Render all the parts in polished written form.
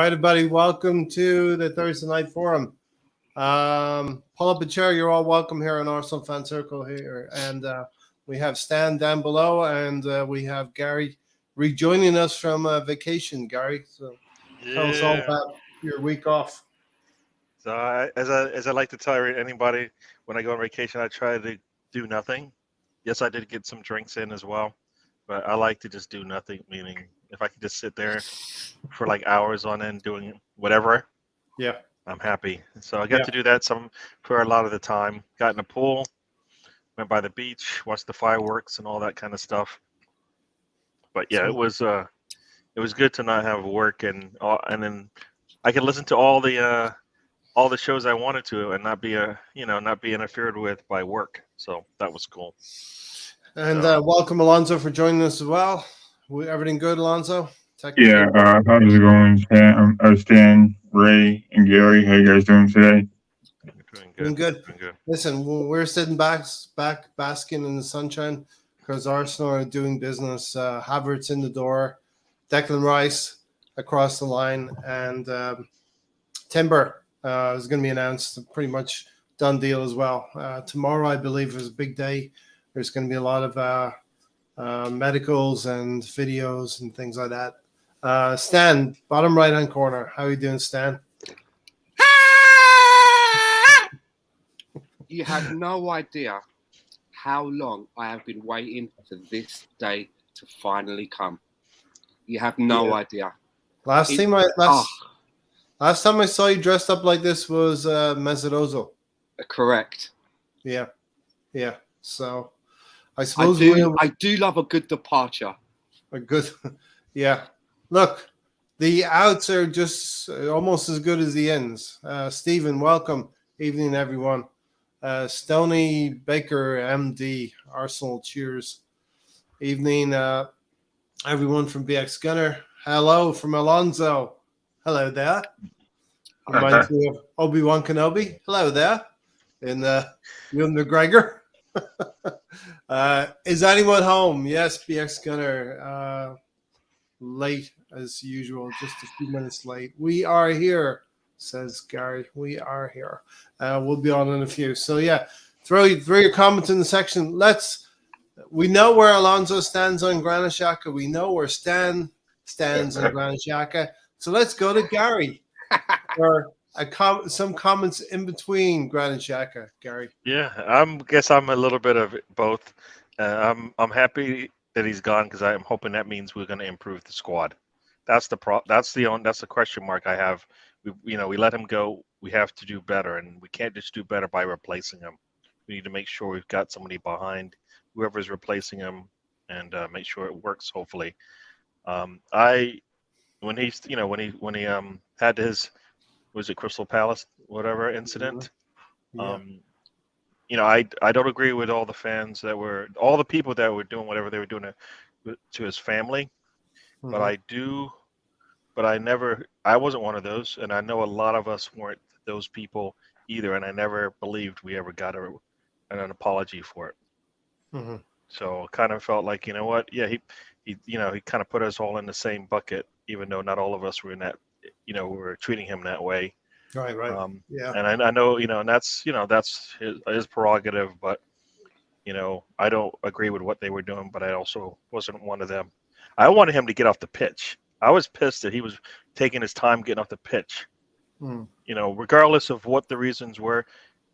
right, everybody. Welcome to the Thursday Night Forum. Pull up a chair. You're all welcome here in Arsenal Fan Circle here. And we have Stan down below, and we have Gary rejoining us from vacation. Gary, so tell us all about your week off. So as I like to tell anybody, when I go on vacation, I try to do nothing. Yes, I did get some drinks in as well, but I like to just do nothing, meaning if I can just sit there for like hours on end doing whatever, Yeah. I'm happy. So I got to do that for a lot of the time. Got in the pool, went by the beach, watched the fireworks and all that kind of stuff. But yeah, it was good to not have work and then I could listen to all the shows I wanted to and not be interfered with by work. So that was cool. And welcome Alonso for joining us as well. Everything good, Alonso? Yeah, how's it going, Stan, Ray, and Gary? How you guys doing today? Doing good. Listen, we're sitting back basking in the sunshine because Arsenal are doing business. Havertz in the door, Declan Rice across the line, and Timber is going to be announced. Pretty much done deal as well. Tomorrow, I believe, is a big day. There's going to be a lot of medicals and videos and things like that. Stan, bottom right-hand corner. How are you doing, Stan? You have no idea how long I have been waiting for this day to finally come. You have no idea. Last time I saw you dressed up like this was Mesut Ozil. Correct. Yeah. So I suppose I do love a good departure. A good, yeah. Look, the outs are just almost as good as the ins. Stephen, welcome. Evening, everyone. Stoney Baker, MD, Arsenal, cheers. Evening, everyone from BX Gunner. Hello from Alonso. Hello there. Reminds me of Obi-Wan Kenobi. Hello there. And Ewan McGregor. Is anyone home? Yes, BX Gunner. Late as usual, just a few minutes late. We are here, says Gary. We are here. We'll be on in a few. So yeah, throw your comments in the section. We know where Alonso stands on Granit Xhaka. We know where Stan stands on Granit Xhaka. So let's go to Gary for some comments in between Granit Xhaka. Gary. Yeah, guess I'm a little bit of both. I'm happy that he's gone because I'm hoping that means we're going to improve the squad. That's the question mark I have. We let him go. We have to do better, and we can't just do better by replacing him. We need to make sure we've got somebody behind whoever's replacing him, and make sure it works. Hopefully, when he had his Crystal Palace incident. Yeah. I don't agree with all the people that were doing whatever they were doing to his family, but I wasn't one of those, and I know a lot of us weren't those people either, and I never believed we ever got an apology for it. Mm-hmm. So kind of felt like, you know what? Yeah, he kind of put us all in the same bucket, even though not all of us were in that, we were treating him that way. Right. Yeah. And I know, and that's his prerogative, but, I don't agree with what they were doing, but I also wasn't one of them. I wanted him to get off the pitch. I was pissed that he was taking his time getting off the pitch. Regardless of what the reasons were,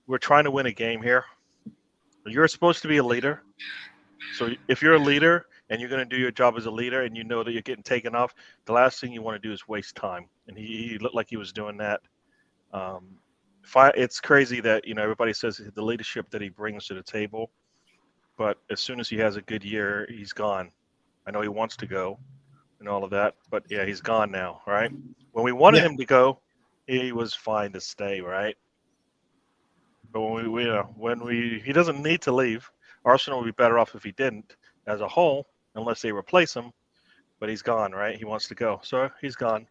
we're trying to win a game here. You're supposed to be a leader. So if you're a leader and you're going to do your job as a leader and you know that you're getting taken off, the last thing you want to do is waste time. And he looked like he was doing that. It's crazy that, everybody says the leadership that he brings to the table, but as soon as he has a good year, he's gone. I know he wants to go and all of that, but yeah, he's gone now, right? When we wanted him to go, he was fine to stay, right? But he doesn't need to leave. Arsenal would be better off if he didn't as a whole, unless they replace him, but he's gone, right? He wants to go. So he's gone.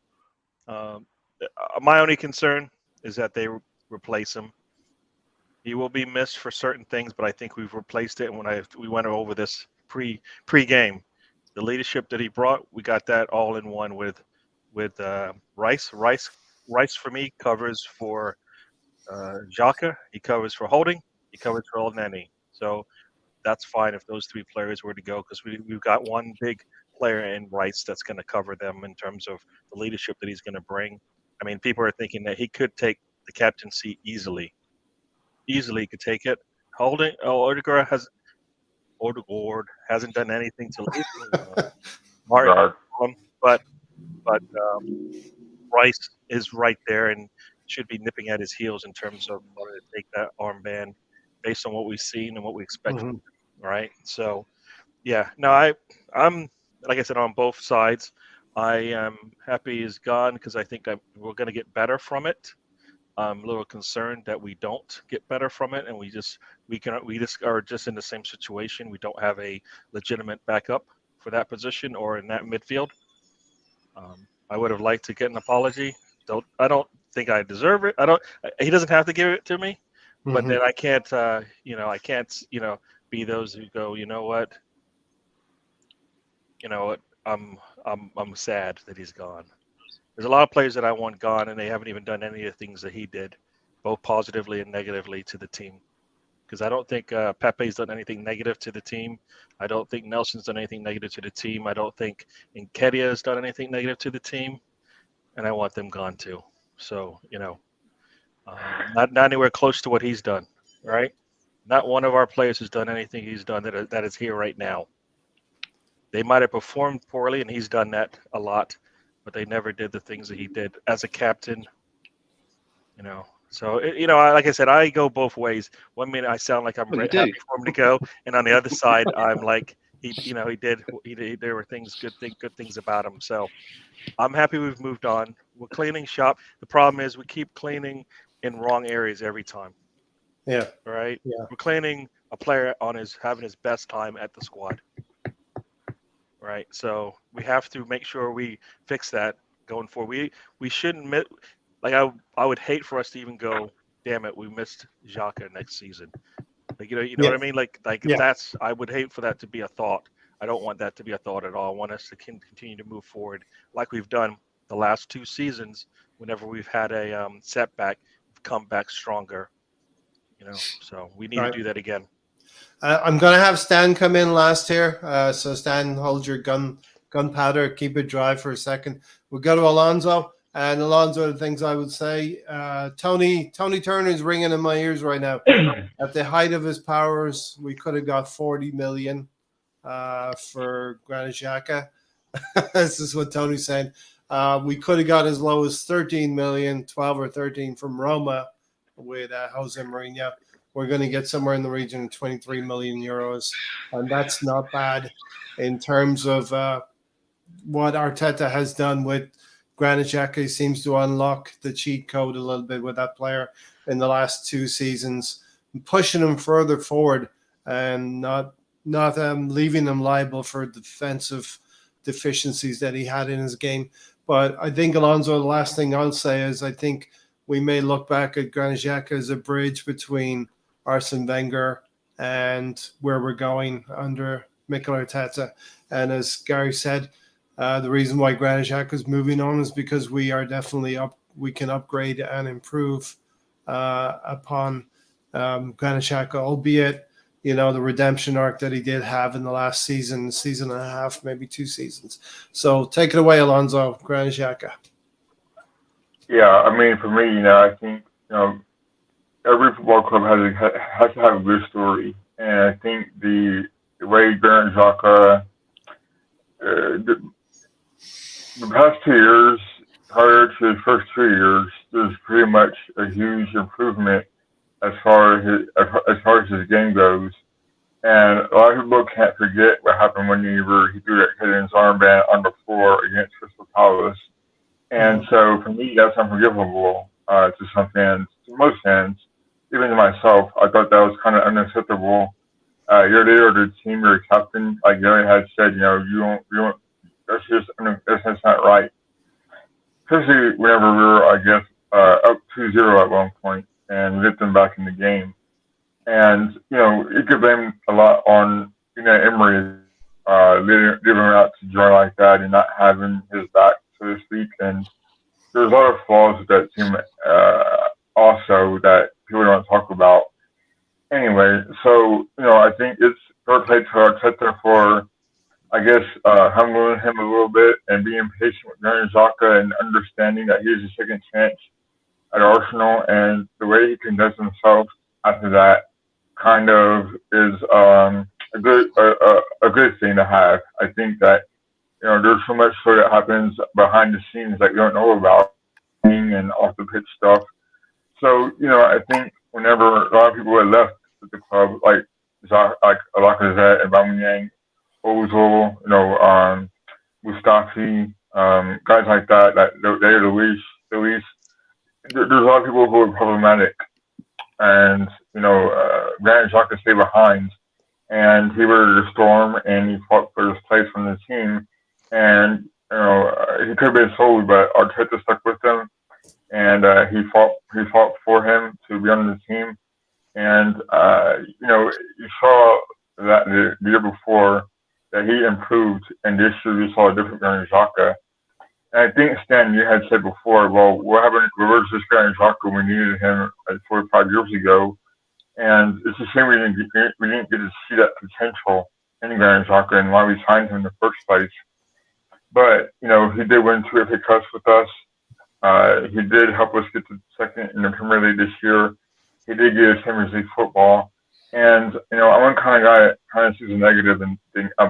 My only concern is that they replace him. He will be missed for certain things, but I think we've replaced it. And when we went over this pre-game, the leadership that he brought, we got that all in one with with Rice. Rice for me covers for Xhaka. He covers for Holding. He covers for Elneny. So that's fine if those three players were to go because we've got one big player in Rice that's going to cover them in terms of the leadership that he's going to bring. I mean, people are thinking that he could take the captaincy easily. Easily could take it. Holding Odegaard hasn't done anything to lead. Martin, but Rice is right there and should be nipping at his heels in terms of wanting to take that armband based on what we've seen and what we expect. Mm-hmm. Right. So, yeah. No, I'm like I said on both sides. I am happy he's gone because I think we're going to get better from it. I'm a little concerned that we don't get better from it, and we just are just in the same situation. We don't have a legitimate backup for that position or in that midfield. I would have liked to get an apology. I don't think I deserve it. He doesn't have to give it to me, but then I can't. I can't. Be those who go. You know what? I'm sad that he's gone. There's a lot of players that I want gone, and they haven't even done any of the things that he did, both positively and negatively to the team. Because I don't think Pepe's done anything negative to the team. I don't think Nelson's done anything negative to the team. I don't think Nketiah has done anything negative to the team, and I want them gone too. So not anywhere close to what he's done, right? Not one of our players has done anything he's done that is here right now. They might have performed poorly, and he's done that a lot, but they never did the things that he did as a captain. So like I said, I go both ways. 1 minute I sound like I'm happy for him to go, and on the other side, I'm like he did. There were good things about him. So I'm happy we've moved on. We're cleaning shop. The problem is we keep cleaning in wrong areas every time. Yeah. Right. Yeah. We're cleaning a player having his best time at the squad. Right. So we have to make sure we fix that going forward. We shouldn't miss. Like I would hate for us to even go, damn it, we missed Xhaka next season. Like you know what I mean? Like that's I would hate for that to be a thought. I don't want that to be a thought at all. I want us to continue to move forward like we've done the last 2 seasons. Whenever we've had a setback, we've come back stronger. So we need to do that again. I'm going to have Stan come in last here. So Stan, hold your gunpowder, keep it dry for a second. We'll go to Alonso. And Alonso, the things I would say, Tony Turner is ringing in my ears right now. At the height of his powers, we could have got 40 million for Granit Xhaka. This is what Tony's saying. We could have got as low as 13 million, 12 or 13 from Roma with Jose Mourinho. We're going to get somewhere in the region of 23 million euros. And that's not bad in terms of what Arteta has done with Granit Xhaka. He seems to unlock the cheat code a little bit with that player in the last 2 seasons, pushing him further forward and not leaving him liable for defensive deficiencies that he had in his game. But I think, Alonso, the last thing I'll say is I think we may look back at Granit Xhaka as a bridge between Arsene Wenger and where we're going under Mikel Arteta. And as Gary said, the reason why Granit Xhaka is moving on is because we are definitely we can upgrade and improve upon Granit Xhaka, albeit, the redemption arc that he did have in the last season and a half, maybe 2 seasons. So take it away, Alonso, Granit Xhaka. Yeah, I mean, for me, I think, every football club has to have a good story. And I think the way Granit Xhaka, the past 2 years, prior to his first 2 years, there's pretty much a huge improvement as far as his game goes. And a lot of people can't forget what happened whenever he threw that Hitten's armband on the floor against Crystal Palace. And so for me, that's unforgivable to some fans, to most fans, even to myself. I thought that was kind of unacceptable. You're the leader of the team, you're a captain. Like Gary had said, you don't, that's just not right. Especially whenever we were, I guess, up 2-0 at one point and get them back in the game. And, you could blame a lot on, Emery leaving him out to join like that and not having his back so to speak. And there's a lot of flaws with that team also that people don't talk about. Anyway, so, I think it's fair play to Arteta for, I guess, humbling him a little bit and being patient with Granit Xhaka and understanding that here's a second chance at Arsenal, and the way he conducts himself after that kind of is a good thing to have. I think that there's so much sort that happens behind the scenes that you don't know about and off the pitch stuff. So I think whenever a lot of people had left the club, like Lacazette and Aubameyang, Ozil, Mustafi, guys like that, Luis. There's a lot of people who are problematic, and Granit Xhaka stayed behind, and he weathered the storm, and he fought for his place on the team, and he could have been sold, but Arteta stuck with him, and he fought for him to be on the team, and you saw that the year before that he improved, and this year you saw a different Granit Xhaka. And I think, Stan, you had said before, well, what happened? Where's this Granit Xhaka? We needed him 4 or 5 years ago, and it's a shame we didn't get to see that potential in Granit Xhaka and why we signed him in the first place. But he did win 2 FA Cups with us. He did help us get to second in the Premier League this year. He did get us Champions League football. And, I'm one kind of guy that kind of sees the negative and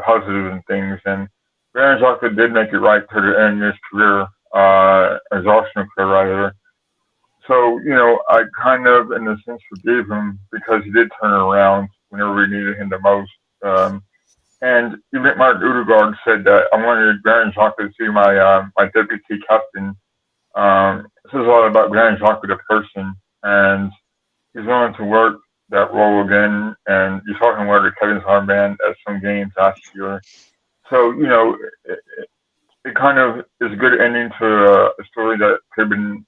positive in things. And Granit Xhaka did make it right to the end of his career, his Arsenal career, rather. So, I kind of, in a sense, forgave him because he did turn it around whenever we needed him the most. And even Mark Odegaard said that I wanted Granit Xhaka to be my deputy captain. This is all about Granit Xhaka, the person, and he's willing to work that role again. And you saw him wear the Kevin's armband at some games last year. So, it kind of is a good ending to a story that could have been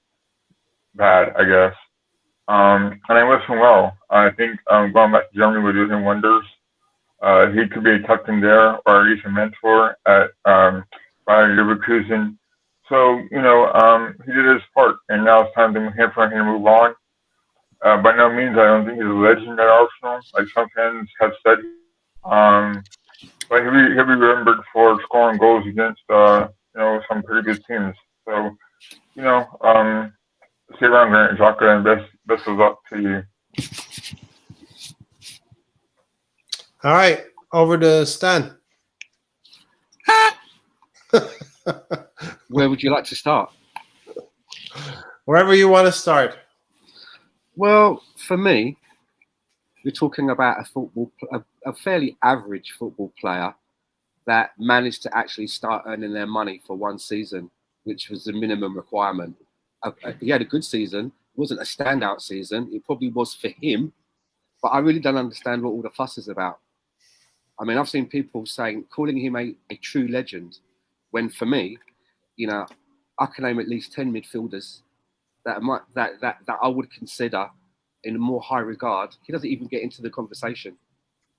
bad, I guess. And I wish him well. I think going back to Germany would do him wonders. He could be a captain there, or at least a mentor at Bayer Leverkusen. So, he did his part, and now it's time for him to move on. By no means, I don't think he's a legend at Arsenal, like some fans have said. But he'll be remembered for scoring goals against, some pretty good teams. So, stay around, Granit Xhaka, and best of luck to you. All right, over to Stan. Where would you like to start? Wherever you want to start. Well, for me, we're talking about a fairly average football player that managed to actually start earning their money for one season, which was the minimum requirement. He had a good season. It wasn't a standout season. It probably was for him, but I really don't understand what all the fuss is about. I mean, I've seen people calling him a true legend, when for me, I can name at least 10 midfielders that I would consider in a more high regard. He doesn't even get into the conversation.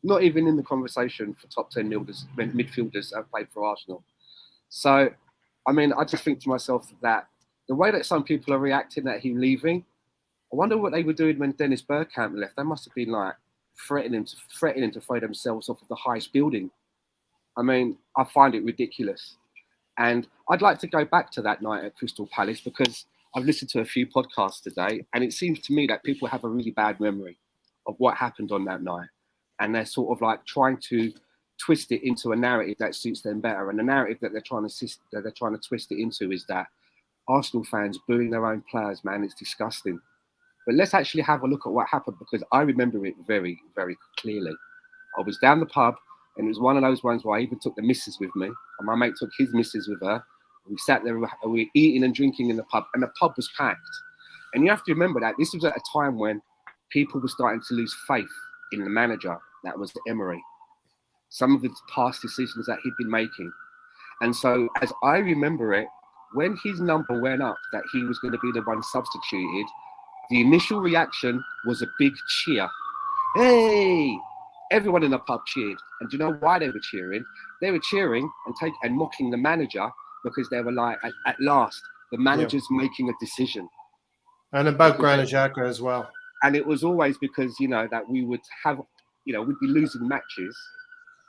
Not even in the conversation for top 10 midfielders that have played for Arsenal. So, I mean, I just think to myself that the way that some people are reacting at him leaving, I wonder what they were doing when Dennis Bergkamp left. They must have been like threatening to throw themselves off of the highest building. I mean, I find it ridiculous. And I'd like to go back to that night at Crystal Palace because I've listened to a few podcasts today, and it seems to me that people have a really bad memory of what happened on that night. And they're sort of like trying to twist it into a narrative that suits them better. And the narrative that they're trying to twist it into is that Arsenal fans booing their own players, man, it's disgusting. But let's actually have a look at what happened, because I remember it very, very clearly. I was down the pub, and it was one of those ones where I even took the missus with me, and my mate took his missus with her. We sat there, we were eating and drinking in the pub, and the pub was packed. And you have to remember that this was at a time when people were starting to lose faith in the manager, that was Emery. Some of the past decisions that he'd been making. And so, as I remember it, when his number went up that he was going to be the one substituted, the initial reaction was a big cheer. Hey! Everyone in the pub cheered. And do you know why they were cheering? They were cheering and mocking the manager because they were like, at last, the manager's making a decision. And about Granit Xhaka as well. And it was always because, that we would have, we'd be losing matches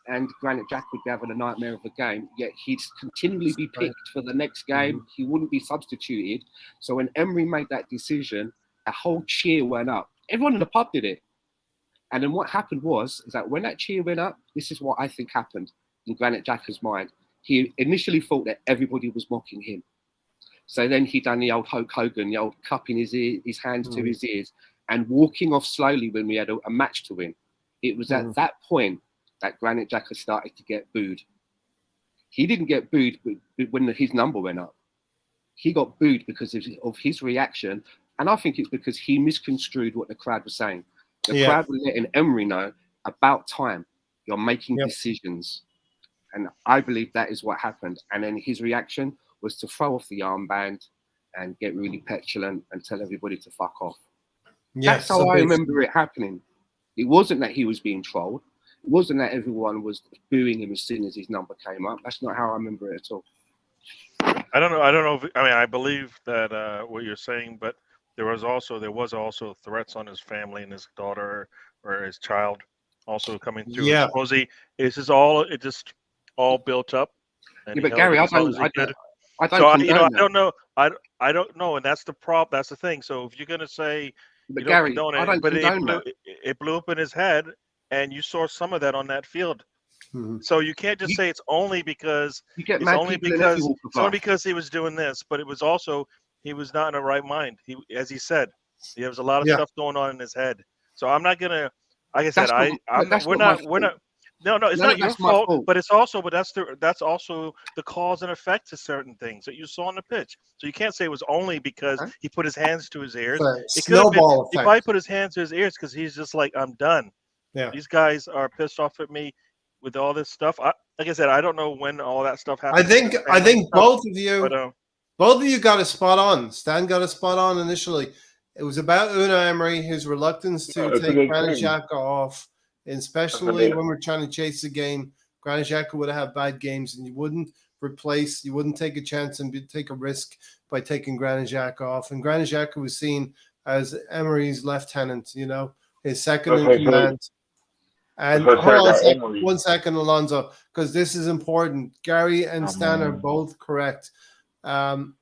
and Granit Xhaka would be having a nightmare of a game, yet he'd continually be picked for the next game. He wouldn't be substituted. So when Emery made that decision, a whole cheer went up. Everyone in the pub did it. And then what happened is that when that cheer went up, this is what I think happened in Granit Xhaka's mind. He initially thought that everybody was mocking him. So then he done the old Hulk Hogan, the old cupping his hands to his ears and walking off slowly when we had a match to win. It was at that point that Granit Xhaka started to get booed. He didn't get booed when his number went up. He got booed because of his reaction. And I think it's because he misconstrued what the crowd was saying. The crowd was letting Emery know, about time, you're making decisions. And I believe that is what happened. And then his reaction was to throw off the armband and get really petulant and tell everybody to fuck off. That's how I remember it happening. It wasn't that he was being trolled. It wasn't that everyone was booing him as soon as his number came up. That's not how I remember it at all. I don't know. I believe that what you're saying, but there was also threats on his family and his daughter or his child also coming through. Yeah. Supposedly, it just all built up. Yeah, but Gary, I don't know. I don't know, and that's the problem. That's the thing. So if you're gonna say, but Gary, it blew up in his head, and you saw some of that on that field. So you can't just say it's only because he was doing this, but it was also he was not in the right mind. As he said, there was a lot of stuff going on in his head. So I'm not gonna, like I said, we're not. No, it's not your fault, but that's also the cause and effect to certain things that you saw on the pitch. So you can't say it was only because he put his hands to his ears. It could have been he probably put his hands to his ears because he's just like, I'm done. Yeah, these guys are pissed off at me with all this stuff. Like I said, I don't know when all that stuff happened. I think both of you got a spot on. Stan got a spot on initially. It was about Unai Emery, his reluctance to take Granit Xhaka off. And especially when we're trying to chase the game, Granit Xhaka would have bad games, and you wouldn't take a chance and take a risk by taking Granit Xhaka off. And Granit Xhaka was seen as Emery's lieutenant, his second in command. And hold on one second, Alonso, because this is important. Gary and Stan are both correct. The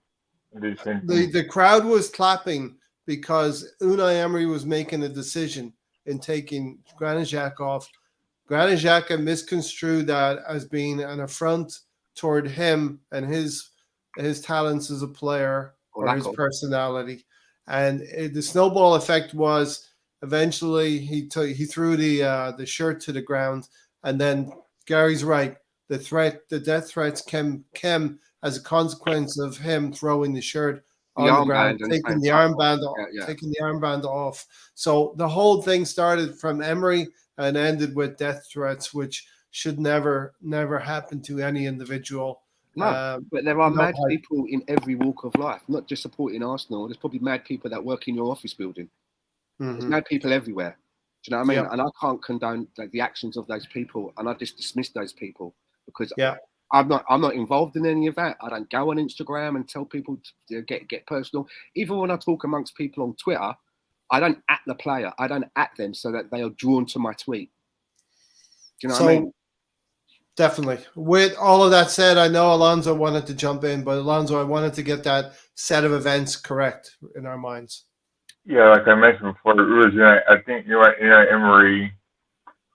crowd was clapping because Unai Emery was making a decision in taking Granit Xhaka off. Granit Xhaka misconstrued that as being an affront toward him and his talents as a player or his personality. And the snowball effect was eventually he threw the shirt to the ground. And then Gary's right. The death threats came as a consequence of him throwing the shirt on the ground, taking the armband off. So the whole thing started from Emery and ended with death threats, which should never happen to any individual. No, but there are mad people in every walk of life, not just supporting Arsenal. There's probably mad people that work in your office building. There's mad people everywhere. Do you know what I mean? Yeah. And I can't condone the actions of those people, and I just dismiss those people because I'm not involved in any of that. I don't go on Instagram and tell people to get personal. Even when I talk amongst people on Twitter, I don't at the player. I don't at them so that they are drawn to my tweet. Do you know what I mean? Definitely. With all of that said, I know Alonso wanted to jump in, but Alonso, I wanted to get that set of events correct in our minds. Yeah, like I mentioned before, it was, I think Emery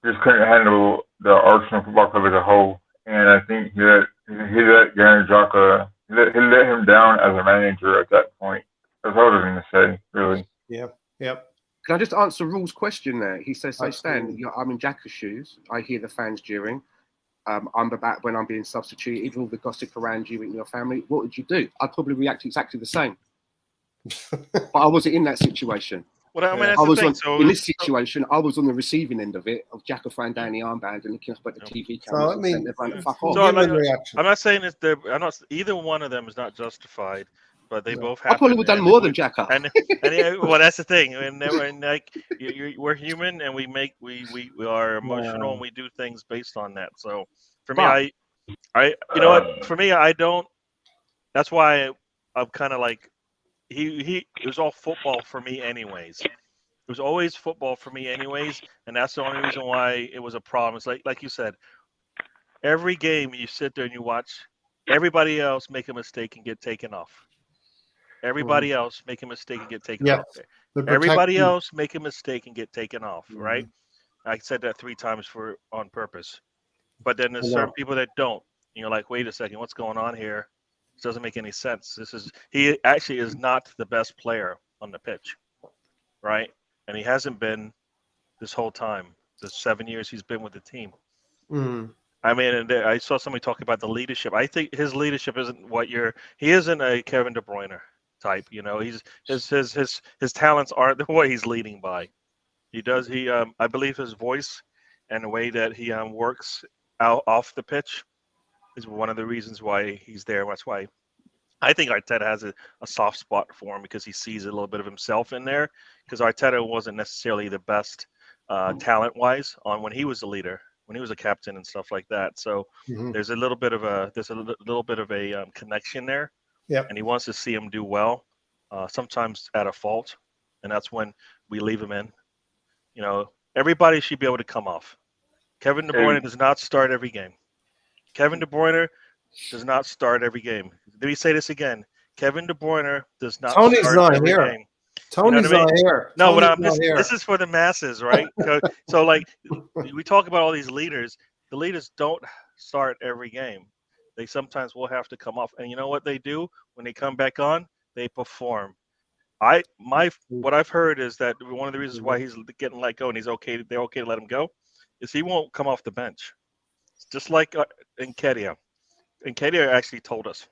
just couldn't handle the Arsenal Football Club as a whole. And I think he let Granit Xhaka, he let him down as a manager at that point. That's all I was going to say, really. Yeah. Yep. Can I just answer Rule's question there? He says, so Stan, I'm in Xhaka's shoes. I hear the fans jeering. I'm about when I'm being substituted, even all the gossip around you and your family. What would you do? I'd probably react exactly the same. But I wasn't in that situation. Well, I mean, in this situation, I was on the receiving end of it, of Xhaka throwing down the armband and looking up at the TV cameras and saying everyone to fuck off. I'm not saying either one of them is not justified, but they both have. I probably would have done more than Xhaka. And well, that's the thing. And like we're human, and we are emotional, and we do things based on that. So for me, I you know what? For me, I don't that's why I'm kind of like it was all football for me anyways. It was always football for me anyways, and that's the only reason why it was a problem. It's like you said, every game you sit there and you watch everybody else make a mistake and get taken off. Everybody else make a mistake and get taken off. Everybody else make a mistake and get taken off, right? I said that 3 times on purpose. But then there's certain people that don't. You're like, wait a second, what's going on here? This doesn't make any sense. He actually is not the best player on the pitch, right? And he hasn't been this whole time, the 7 years he's been with the team. I mean, and I saw somebody talk about the leadership. I think his leadership isn't he isn't a Kevin De Bruyne type, you know. His talents aren't the way he's leading by. I believe his voice and the way that he works out off the pitch is one of the reasons why he's there. That's why I think Arteta has a soft spot for him, because he sees a little bit of himself in there, because Arteta wasn't necessarily the best talent-wise when he was the leader, when he was a captain and stuff like that. So there's a little bit of a connection there. Yeah, and he wants to see him do well, sometimes at a fault, and that's when we leave him in. You know, everybody should be able to come off. Kevin De Bruyne does not start every game. Kevin De Bruyne does not start every game. Let me say this again. Kevin De Bruyne does not start every game. Tony's not here. No, this is for the masses, right? So, like, we talk about all these leaders. The leaders don't start every game. They sometimes will have to come off. And you know what they do? When they come back on, they perform. What I've heard is that one of the reasons why he's getting let go and they're okay to let him go, is he won't come off the bench. It's just like Nketiah. Nketiah actually told us,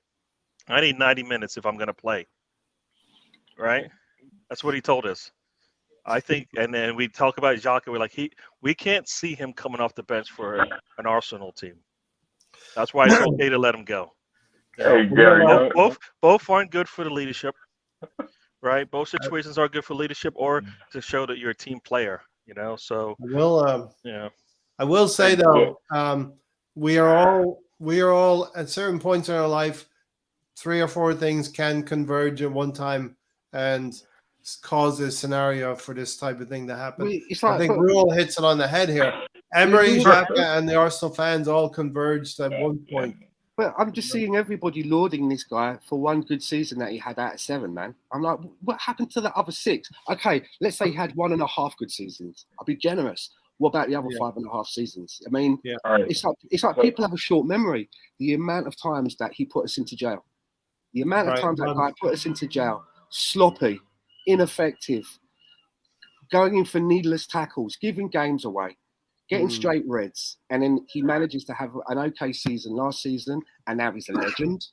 I need 90 minutes if I'm going to play. Right? That's what he told us. I think, and then we talk about Xhaka. We're like, we can't see him coming off the bench for an Arsenal team. That's why it's okay to let him go. Hey, Gary, both aren't good for the leadership, right? Both situations are good for leadership or to show that you're a team player, you know. So I will say though, we are all at certain points in our life, 3 or 4 things can converge at one time and cause a scenario for this type of thing to happen. I think Rule hits it on the head here. Emery, Xhaka, and the Arsenal fans all converged at one point. But I'm just seeing everybody lauding this guy for one good season that he had out of 7, man. I'm like, what happened to the other 6? Okay, let's say he had 1.5 good seasons. I'll be generous. What about the other 5.5 seasons? I mean, it's like people have a short memory. The amount of times that he put us into jail. The amount of times that guy put us into jail. Sloppy, ineffective, going in for needless tackles, giving games away, getting straight reds, and then he manages to have an okay season last season, and now he's a legend.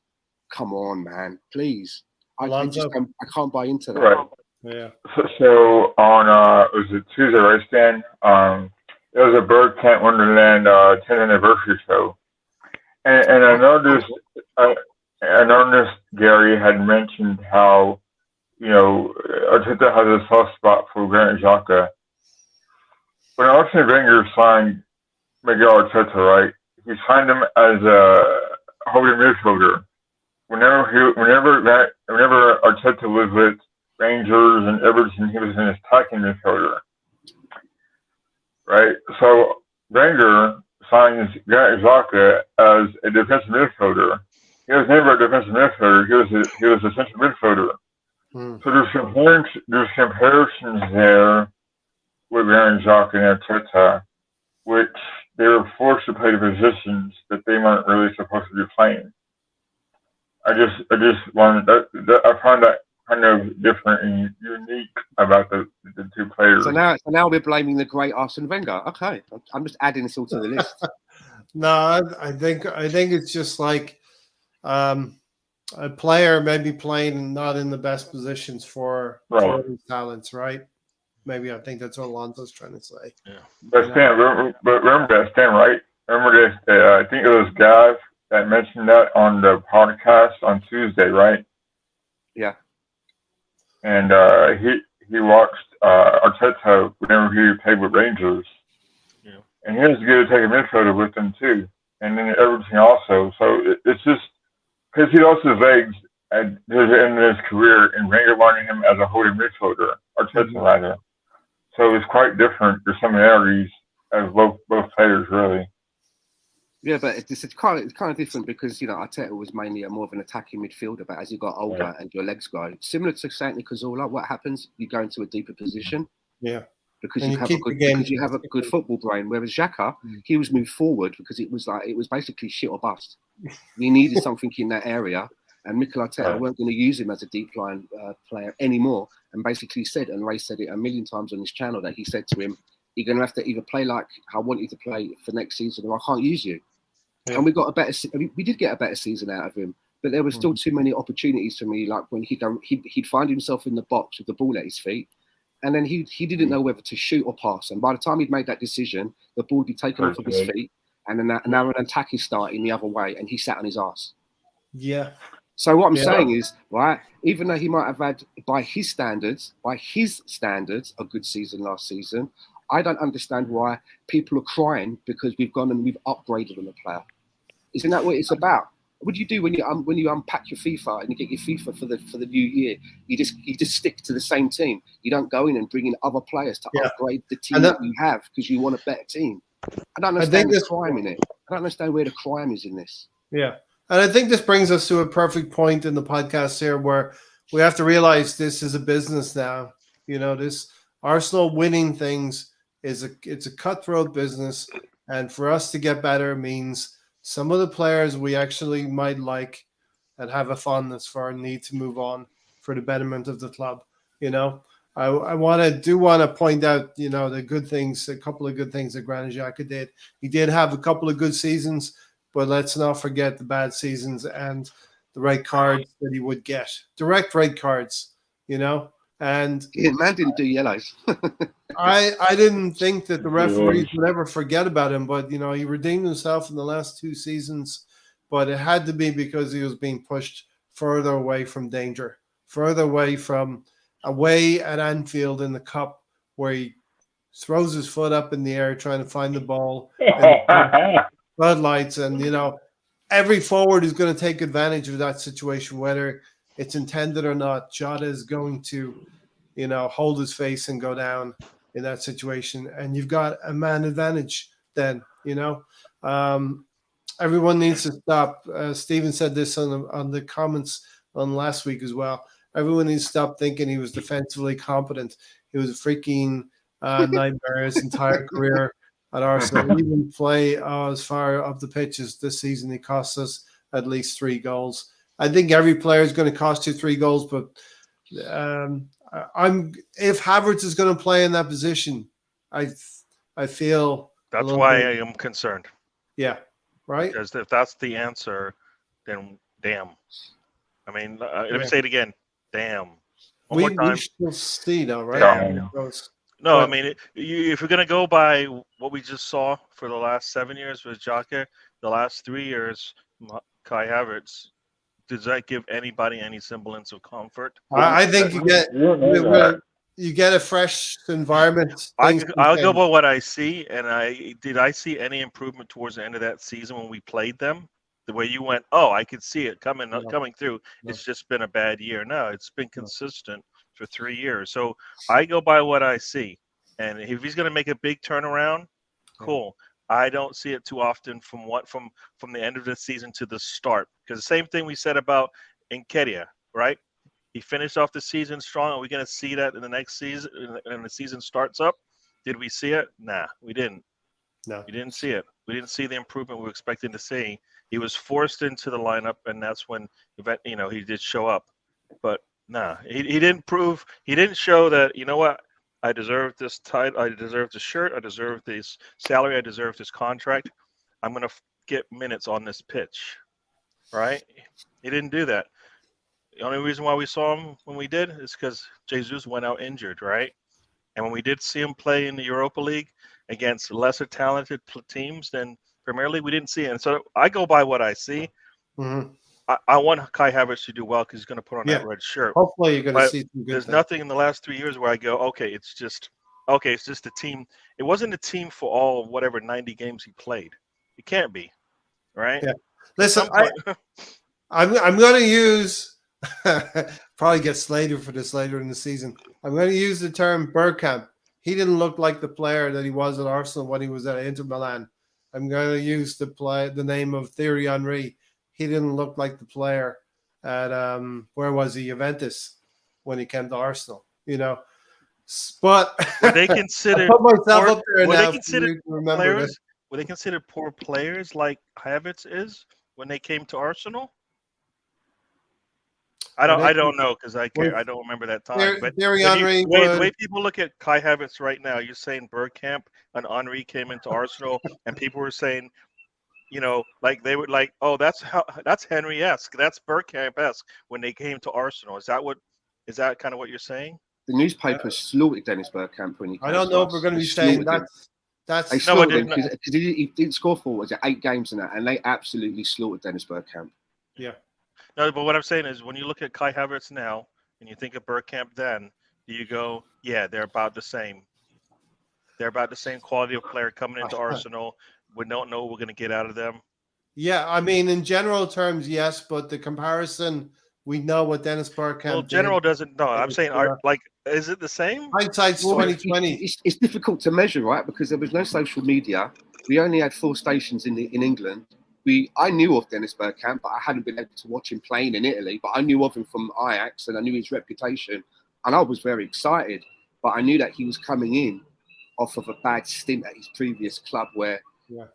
Come on, man, please. I can't buy into that. Right. Yeah. So on was it Tuesday, right, Stan? It was a Bird Camp Wonderland 10th anniversary show, and I noticed Gary had mentioned how, you know, Arteta has a soft spot for Granit Xhaka. When Arsene Wenger signed Miguel Arteta, right, he signed him as a holding midfielder. Whenever Arteta was with Rangers and Everton, he was an attacking midfielder, right? So Wenger signs Granit Xhaka as a defensive midfielder. He was never a defensive midfielder. He was a central midfielder. So there's comparisons there with Granit Xhaka and Arteta, which they were forced to play the positions that they weren't really supposed to be playing. I just wanted I found that kind of different and unique about the 2 players. So now we're blaming the great Arsene Wenger. Okay, I'm just adding this all to the list. No, I think it's just like a player maybe playing not in the best positions for his talents, right? Maybe I think that's what Alonso's trying to say. Yeah. But Stan, remember that, Stan, right? Remember this? I think it was Gav that mentioned that on the podcast on Tuesday, right? Yeah. And he watched Arteta whenever he played with Rangers. Yeah. And he was good at taking midfielder with them too, and then everything also. So it's just because he lost his legs at the end of his career, and Wenger wanted him as a holding midfielder, or Arteta rather. So it's quite different. There's similarities as both players, really. Yeah, but it's kind of different because Arteta was mainly more of an attacking midfielder, but as you got older and your legs go, similar to Santi Cazorla, what happens? You go into a deeper position. Yeah. Because you have a good football brain. Whereas Xhaka, he was moved forward because it was basically shit or bust. We needed something in that area, and Mikel Arteta weren't going to use him as a deep line player anymore. And basically said, and Ray said it a million times on his channel, that he said to him, "You're going to have to either play like I want you to play for next season, or I can't use you." Yeah. And we did get a better season out of him, but there were still too many opportunities for me. Like when he'd find himself in the box with the ball at his feet, and then he didn't know whether to shoot or pass. And by the time he'd made that decision, the ball would be taken off of his feet, and then now an attack is starting the other way, and he sat on his ass. Yeah. So what I'm saying is, right, even though he might have had, by his standards, a good season last season, I don't understand why people are crying because we've gone and we've upgraded on the player. Isn't that what it's about? What do you do when you unpack your FIFA and you get your FIFA for the new year? You just stick to the same team. You don't go in and bring in other players to upgrade the team that you have because you want a better team. I don't understand the crime in it. I don't understand where the crime is in this. Yeah. And I think this brings us to a perfect point in the podcast here where we have to realize this is a business now. This Arsenal winning things it's a cutthroat business. And for us to get better means some of the players we actually might like and have a fondness for need to move on for the betterment of the club. I want to point out, the good things, a couple of good things that Granit Xhaka did. He did have a couple of good seasons, but let's not forget the bad seasons and the red cards that he would get. Direct red cards, and man didn't do yellows. I didn't think that the referees would ever forget about him, but he redeemed himself in the last 2 seasons. But it had to be because he was being pushed further away from danger, further away at Anfield in the cup, where he throws his foot up in the air trying to find the ball. Floodlights, and every forward is going to take advantage of that situation, whether it's intended or not. Jota is going to, hold his face and go down in that situation, and you've got a man advantage. Then everyone needs to stop. Stephen said this on the comments on last week as well. Everyone needs to stop thinking he was defensively competent. He was a freaking nightmare his entire career at Arsenal. He didn't play as far up the pitches this season. He cost us at least 3 goals. I think every player is going to cost you 3 goals, but if Havertz is going to play in that position, I feel that's why I am concerned. Yeah, right. Because if that's the answer, then damn. I mean, let me say it again. Damn. One more time. We shall see, though, right? Damn. No, I mean, if we're going to go by what we just saw for the last 7 years with Xhaka, the last 3 years, Kai Havertz, does that give anybody any semblance of comfort? I think you get a fresh environment. I'll go by what I see, and did I see any improvement towards the end of that season when we played them? The way you went, I could see it coming through. No. It's just been a bad year. No, it's been consistent for 3 years. So I go by what I see. And if he's going to make a big turnaround, cool. I don't see it too often from the end of the season to the start. Because the same thing we said about Nketiah, right? He finished off the season strong. Are we going to see that in the next season when the season starts up? Did we see it? Nah, we didn't. No. We didn't see it. We didn't see the improvement we were expecting to see. He was forced into the lineup, and that's when he did show up. But nah, he didn't prove. He didn't show that. You know what? I deserve this title. I deserve the shirt. I deserve this salary. I deserve this contract. I'm going to get minutes on this pitch, right? He didn't do that. The only reason why we saw him when we did is because Jesus went out injured, right? And when we did see him play in the Europa League against lesser talented teams than Premier League, we didn't see it. And so I go by what I see. Mm-hmm. I want Kai Havertz to do well because he's going to put on that red shirt. Hopefully you're going to see some good There's things. nothing in the last 3 years where I go, it's just a team. It wasn't a team for all whatever 90 games he played. It can't be, right? Yeah. Listen, I'm going to use probably get slated for this later in the season. I'm going to use the term Bergkamp. He didn't look like the player that he was at Arsenal when he was at Inter Milan. I'm going to use the name of Thierry Henry. He didn't look like the player at where was he, Juventus, when he came to Arsenal. But were they considered I put myself poor, up there were now they considered to remember players? this. Were they considered poor players like Havertz is when they came to Arsenal? I don't know because I don't remember that time. But Thierry when Henry the way people look at Kai Havertz right now, you're saying Bergkamp and Henry came into Arsenal, and people were saying, like they would like, oh, that's Henry-esque, that's Bergkamp-esque when they came to Arsenal. Is that kind of what you're saying? The newspaper slaughtered Dennis Bergkamp when he came. I don't know if we're going to be saying that's. They slaughtered him because he didn't score for, was it 8 games in that, and they absolutely slaughtered Dennis Bergkamp. Yeah. No, but what I'm saying is when you look at Kai Havertz now and you think of Bergkamp then, do you go, yeah, they're about the same. They're about the same quality of player coming into Arsenal. We don't know what we're going to get out of them. Yeah, I mean, in general terms, yes, but the comparison, we know what Dennis Bergkamp did. Well, general doesn't know. I'm saying, is it the same? Hindsight's 2020. It's difficult to measure, right? Because there was no social media. We only had 4 stations in England. I knew of Dennis Bergkamp, but I hadn't been able to watch him playing in Italy. But I knew of him from Ajax, and I knew his reputation, and I was very excited. But I knew that he was coming in off of a bad stint at his previous club, where,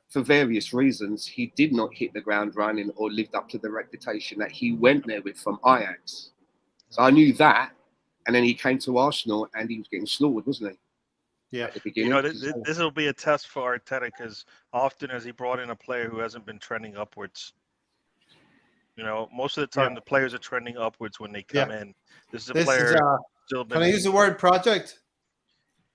for various reasons, he did not hit the ground running or lived up to the reputation that he went there with from Ajax. So I knew that, and then he came to Arsenal, and he was getting slaughtered, wasn't he? Yeah. At the beginning. This will be a test for Arteta because often has he brought in a player who hasn't been trending upwards. Most of the time the players are trending upwards when they come in. This is a player. Can I use the word project?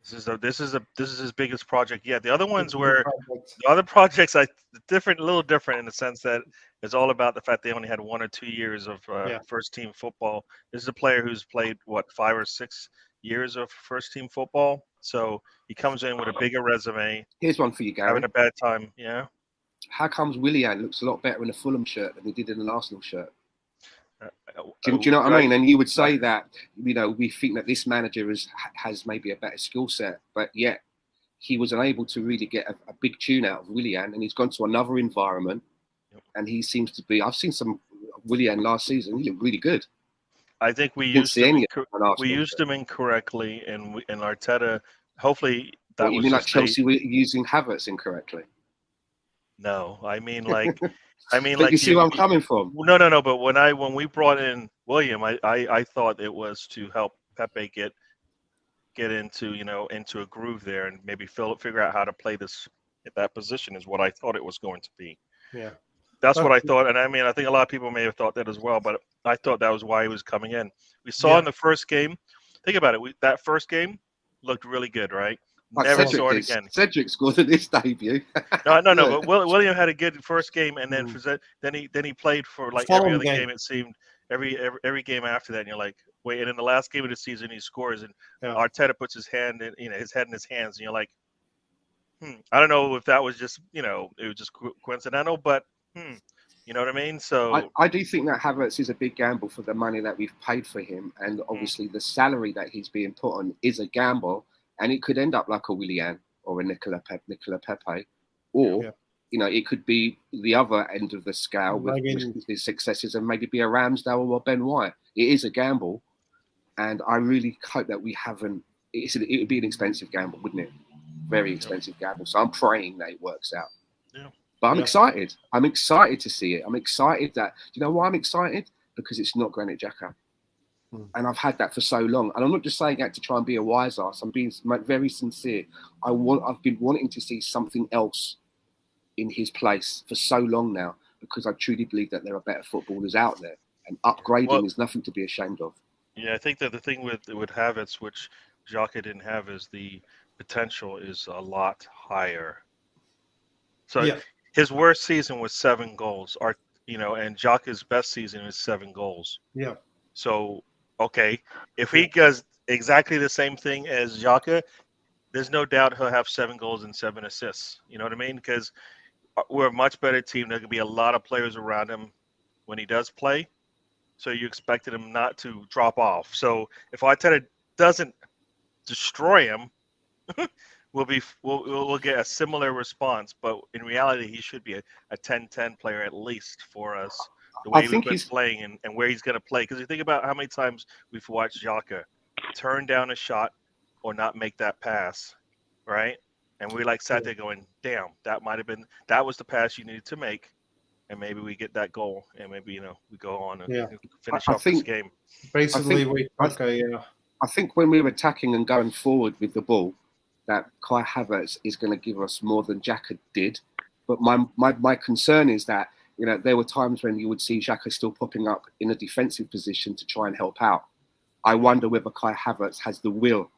This is his biggest project yet. The other ones were the other projects a little different in the sense that it's all about the fact they only had 1 or 2 years of first team football. This is a player who's played 5 or 6 years of first team football. So he comes in with a bigger resume. Here's one for you, Gary. Having a bad time, yeah. How comes Willian looks a lot better in a Fulham shirt than he did in an Arsenal shirt? Do you know what I mean? And you would say that, we think that this manager has maybe a better skill set, but yet he was unable to really get a big tune out of Willian, and he's gone to another environment, and he seems to be. I've seen some Willian last season. He looked really good. I think we used him incorrectly, and Arteta. Hopefully, that was. You mean like Chelsea were using Havertz incorrectly? No, I mean you see where I'm coming from? No. But when we brought in William, I thought it was to help Pepe get into into a groove there and maybe figure out how to play that position is what I thought it was going to be. Yeah. That's what I thought, and I think a lot of people may have thought that as well, but I thought that was why he was coming in. We saw in the first game. Think about it. That first game looked really good, right? Like Never saw it again. Cedric scored at this debut. No. But William had a good first game, and then he played for like every other game. It seemed every game after that, and you're like, wait. And in the last game of the season, he scores, and Arteta puts his hand in, his head in his hands, and you're like, I don't know if that was just it was just coincidental, but. You know what I mean? So I do think that Havertz is a big gamble for the money that we've paid for him, and obviously the salary that he's being put on is a gamble, and it could end up like a Willian or a Nicola Pepe, or it could be the other end of the scale with his successes and maybe be a Ramsdale or Ben White. It is a gamble, and I really hope that we haven't. It would be an expensive gamble, wouldn't it? Very expensive gamble. So I'm praying that it works out. Yeah. But I'm excited. I'm excited to see it. I'm excited that, you know why I'm excited? Because it's not Granit Xhaka. And I've had that for so long. And I'm not just saying that to try and be a wise ass. I'm being very sincere. I've been wanting to see something else in his place for so long now, because I truly believe that there are better footballers out there, and upgrading is nothing to be ashamed of. Yeah, I think that the thing with Havertz, which Xhaka didn't have, is the potential is a lot higher. So his worst season was 7 goals, and Xhaka's best season is 7 goals. Yeah. So, okay, if he does exactly the same thing as Xhaka, there's no doubt he'll have 7 goals and 7 assists. You know what I mean? Because we're a much better team. There could be a lot of players around him. when he does play. So you expected him not to drop off. So if Arteta doesn't destroy him, we'll get a similar response. But in reality, he should be a 10-10 player at least for us. The way we've been playing and where he's going to play. Because you think about how many times we've watched Xhaka turn down a shot or not make that pass, right? And we sat there going, damn, that was the pass you needed to make. And maybe we get that goal, and maybe we go on and finish off this game. Basically, I think when we're attacking and going forward with the ball, that Kai Havertz is going to give us more than Xhaka did. But my concern is that there were times when you would see Xhaka still popping up in a defensive position to try and help out. I wonder whether Kai Havertz has the will,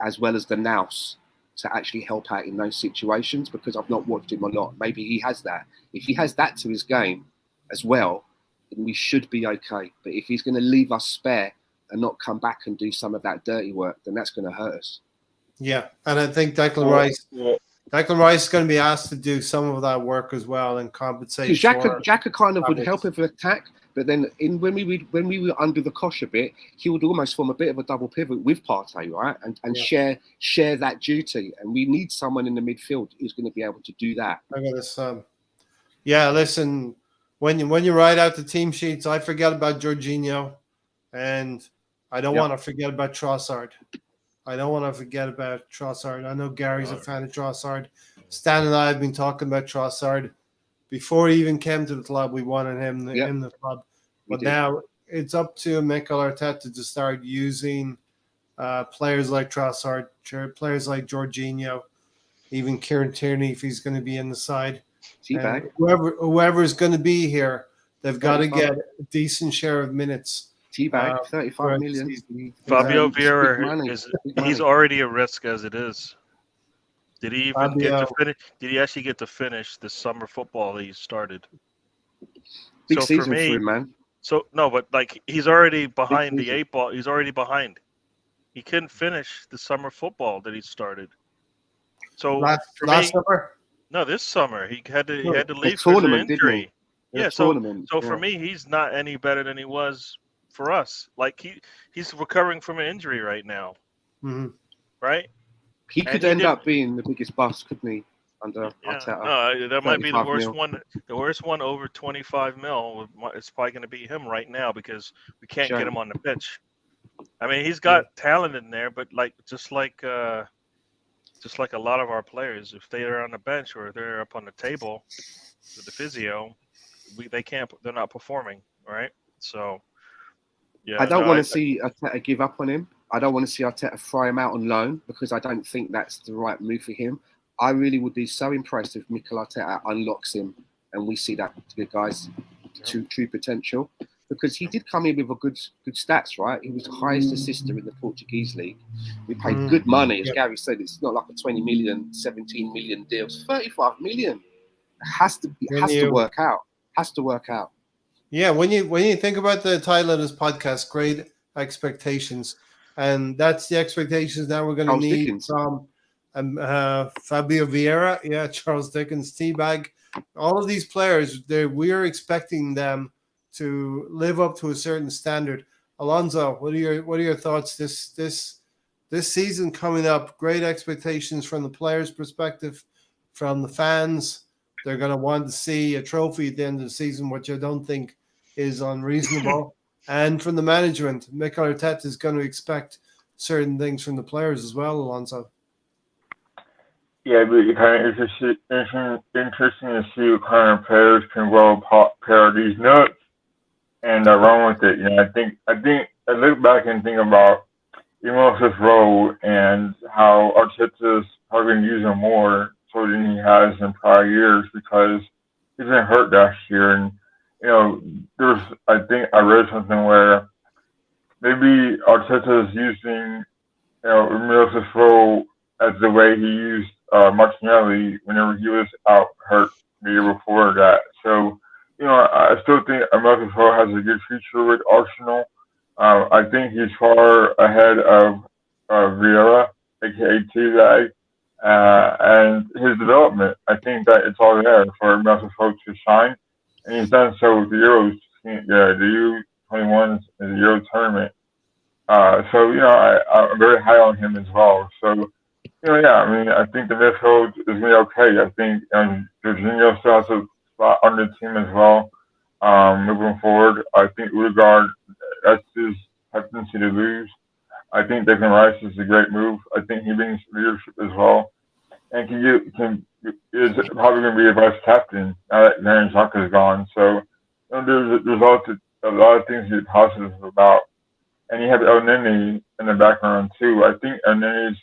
as well as the nous, to actually help out in those situations, because I've not watched him a lot. Maybe he has that. If he has that to his game as well, then we should be okay. But if he's going to leave us spare and not come back and do some of that dirty work, then that's going to hurt us. Yeah, and I think Declan Rice is going to be asked to do some of that work as well and compensate. Because Xhaka kind of would help with attack, but then when we were under the cosh a bit, he would almost form a bit of a double pivot with Partey, right? And share that duty. And we need someone in the midfield who's going to be able to do that. I got this. Listen, when you write out the team sheets, I forget about Jorginho, and I don't want to forget about Trossard. I know Gary's a fan of Trossard. Stan and I have been talking about Trossard. Before he even came to the club, we wanted him in the club. But now it's up to Mikel Arteta to start using players like Trossard, players like Jorginho, even Kieran Tierney if he's going to be in the side. Whoever's going to be here, they've got to get a decent share of minutes. Teabag, 35 million. Fabio Vieira he's already a risk as it is. Did he even get to finish? Did he actually get to finish the summer football that he started? Big season for him, man. So no, but he's already behind the 8 ball. He's already behind. He couldn't finish the summer football that he started. So last summer? No, this summer he had to leave because of injury. So for me, he's not any better than he was for us. He's recovering from an injury right now. Mm-hmm. Right? He could end up being the biggest bust, couldn't he? Under Arteta. No, that might be the worst one. The worst one over 25 mil. It's probably going to be him right now because we can't get him on the pitch. I mean, he's got talent in there, but just like a lot of our players, if they are on the bench or they're up on the table with the physio, they can't. They're not performing, right? So, I don't want to see Arteta give up on him. I don't want to see Arteta fry him out on loan because I don't think that's the right move for him. I really would be so impressed if Mikel Arteta unlocks him and we see that the guy's true potential, because he did come in with a good stats, right? He was the highest assister in the Portuguese league. We paid good money, as Gary said. It's not like a 20 million, 17 million deal. It's 35 million. It has to work out. Has to work out. Yeah, when you think about the title of this podcast, Great Expectations, and that's the expectations now we're going to need Dickens. from Fabio Vieira, Charles Dickens, Teabag, all of these players. We are expecting them to live up to a certain standard. Alonso, what are your thoughts this season coming up? Great expectations from the players' perspective, from the fans. They're going to want to see a trophy at the end of the season, which I don't think is unreasonable. And from the management, Mikel Arteta is going to expect certain things from the players as well, Alonso. Yeah, but it's kind of interesting to see what kind of players can pair these nuts and run with it. I think I look back and think about Emil's role and how Arteta's probably going to use him more so than he has in prior years because he's been hurt last year. And I think I read something where maybe Arteta is using Emil's role as the way he used Martinelli whenever he was out hurt the year before that. So, I still think Emil's role has a good future with Arsenal. I think he's far ahead of Vieira, aka T-Bag, and his development. I think that it's all there for Emil's role to shine. And he's done so with the Euros, the U21s in the Euro tournament. So I'm very high on him as well. So I mean, I think the midfield is going to be okay. I think Jorginho still has a spot on the team as well. Moving forward, I think Odegaard, that's his captaincy to lose. I think Declan Rice is a great move. I think he brings leadership as well, and is probably going to be a vice captain now that Granit Xhaka is gone. So there's a lot of things to be positive about. And you have El Neni in the background too. I think El Neni's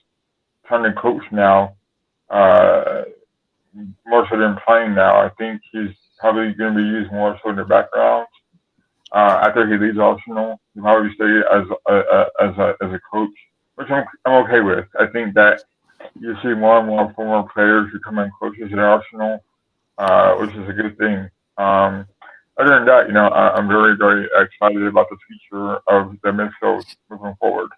trying to coach now, more so than playing now. I think he's probably going to be used more so in the background. After he leaves Arsenal, he'll probably stay as a coach, which I'm okay with. I think that you see more and more former players becoming coaches at Arsenal, which is a good thing. Other than that, I'm very, very excited about the future of the midfield moving forward.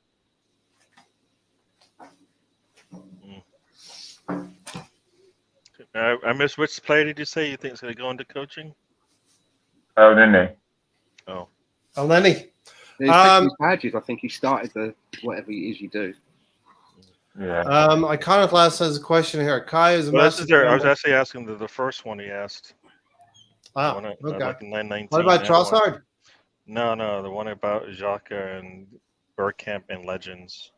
I missed which player did you say you think is going to go into coaching? Nene. Oh. El Neni. His badges, I think he started the whatever it is you do. Yeah. Iconoclast has a question here. Kai is a massive. I was actually asking the first one he asked. Wow. Okay. Like in 919. What about Trossard? No, the one about Xhaka and Bergkamp and Legends.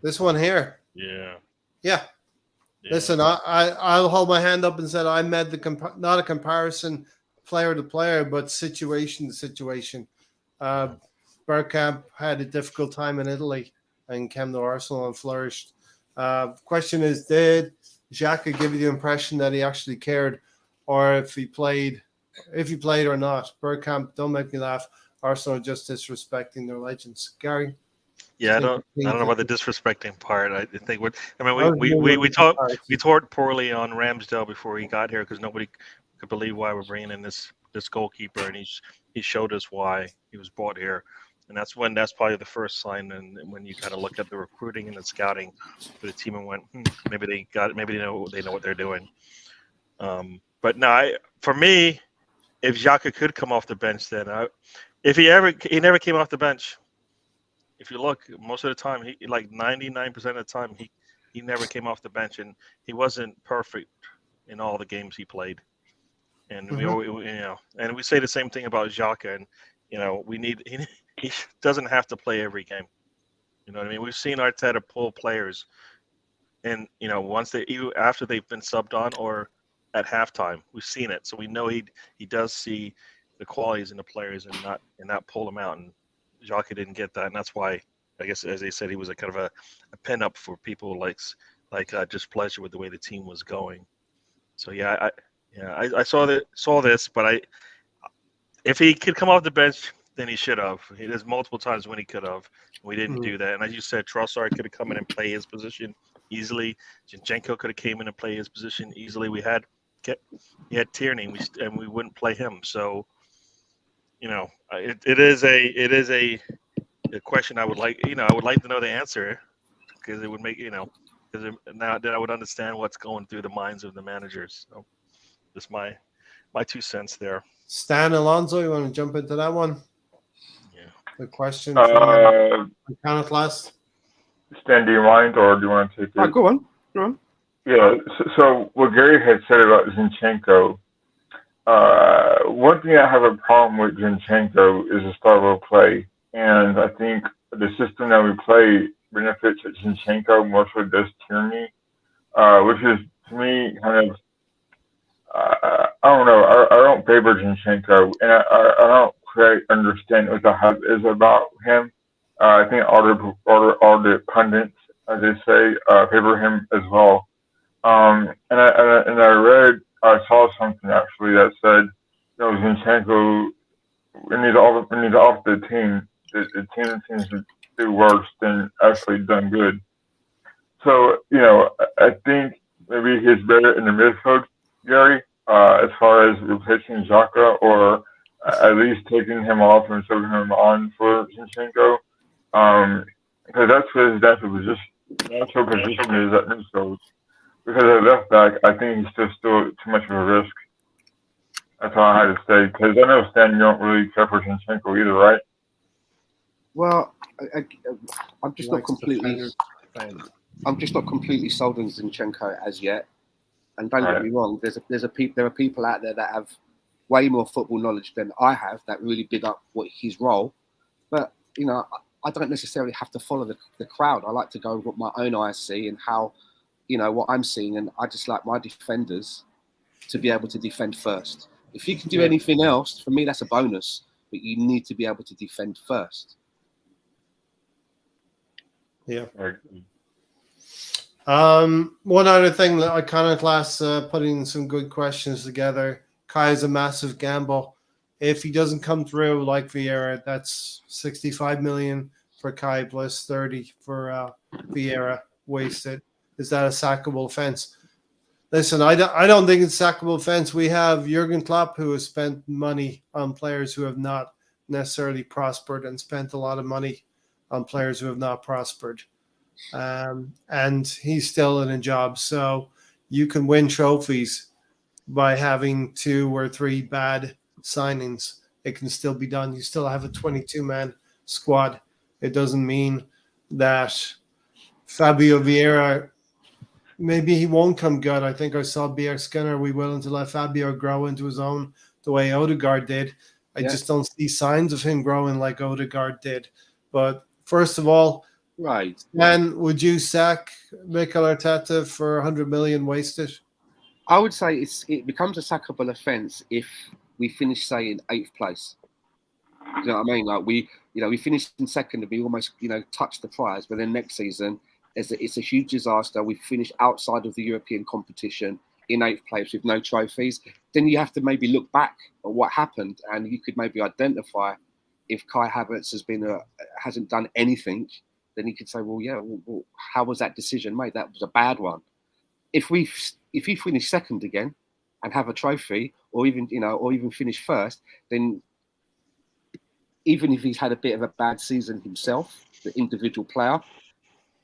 This one here. Yeah. Yeah. Listen, I'll hold my hand up and said I made not a comparison player to player, but situation to situation. Bergkamp had a difficult time in Italy and came to Arsenal and flourished. Question is, did Xhaka give you the impression that he actually cared, or if he played or not? Bergkamp, don't make me laugh. Arsenal are just disrespecting their legends. Gary? Yeah, I don't know about the disrespecting part. I think we talked poorly on Ramsdale before he got here because nobody could believe why we're bringing in this goalkeeper, and he showed us why he was brought here, and that's probably the first sign. And when you kind of look at the recruiting and the scouting for the team and went, maybe they know what they're doing. But no, for me, if Xhaka could come off the bench, then if he never came off the bench. If you look, most of the time, he like 99% of the time, he never came off the bench, and he wasn't perfect in all the games he played. And and we say the same thing about Xhaka, and he doesn't have to play every game. You know what I mean? We've seen Arteta pull players, and after they've been subbed on or at halftime, we've seen it, so we know he does see the qualities in the players and not pull them out. And Xhaka didn't get that, and that's why I guess, as they said, he was a kind of a pin up for people like displeasure with the way the team was going. So I saw this, but if he could come off the bench, then he should have. There's multiple times when he could have. We didn't do that, and as you said, Trossard could have come in and play his position easily. Zinchenko could have came in and played his position easily. We had Tierney, and we wouldn't play him. So. It is a question I would like. I would like to know the answer because it would make because now then I would understand what's going through the minds of the managers. So, just my 2 cents there. Stan Alonso, you want to jump into that one? Yeah. The question from Iconoclast. Stan, do you mind, or do you want to take it? Go on. Yeah. So what Gary had said about Zinchenko. One thing I have a problem with Zinchenko is the style of play, and I think the system that we play benefits Zinchenko more so does Tierney, which is to me kind of I don't know. I don't favor Zinchenko, and I don't quite understand what the hype is about him. I think all the pundits, as they say, favor him as well. And I saw something actually that said, Zinchenko, when he's off the team, the team seems to do worse than actually done good. So, I think maybe he's better in the midfield, Gary, as far as replacing Xhaka or at least taking him off and putting him on for Zinchenko. Because that's what his natural position is at midfield. Because at left back, I think he's still too much of a risk. That's all I had to say. Because I know, Stan, you don't really care for Zinchenko either, right? Well, I'm just not Likes to completely. defend. I'm just not completely sold on Zinchenko as yet. And don't get Right. me wrong, there are people out there that have way more football knowledge than I have that really big up his role. But you know, I don't necessarily have to follow the crowd. I like to go with what my own eyes see and how, you know, what I'm seeing. And I just like my defenders to be able to defend first. If you can do anything else, for me, that's a bonus. But you need to be able to defend first. Yeah. Right. One other thing that Iconoclast putting some good questions together. Kai is a massive gamble. If he doesn't come through like Vieira, that's 65 million for Kai plus 30 for Vieira wasted. Is that a sackable offense? Listen, I don't think it's a sackable offense. We have Jurgen Klopp who has spent money on players who have not necessarily prospered and spent a lot of money on players who have not prospered. And he's still in a job. So you can win trophies by having 2 or 3 bad signings. It can still be done. You still have a 22-man squad. It doesn't mean that Fabio Vieira, maybe he won't come good. I think I saw BX Skinner, we willing to let Fabio grow into his own the way Odegaard did. I just don't see signs of him growing like Odegaard did. But first of all, Right. and would you sack Mikel Arteta for 100 million wasted? I would say it becomes a sackable offence if we finish, say, in 8th place. You know what I mean? Like we finished in second and we almost, touched the prize. But then next season, it's a huge disaster. We finished outside of the European competition in 8th place with no trophies. Then you have to maybe look back at what happened, and you could maybe identify if Kai Havertz hasn't done anything. Then you could say, well, how was that decision made? That was a bad one. If we finish second again and have a trophy, or even finish first, then even if he's had a bit of a bad season himself, the individual player,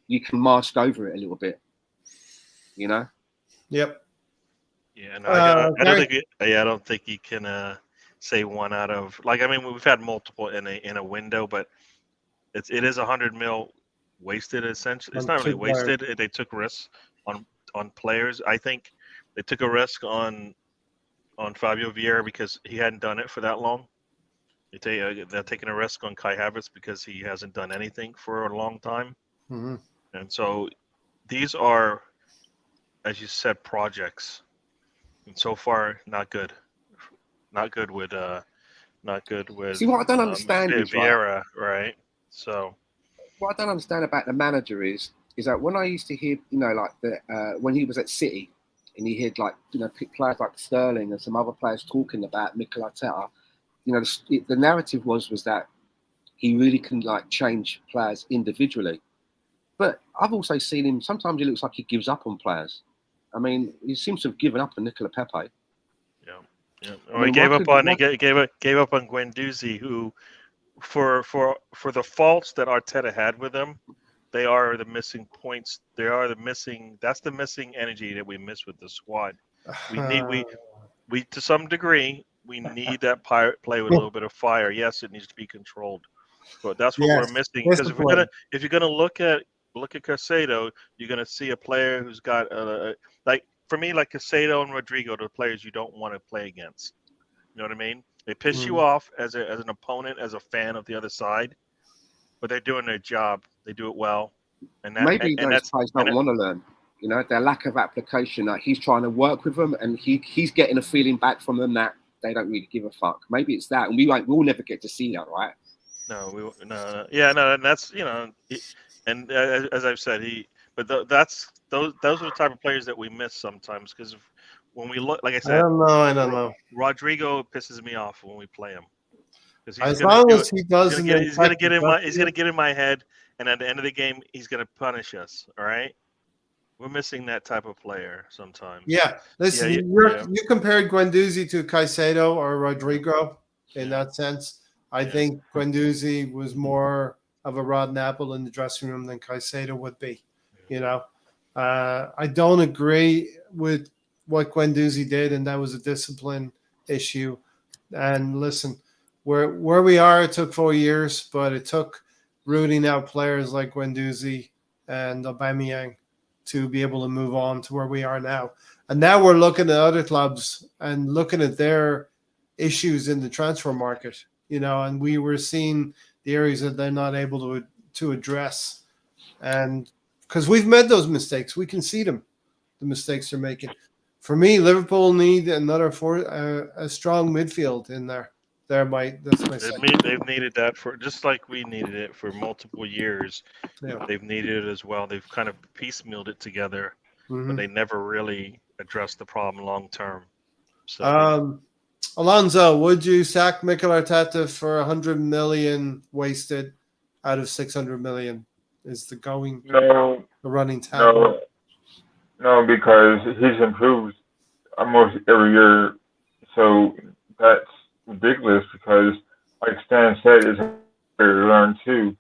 you can mask over it a little bit, Yep. Yeah, no, I don't think you can say one out of we've had multiple in a window, but it is 100 mil wasted essentially. It's not really wasted. They took risks on players. I think they took a risk on Fabio Vieira because he hadn't done it for that long. They're taking a risk on Kai Havertz because he hasn't done anything for a long time. Mm-hmm. And so these are, as you said, projects. And so far, not good. Not good with. See, what I don't understand is Vieira, right? So what I don't understand about the manager is that when I used to hear, when he was at City, and he heard players like Sterling and some other players talking about Mikel Arteta, the narrative was that he really can change players individually. But I've also seen him. Sometimes it looks like he gives up on players. I mean, he seems to have given up on Nicola Pepe. Yeah. He gave up on Guendouzi, who, for the faults that Arteta had with him, they are the missing points. That's the missing energy that we miss with the squad. We to some degree we need that pirate play with a little bit of fire. Yes, it needs to be controlled, but that's what we're missing. Because if you're gonna look at Caicedo, you're gonna see a player who's got for me, like Caicedo and Rodrigo, the players you don't want to play against. You know what I mean? They piss you off as an opponent, as a fan of the other side, but they're doing their job. They do it well. And maybe those guys don't want to learn. Their lack of application. He's trying to work with them, and he's getting a feeling back from them that they don't really give a fuck. Maybe it's that, and we'll never get to see that, right? No. And that's and as I've said, those are the type of players that we miss sometimes because when we look, like I said, I don't know. Rodrigo pisses me off when we play him. As long as he doesn't, he's gonna get in my head, and at the end of the game, he's gonna punish us. All right, we're missing that type of player sometimes. Yeah, listen, you compared Guendouzi to Caicedo or Rodrigo in that sense. I think Guendouzi was more of a rotten apple in the dressing room than Caicedo would be. I don't agree with what Guendouzi did, and that was a discipline issue. And listen, where we are, it took 4 years, but it took rooting out players like Guendouzi and Aubameyang to be able to move on to where we are now. And now we're looking at other clubs and looking at their issues in the transfer market, and we were seeing the areas that they're not able to address. And because we've made those mistakes, we can see them, the mistakes they're making. For me, Liverpool need another a strong midfield in there. That's my They've needed that for just like we needed it for multiple years. Yeah. They've needed it as well. They've kind of piecemealed it together, but they never really addressed the problem long term. So, Alonso, would you sack Mikel Arteta for 100 million wasted out of 600 million? Is the running tab? No, because he's improved almost every year. So that's ridiculous because, like Stan said, it's a to learn too.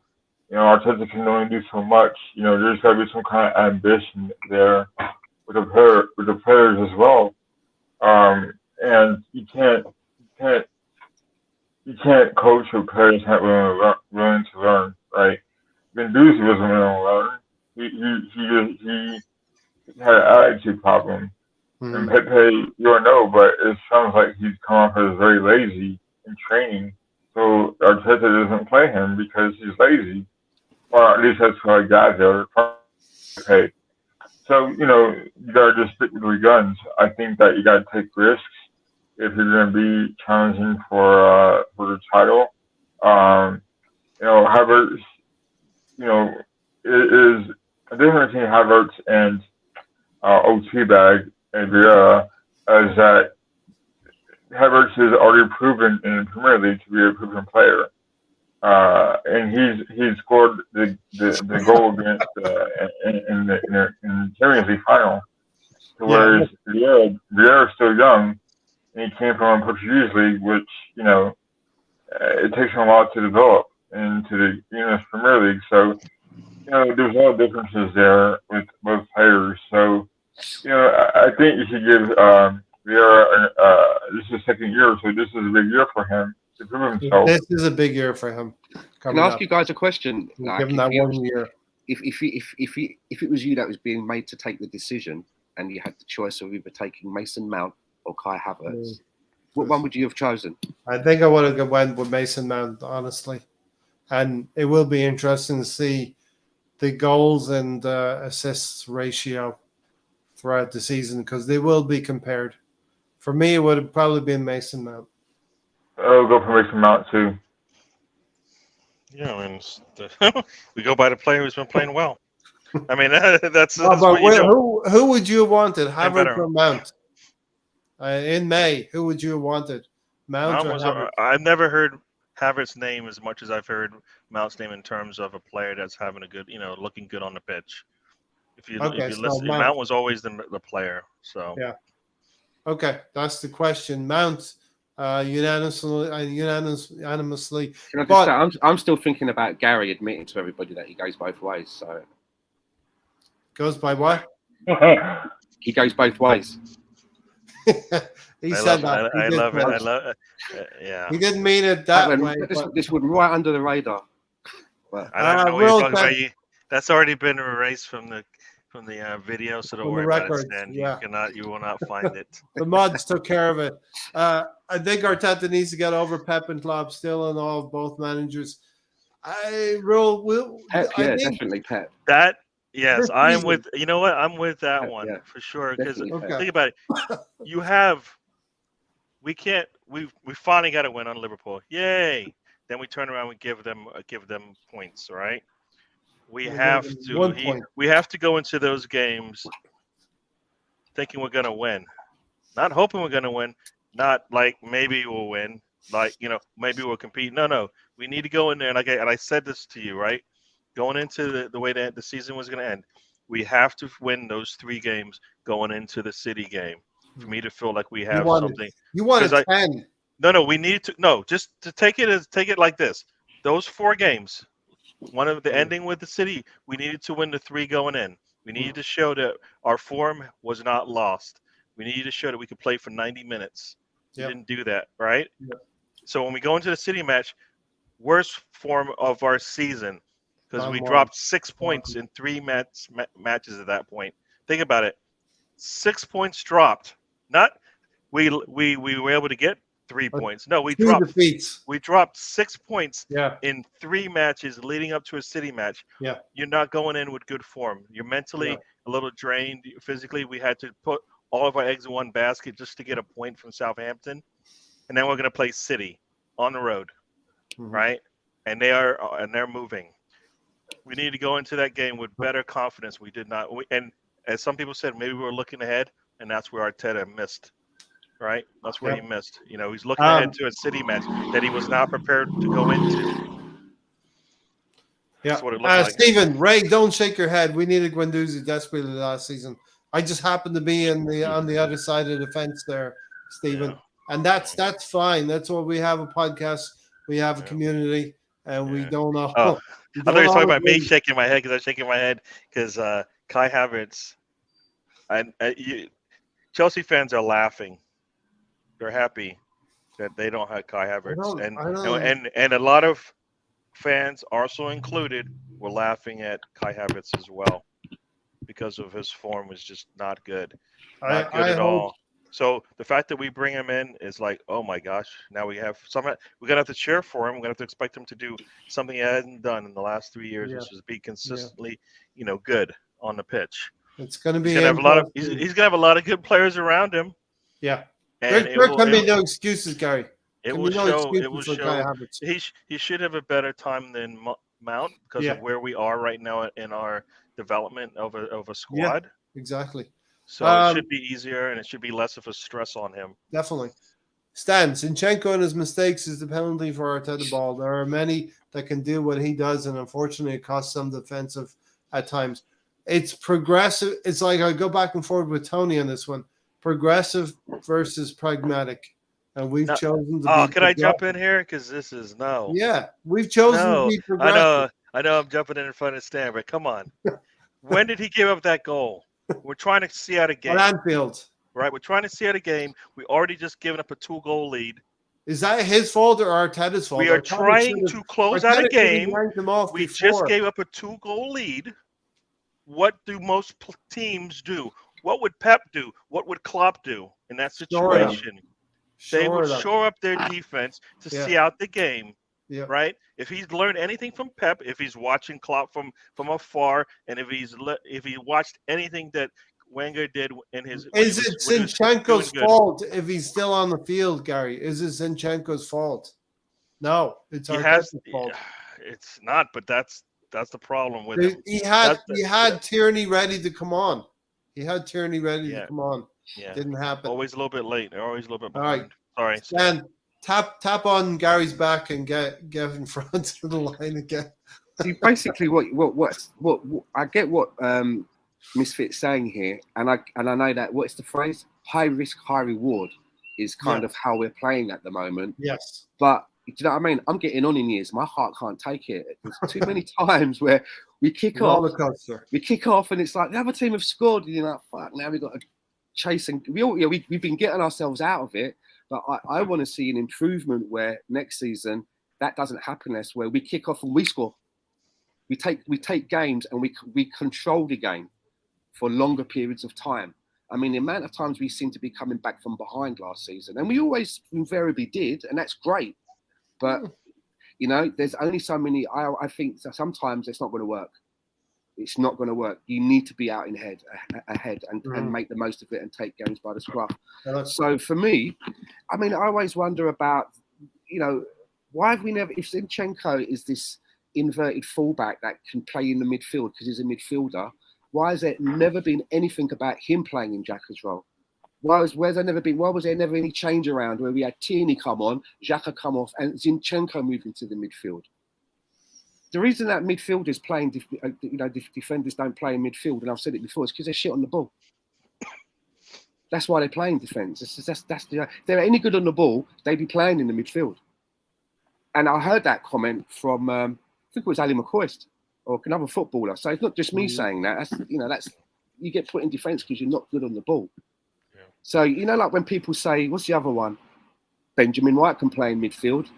Arteta can only do so much. There's got to be some kind of ambition there with the players as well. And you can't coach a player that's not willing to learn, right? Guendouzi wasn't willing to learn. He had an attitude problem. And Pepe, you don't know, but it sounds like he's come off as very lazy in training. So Arteta doesn't play him because he's lazy. Or at least that's what I got there. Okay. So, you got to just stick with your guns. I think that you got to take risks if you're going to be challenging for the title. Havertz, it is a difference between Havertz and OT Bag and Vieira is that Havertz has already proven in the Premier League to be a proven player. And he's scored the goal against in the Champions League final. So whereas Vieira is still young, and he came from a Portuguese league, which it takes him a while to develop into the English Premier League. So there's a lot of differences there with both players. So I think you should give Vieira this is his second year, so this is a big year for him to prove himself. This is a big year for him. Can I ask you guys a question? Give him that 1 year. If it was you that was being made to take the decision, and you had the choice of either taking Mason Mount or Kai Havertz, what one would you have chosen? I think I would have went with Mason Mount, honestly. And it will be interesting to see the goals and assists ratio throughout the season because they will be compared. For me, it would have probably been Mason Mount. I'll go for Mason Mount too. Yeah, we go by the player who's been playing well. I mean, that's who would you have wanted, Havertz or Mount? In May, who would you have wanted, Mount or Havertz? I've never heard Havertz's name as much as I've heard Mount's name in terms of a player that's having a good, looking good on the pitch. If you listen, Mount was always the player. So yeah. Okay, that's the question. Mount unanimously. Can I just say, I'm still thinking about Gary admitting to everybody that he goes both ways. So goes by what? He goes both ways. He said that. I love it. Yeah. He didn't mean it that way. This went right under the radar. But I don't know what you're talking about. That's already been erased from the video, so don't worry about it, Stan. Yeah. You will not find it. The mods took care of it. I think Arteta needs to get over Pep and Klopp still and all both managers. Definitely Pep. That yes, I'm with. You know what? I'm with that one for sure. Because think about it. We finally got a win on Liverpool. Yay! Then we turn around and give them points. Right? We have to go into those games thinking we're going to win, not hoping we're going to win, not like maybe we'll win, like maybe we'll compete. No, we need to go in there, and I said this to you, right? Going into the way that the season was going to end, we have to win those 3 games going into the City game for me to feel like we have something. You wanted 10. No, we need to just to take it like this. Those 4 games. One of the ending with the City, we needed to win the 3 going in. We needed to show that our form was not lost. We needed to show that we could play for 90 minutes. We didn't do that, right? Yeah. So when we go into the City match, worst form of our season, because we Bottom dropped line. 6 points in 3 matches at that point. Think about it. 6 points dropped. Not we were able to get 3 points. No, we 2 dropped defeats. we dropped 6 points Yeah. in 3 matches leading up to a City match. Yeah. You're not going in with good form. You're mentally a little drained. Physically, we had to put all of our eggs in one basket just to get a point from Southampton. And then we're going to play City on the road, right? And they're moving. We need to go into that game with better confidence. We did not. And as some people said, maybe we were looking ahead, and that's where Arteta missed, right? That's where he missed. He's looking ahead to a City match that he was not prepared to go into. Yeah. That's what it looked like. Stephen, Ray, don't shake your head. We needed Guendouzi desperately last season. I just happened to be on the other side of the fence there, Stephen. Yeah. And that's fine. That's what we have, a podcast. We have a community, and we don't know. Oh, I thought you were talking about me shaking my head, because I was shaking my head because Kai Havertz. Chelsea fans are laughing. They're happy that they don't have Kai Havertz, and a lot of fans, Arsenal included, were laughing at Kai Havertz as well because of his form was just not good, not good at all. So the fact that we bring him in is like, oh my gosh, now we have someone. We're gonna have to cheer for him. We're gonna have to expect him to do something he hasn't done in the last 3 years, which is be consistently, good on the pitch. It's gonna be. He's gonna have a lot of good players around him. Yeah. And there can be no excuses, Gary. It will show. He should have a better time than Mount because of where we are right now in our development of a squad. Yeah, exactly. So it should be easier, and it should be less of a stress on him. Definitely. Stan, Zinchenko and his mistakes is the penalty for Arteta ball. There are many that can do what he does, and unfortunately it costs some defensive at times. It's progressive. It's like I go back and forth with Tony on this one. Progressive versus pragmatic. And we've chosen to be can I jump in here? Because this is Yeah, we've chosen to be progressive. I know I'm jumping in front of Stan, but come on. When did he give up that goal? We're trying to see out a game. At Anfield. Right, we're trying to see out a game. We already just given up a 2-goal lead. Is that his fault or Arteta's fault? We are trying to close out a game. We just gave up a 2-goal lead. What do most teams do? What would Pep do? What would Klopp do in that situation? They would shore up their defense to see out the game. Yeah. Right. If he's learned anything from Pep, if he's watching Klopp from afar, and if he watched anything that Wenger did in his, is it Zinchenko's fault if he's still on the field, Gary? Is it Zinchenko's fault? No, it's Arteta's fault. It's not, but that's the problem with him. He had Tierney ready to come on. He had Tierney ready to come on. Yeah, didn't happen. Always a little bit late. They're always a little bit behind. All right. Sorry, Stan. Tap on Gary's back and get in front of the line again. See, basically, what I get what Misfit's saying here, and I know that what's the phrase? High risk, high reward is kind of how we're playing at the moment. Yes, but do you know what I mean? I'm getting on in years. My heart can't take it. There's too many times where we kick off, and it's like the other team have scored, and you're like, fuck, now we've got to chase, and we've been getting ourselves out of it. But I want to see an improvement where next season that doesn't happen. That's where we kick off and we score. We take games and we control the game for longer periods of time. I mean, the amount of times we seem to be coming back from behind last season, and we always invariably did, and that's great. But there's only so many. I think sometimes it's not going to work. It's not going to work. You need to be out ahead and make the most of it and take games by the scruff. So for me, I mean, I always wonder about, why have we never, if Zinchenko is this inverted fullback that can play in the midfield because he's a midfielder, why has there never been anything about him playing in Xhaka's role? Why was there never any change around where we had Tierney come on, Xhaka come off, and Zinchenko move into the midfield? The reason that midfielders playing, defenders don't play in midfield, and I've said it before, is because they're shit on the ball. That's why they're playing defence. If they're any good on the ball, they'd be playing in the midfield. And I heard that comment from, I think it was Ali McCoist, or another footballer. So it's not just me saying that. That's you get put in defence because you're not good on the ball. Yeah. So like when people say, what's the other one? Benjamin White can play in midfield.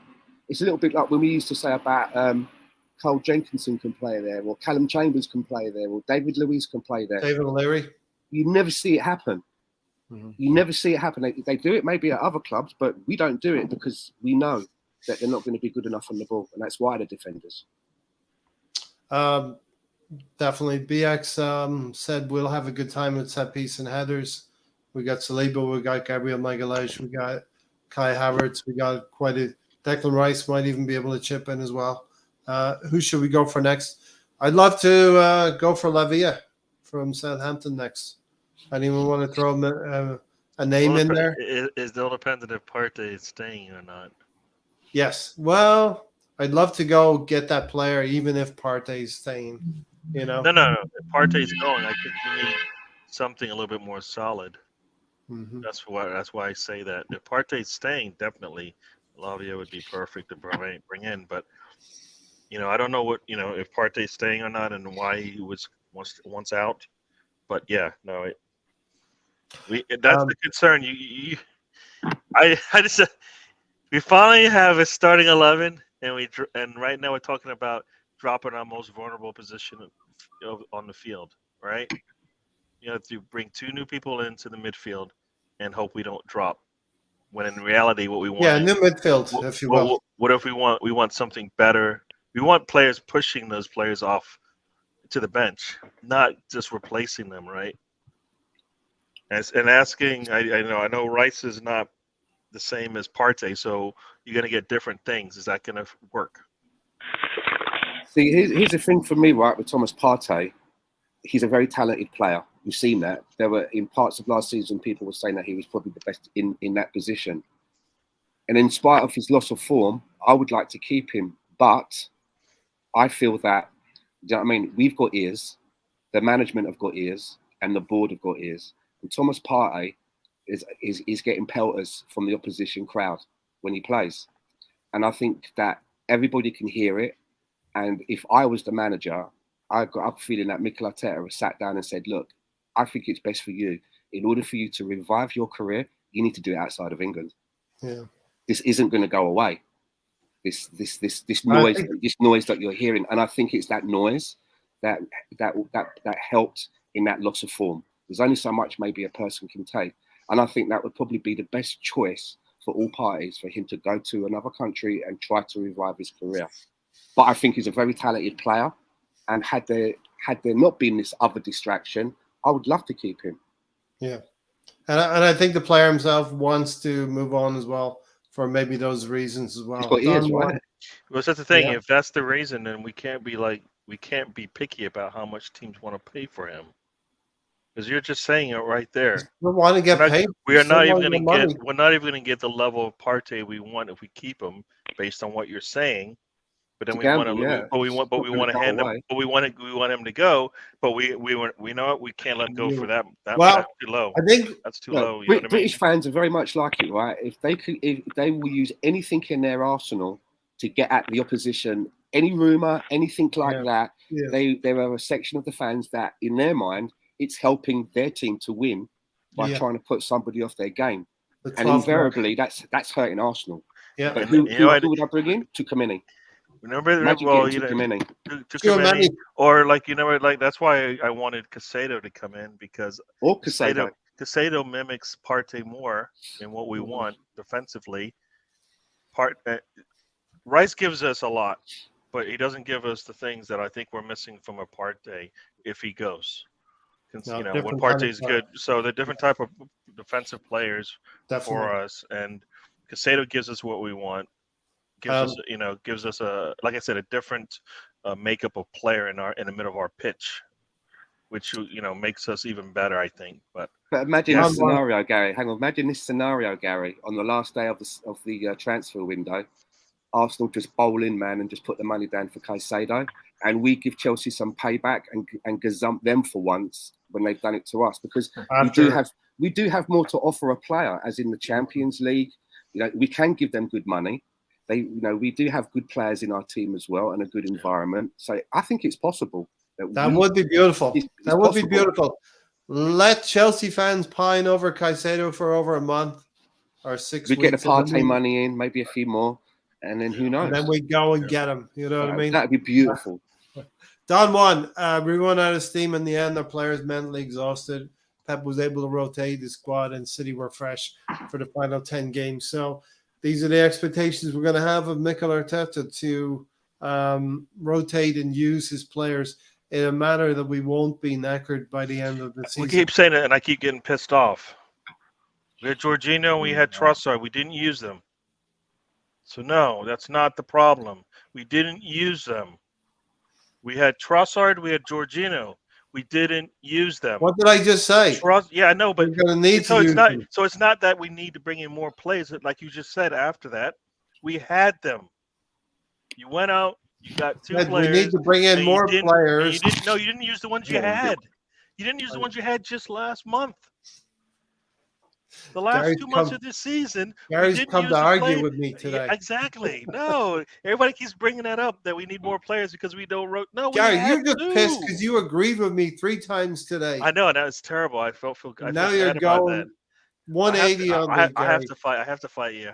It's a little bit like when we used to say about Cole Jenkinson can play there, or Callum Chambers can play there, or David Luiz can play there. David O'Leary. You never see it happen. Mm-hmm. You never see it happen. They do it maybe at other clubs, but we don't do it because we know that they're not going to be good enough on the ball, and that's why they're defenders. Definitely. BX said we'll have a good time at set piece and headers. We got Saliba, we got Gabriel Magalhaes, we got Kai Havertz, we got quite a Declan Rice might even be able to chip in as well. Who should we go for next? I'd love to go for Lavia from Southampton next. Anyone want to throw a name in there? It still dependent if Partey is staying or not. Yes. Well, I'd love to go get that player, even if Partey's staying. You know. No. If Partey's going, I think you need something a little bit more solid. Mm-hmm. That's why I say that. If Partey's staying, definitely Lavia would be perfect to bring in. But I don't know what if Partey's staying or not, and why he was once out. But yeah, no, that's the concern. I just we finally have a starting 11, and right now we're talking about dropping our most vulnerable position on the field, right? You have to bring 2 new people into the midfield and hope we don't drop. When in reality, what we want, new midfield, if you will. What if we want something better? We want players pushing those players off to the bench, not just replacing them, right? And asking, I know Rice is not the same as Partey, so you're going to get different things. Is that going to work? See, here's the thing for me, right, with Thomas Partey. He's a very talented player. We've seen that. There were, in parts of last season, people were saying that he was probably the best in that position. And in spite of his loss of form, I would like to keep him. But I feel that, you know what I mean, we've got ears, the management have got ears, and the board have got ears. And Thomas Partey is getting pelters from the opposition crowd when he plays. And I think that everybody can hear it. And if I was the manager, I got up feeling that Mikel Arteta has sat down and said, look, I think it's best for you. In order for you to revive your career, you need to do it outside of England. Yeah. This isn't going to go away. This noise that you're hearing. And I think it's that noise that helped in that loss of form. There's only so much maybe a person can take. And I think that would probably be the best choice for all parties, for him to go to another country and try to revive his career. But I think he's a very talented player. And had there not been this other distraction, I would love to keep him. Yeah. And I think the player himself wants to move on as well for maybe those reasons as well. He's got ears, right? Well, that's the thing. Yeah. If that's the reason, then we can't be picky about how much teams want to pay for him. Because you're just saying it right there. We want to get paid. We're not even going to get the level of Partey we want if we keep him, based on what you're saying. But then we want to hand him. But we want him to go. But we know it. We can't let go for that. That's too low. I think that's too low. British fans are very much like it, right? If they will use anything in their arsenal to get at the opposition, any rumor, anything like that, there are a section of the fans that, in their mind, it's helping their team to win by trying to put somebody off their game, and invariably that's hurting Arsenal. Yeah, but who would I bring in? Tukamini. Remember, Tukamini, or that's why I wanted Caicedo to come in, because Caicedo mimics Partey more in what we want defensively. Rice gives us a lot, but he doesn't give us the things that I think we're missing from a Partey if he goes. When Partey's good, so the different type of defensive players for us, and Caicedo gives us what we want. Gives us a, like I said, a different makeup of player in the middle of our pitch, which makes us even better, I think. But imagine this scenario, Gary. Hang on, imagine this scenario, Gary. On the last day of the transfer window, Arsenal just bowl in, man, and just put the money down for Caicedo, and we give Chelsea some payback and gazump them for once when they've done it to us, because we do have more to offer a player, as in the Champions League. We can give them good money. We do have good players in our team as well, and a good environment. So I think it's possible. That would be beautiful. That would be beautiful. Let Chelsea fans pine over Caicedo for over a month. or 6 We get the weeks. And Partey money in, maybe a few more, and then who knows? then we go and get him. You know what I mean? That'd be beautiful. Don won. We run out of steam in the end. Our players mentally exhausted. Pep was able to rotate the squad, and City were fresh for the final 10 games. So these are the expectations we're going to have of Mikel Arteta to rotate and use his players in a manner that we won't be knackered by the end of the season. We keep saying it, and I keep getting pissed off. We had Jorginho, we had Trossard. We didn't use them. So, no, that's not the problem. We didn't use them. We had Trossard, we had Jorginho. We didn't use them. What did I just say? Yeah, I know, but We're going to need so to it's use not. them. So it's not that we need to bring in more players. Like you just said after that, we had them. You went out. You got two players. We need to bring in more players. You didn't use the ones you had. You didn't use the ones you had just last month. The last 2 months of this season, Gary's come to argue with me today. Yeah, exactly. No, everybody keeps bringing that up that we need more players because we don't. No, Gary, you're just pissed because you agreed with me 3 times today. I know, and that was terrible. I felt now you're going 180 on me. I have to fight. I have to fight you.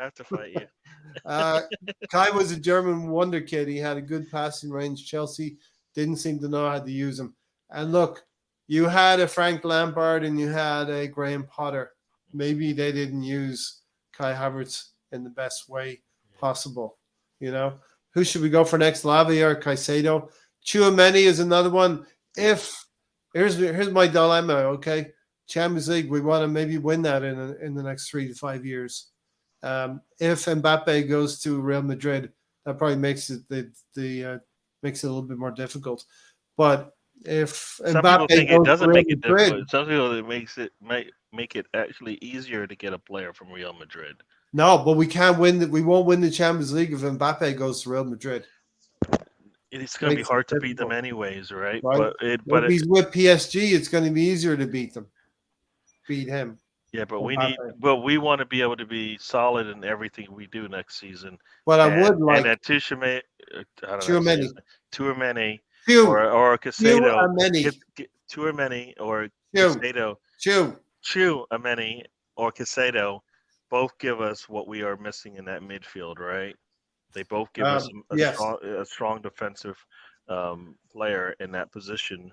Kai was a German wonder kid. He had a good passing range. Chelsea didn't seem to know how to use him. And look, you had a Frank Lampard and you had a Graham Potter. Maybe they didn't use Kai Havertz in the best way possible. You know, who should we go for next? Lavia or Caicedo? Tchouaméni is another one. Here's my dilemma. Okay, Champions League, we want to maybe win that in the next 3 to 5 years. If Mbappe goes to Real Madrid, that probably makes it makes it a little bit more difficult. But if some Mbappe people think goes it doesn't to make Real it Madrid, difficult. Some people make it actually easier to get a player from Real Madrid. No, but we can't win. We won't win the Champions League if Mbappe goes to Real Madrid. It's going to be hard to beat them anyways, right? But if he's with PSG, it's going to be easier to beat him. Yeah, but we want to be able to be solid in everything we do next season. But I would like that Tchouaméni or Caicedo, Tchouaméni or Caicedo, both give us what we are missing in that midfield, right? They both give us a strong defensive player in that position,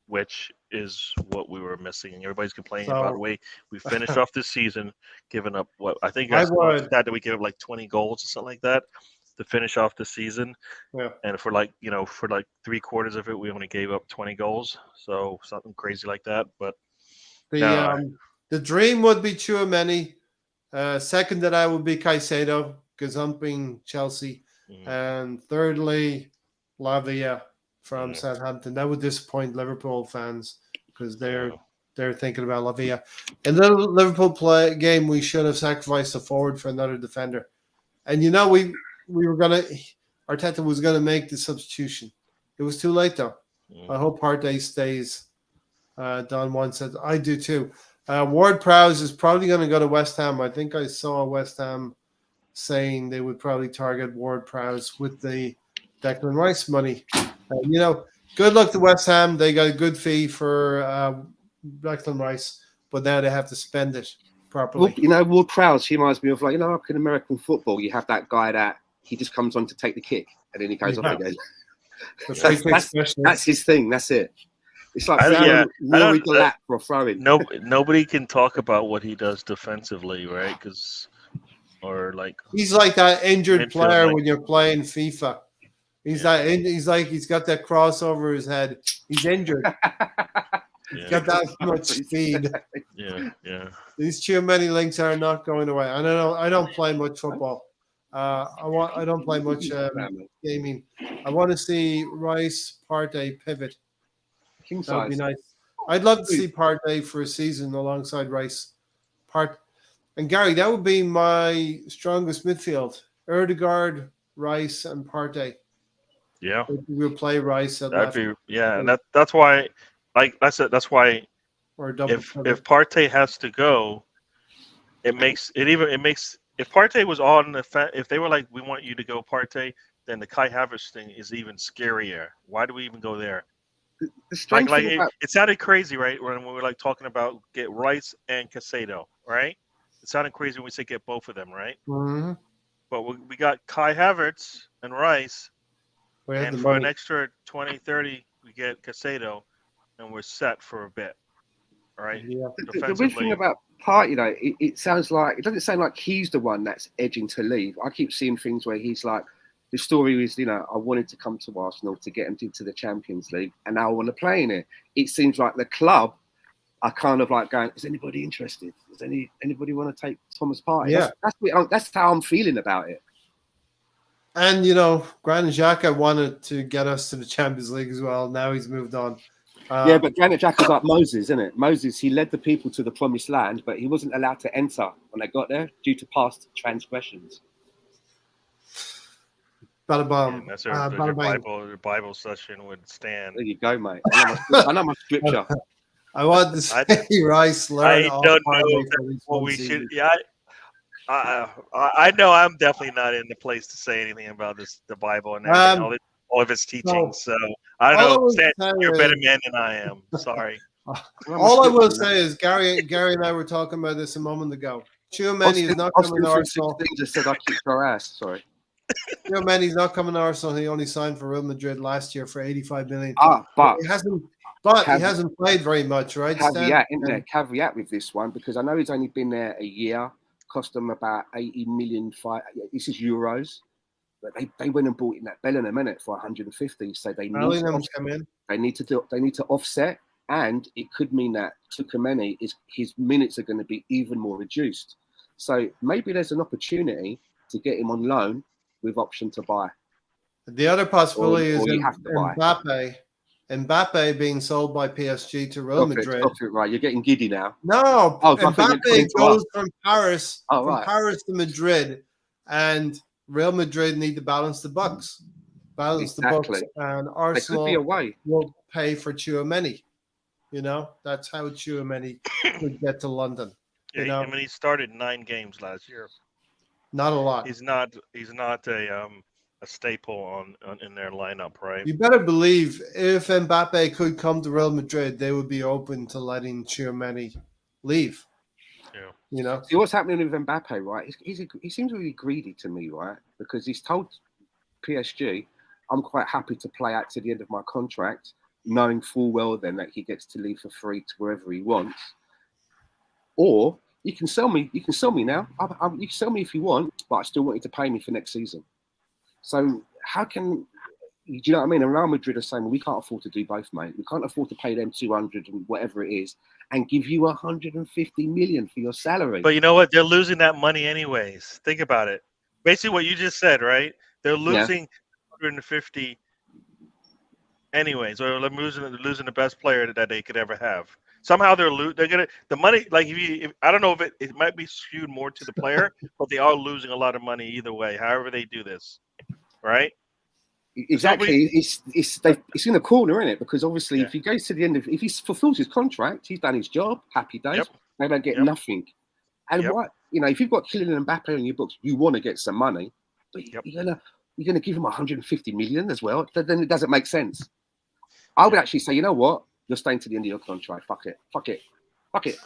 which is what we were missing. And everybody's complaining about the way we finished off this season, giving up what I think that we gave up like 20 goals or something like that to finish off the season. Yeah. And for 3/4 of it, we only gave up 20 goals. So something crazy like that. But the dream would be Tchouaméni. Second to that would be Caicedo, gazumping Chelsea. And thirdly, Lavia from Southampton. That would disappoint Liverpool fans because they're thinking about Lavia. In the Liverpool game, we should have sacrificed a forward for another defender. And we were Arteta was gonna make the substitution. It was too late though. I hope Partey stays. Don Juan said, I do too. Ward-Prowse is probably going to go to West Ham. I think I saw West Ham saying they would probably target Ward-Prowse with the Declan Rice money. Good luck to West Ham. They got a good fee for Declan Rice, but now they have to spend it properly. Well, Ward-Prowse, he reminds me of like in American football, you have that guy that he just comes on to take the kick and then he goes off again. That's his thing. That's it. It's like Rory Galap for a throw-in. Nobody can talk about what he does defensively, right? He's like that injured player when you're playing FIFA. He's like he's got that cross over his head. He's injured. He's got that much speed. Yeah. These Tchouaméni links are not going away. I don't play much football. I don't play much gaming. I want to see Rice Partey pivot. That would be nice. I'd love to see Partey for a season alongside Rice. And Gary, that would be my strongest midfield. Erdegaard, Rice, and Partey. Yeah. We'll play Rice at left. And that's why, like I said, that's why if Partey has to go, if Partey was on if they were like, we want you to go Partey, then the Kai Havertz thing is even scarier. Why do we even go there? It sounded crazy, right? When we were like talking about get Rice and Caicedo, right? It sounded crazy when we said get both of them, right? Mm-hmm. But we got Kai Havertz and Rice, and for an extra 20, 30, we get Casado, and we're set for a bit. All right. Yeah. The weird thing about Partey, though, it sounds like it doesn't sound like he's the one that's edging to leave. I keep seeing things where he's like, the story is, I wanted to come to Arsenal to get him into the Champions League, and now I want to play in it. It seems like the club are kind of like going, is anybody interested? Does anybody want to take Thomas Partey? Yeah. That's how I'm feeling about it. And, Granit Xhaka wanted to get us to the Champions League as well. Now he's moved on. Yeah, but Granit Xhaka's like Moses, isn't it? Moses, he led the people to the promised land, but he wasn't allowed to enter when they got there due to past transgressions. Bada bum. That's your Bible session would stand. There you go, mate. I know my scripture. I want to say Rice learn. I don't know what we should. Yeah, I know I'm definitely not in the place to say anything about the Bible and everything, all of its teachings. So I don't know. Stan, you're a better man than I am. Sorry. All I will say is Gary and I were talking about this a moment ago. Tchouaméni is not coming to Arsenal. Just said I kicked your ass. Sorry. Tchouaméni's not coming to Arsenal. He only signed for Real Madrid last year for 85 million. But he hasn't played very much, right? Caveat with this one, because I know he's only been there a year. Cost them about 80 million. This is euros, but they went and bought in that Bellingham in it for 150. So they need to offset, and it could mean that Tchouaméni his minutes are going to be even more reduced. So maybe there's an opportunity to get him on loan with option to buy. The other possibility is Mbappe being sold by PSG to Real Madrid. Right, you're getting giddy now. No, Mbappe goes from Paris to Madrid, and Real Madrid need to balance the books. The books, and Arsenal will pay for Tchouaméni. That's how Tchouaméni could get to London. I mean, he started 9 games last year. Not a lot. He's not a staple in their lineup, right? You better believe if Mbappe could come to Real Madrid, they would be open to letting Tchouaméni leave. Yeah. See what's happening with Mbappe, right? He seems really greedy to me, right? Because he's told PSG, I'm quite happy to play out to the end of my contract, knowing full well then that he gets to leave for free to wherever he wants. Or you can sell me. You can sell me now. You can sell me if you want, but I still want you to pay me for next season. So how can, do you know what I mean? And Real Madrid are saying, well, we can't afford to do both, mate. We can't afford to pay them 200 and whatever it is and give you 150 million for your salary. But you know what? They're losing that money anyways. Think about it. Basically what you just said, right? They're losing 150 anyways, or they're losing the best player that they could ever have. Somehow they're gonna the money. Like if I don't know if it might be skewed more to the player, but they are losing a lot of money either way. However they do this, right? Exactly. It's in a corner, isn't it? Because obviously, if he goes to the end if he fulfills his contract, he's done his job. Happy days. Yep. They don't get nothing. And if you've got Kylian Mbappe on your books, you want to get some money, but you're gonna give him 150 million as well. Then it doesn't make sense. I would actually say, you know what? You're staying to the end of your contract. Fuck it. That's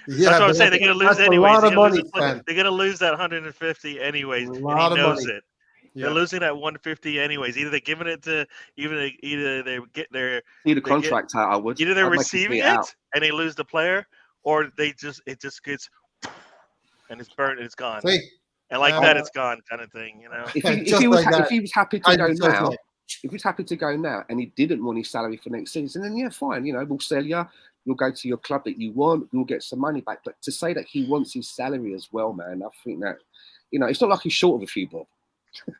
what I'm saying. They're going to lose anyways. They're going to lose that 150 anyways. And he knows it. Yeah. They're losing that 150 anyways. Either they're giving it to either they get their contract out. I would. Either they're receiving it and they lose the player, or it just gets and it's burnt and it's gone. See? And like that, it's gone, kind of thing. If he was happy to go now. If he's happy to go now and he didn't want his salary for next season, then fine. We'll sell you. You'll go to your club that you want. You'll get some money back. But to say that he wants his salary as well, man, I think that, it's not like he's short of a few bob.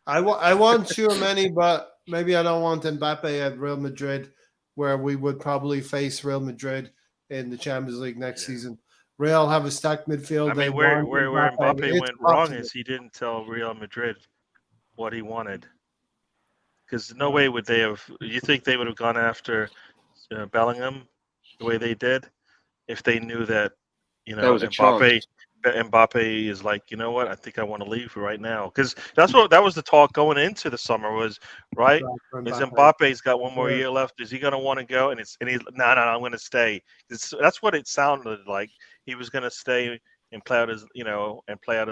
I want Tchouaméni, but maybe I don't want Mbappe at Real Madrid, where we would probably face Real Madrid in the Champions League next season. Real have a stacked midfield. I mean, where Mbappe went wrong is he didn't tell Real Madrid what he wanted. Because no way would they have. You think they would have gone after Bellingham the way they did if they knew that Mbappe is like, you know what? I think I want to leave right now. Because that was the talk going into the summer was right. Is Mbappe's got one more year left? Is he going to want to go? And he's no, I'm going to stay. That's what it sounded like. He was going to stay and play out his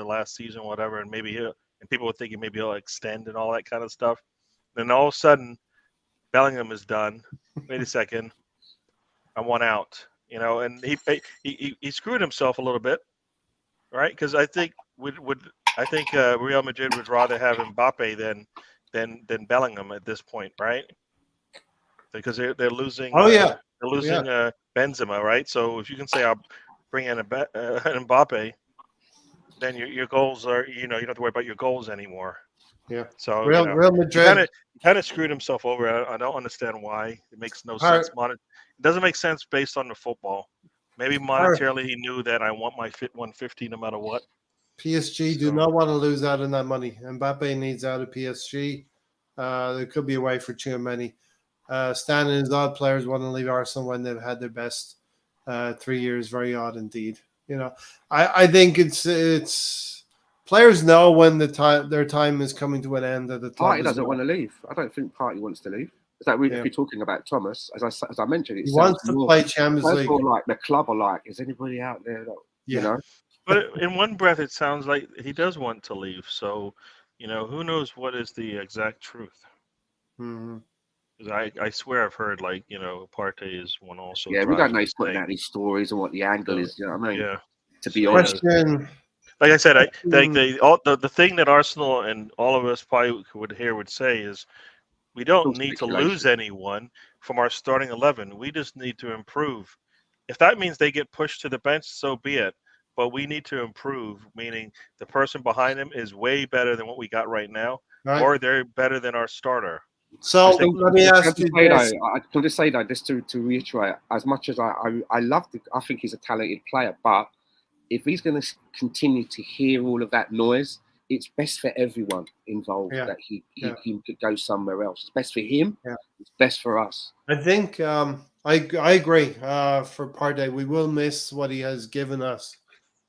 last season, whatever, and people were thinking maybe he'll extend and all that kind of stuff. Then all of a sudden, Bellingham is done. Wait a second, I want out. And he screwed himself a little bit, right? Because I think Real Madrid would rather have Mbappe than Bellingham at this point, right? Because they're losing. They're losing Benzema, right? So if you can say I'll bring in an Mbappe, then your goals are you don't have to worry about your goals anymore. Yeah. So Real Madrid kind of screwed himself over. I don't understand why. It makes no sense. It doesn't make sense based on the football. Maybe monetarily he knew that I want my 150 no matter what. PSG do not want to lose out on that money. Mbappe needs out of PSG. There could be a way for Tchouaméni. Stan and his odd players want to leave Arsenal when they've had their best 3 years. Very odd indeed. I think it's players know when their time is coming to an end. At the Partey doesn't want to leave. I don't think Partey wants to leave. Is that if you're talking about Thomas, as I mentioned, he wants to play Champions League. More like the club are like, is anybody out there that you know? But in one breath, it sounds like he does want to leave. So, who knows what is the exact truth? Mm-hmm. I swear I've heard Partey is one also. Yeah, we don't know he's putting out these stories and what the angle is. You know what I mean? Yeah. To be honest, like I said, the thing that Arsenal and all of us probably would say is we don't need to lose anyone from our starting 11. We just need to improve. If that means they get pushed to the bench, so be it. But we need to improve, meaning the person behind him is way better than what we got right now, or they're better than our starter. So let me ask you this. I can just say that just to reiterate, as much as I think he's a talented player, but if he's going to continue to hear all of that noise, it's best for everyone involved that he could go somewhere else. It's best for him. Yeah. It's best for us. I think I agree. For Partey, we will miss what he has given us.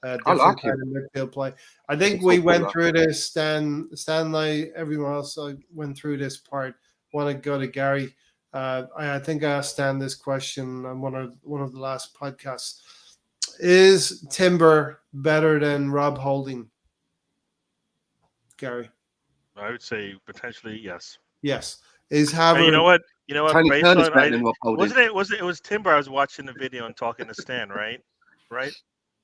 I like him. Midfield play. I think we went through this. Stan and I, everyone else, went through this part. Want to go to Gary? I think I asked Stan this question on one of the last podcasts. Is Timber better than Rob Holding? Gary, I would say potentially yes. Yes. Is Havertz? You know what? Based on, it was Timber. I was watching the video and talking to Stan, right?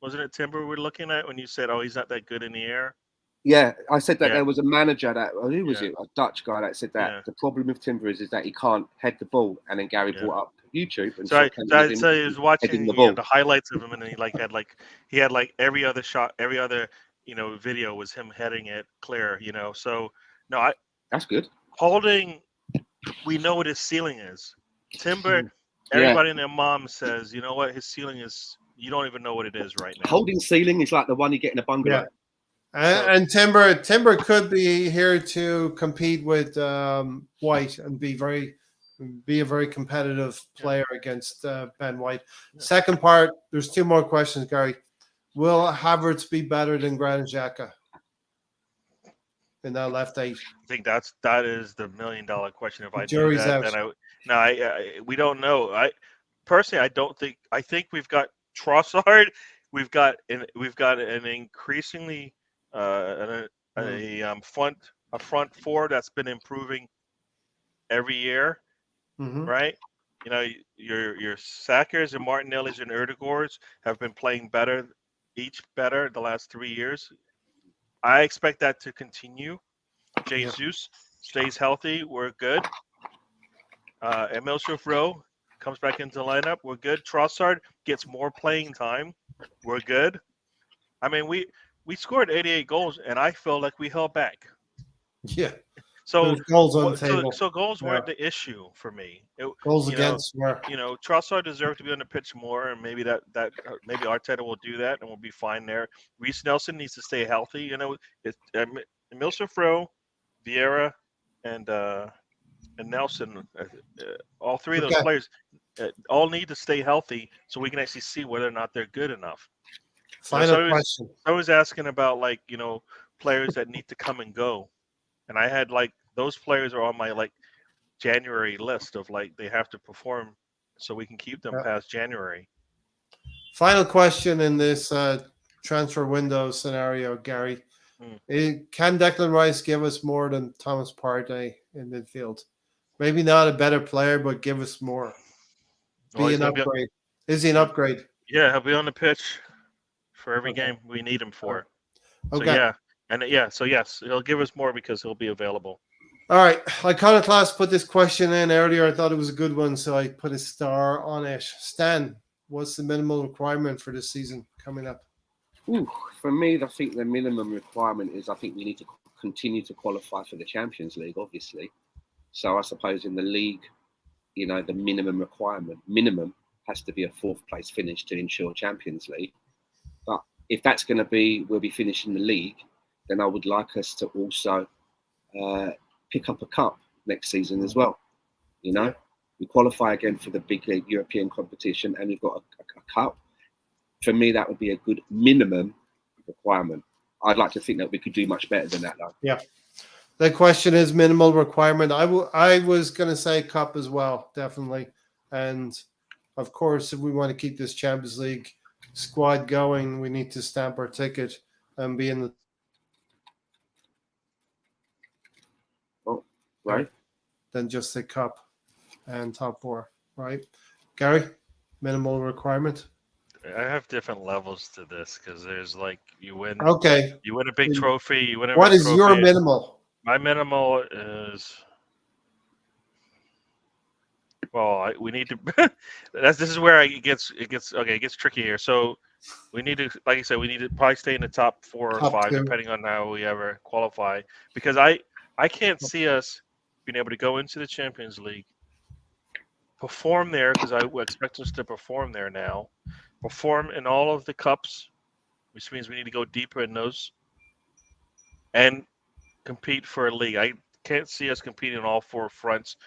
Wasn't it Timber we're looking at when you said, "Oh, he's not that good in the air"? Yeah, I said that there was a manager who was it? A Dutch guy that said that the problem with Timber is that he can't head the ball, and then Gary brought up YouTube. And so he was watching the highlights of him, and then he had every other shot, every other video was him heading it clear. So no, that's good. Holding, we know what his ceiling is. Timber, everybody and their mom says, you know what, his ceiling is. You don't even know what it is right now. Holding ceiling is like the one you get in a bungalow. Yeah. And Timber could be here to compete with White and be a very competitive player against Ben White. Yeah. Second part, there's two more questions, Gary. Will Havertz be better than Granit Xhaka in that left 8? I think that is the $1 million question. If I do that, then we don't know. I don't think. I think we've got Trossard. We've got an increasingly a front four that's been improving every year, right? Your Sackers and Martinellis and Erdegaards have been playing better the last 3 years. I expect that to continue. Jesus stays healthy. We're good. Emil Smith-Rowe comes back into the lineup. We're good. Trossard gets more playing time. We're good. I mean, we scored 88 goals, and I felt like we held back. Yeah. So there's goals on the table. So goals weren't the issue for me. Goals against were. Trossard deserved to be on the pitch more, and maybe maybe Arteta will do that, and we'll be fine there. Reece Nelson needs to stay healthy. Emil Smith-Rowe, Vieira, and Nelson. All three of those players all need to stay healthy so we can actually see whether or not they're good enough. Final question. I was asking about players that need to come and go. And I had those players are on my January list of they have to perform so we can keep them past January. Final question in this transfer window scenario, Gary. Mm. Can Declan Rice give us more than Thomas Partey in midfield? Maybe not a better player, but give us more. Well, Be an upgrade. Is he an upgrade? Yeah, he'll be on the pitch for every Okay. game we need him for. Okay. So yeah, and so yes, he'll give us more because he'll be available. All right. Iconoclast put this question in earlier. I thought it was a good one, so I put a star on it. Stan, what's the minimal requirement for this season coming up? Ooh, for me, I think the minimum requirement is I think we need to continue to qualify for the Champions League, obviously. So I suppose in the league, you know, the minimum has to be a 4th place finish to ensure Champions League. But if that's going to be, we'll be finishing the league, then I would like us to also pick up a cup next season as well. You know, we qualify again for the big European competition and we've got a cup. For me, that would be a good minimum requirement. I'd like to think that we could do much better than that, though. Yeah. The question is minimal requirement. I was going to say cup as well, definitely. And of course, if we want to keep this Champions League squad going, we need to stamp our ticket and be in the right. Than just the cup and top 4, right? Gary, minimal requirement. I have different levels to this because there's like you win a big trophy, you win a What big is trophy. your minimal? My minimal is we need to this is where it gets tricky here. So we need to, like I said, we need to probably stay in the top 4 or 5 depending on how we ever qualify, because I can't see us being able to go into the Champions League, perform there, because I would expect us to perform there now, perform in all of the cups, which means we need to go deeper in those, and compete for a league. I can't see us competing on all 4 fronts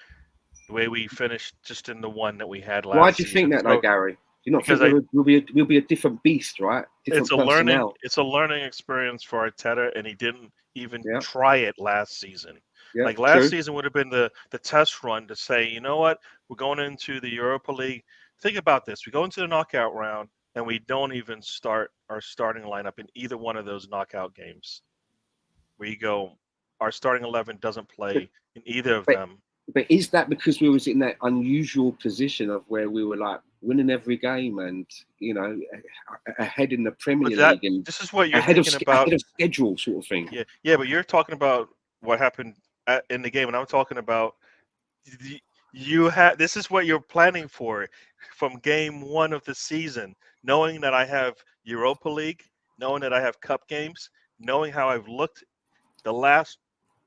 the way we finished just in the one that we had last season. Why do you think that, though, Gary? Do you not think we'll be a different beast, right? It's a learning experience for Arteta, and he didn't even try it last season. Yeah, last season would have been the test run to say, you know what, we're going into the Europa League. Think about this. We go into the knockout round, and we don't even start our starting lineup in either one of those knockout games. Where you go, our starting 11 doesn't play in either of them. But is that because we was in that unusual position of where we were like winning every game and, you know, ahead in the Premier League and this is what you're thinking about, ahead of schedule sort of thing? Yeah, but you're talking about what happened in the game, and I'm talking about this is what you're planning for from game 1 of the season, knowing that I have Europa League, knowing that I have cup games, knowing how I've looked the last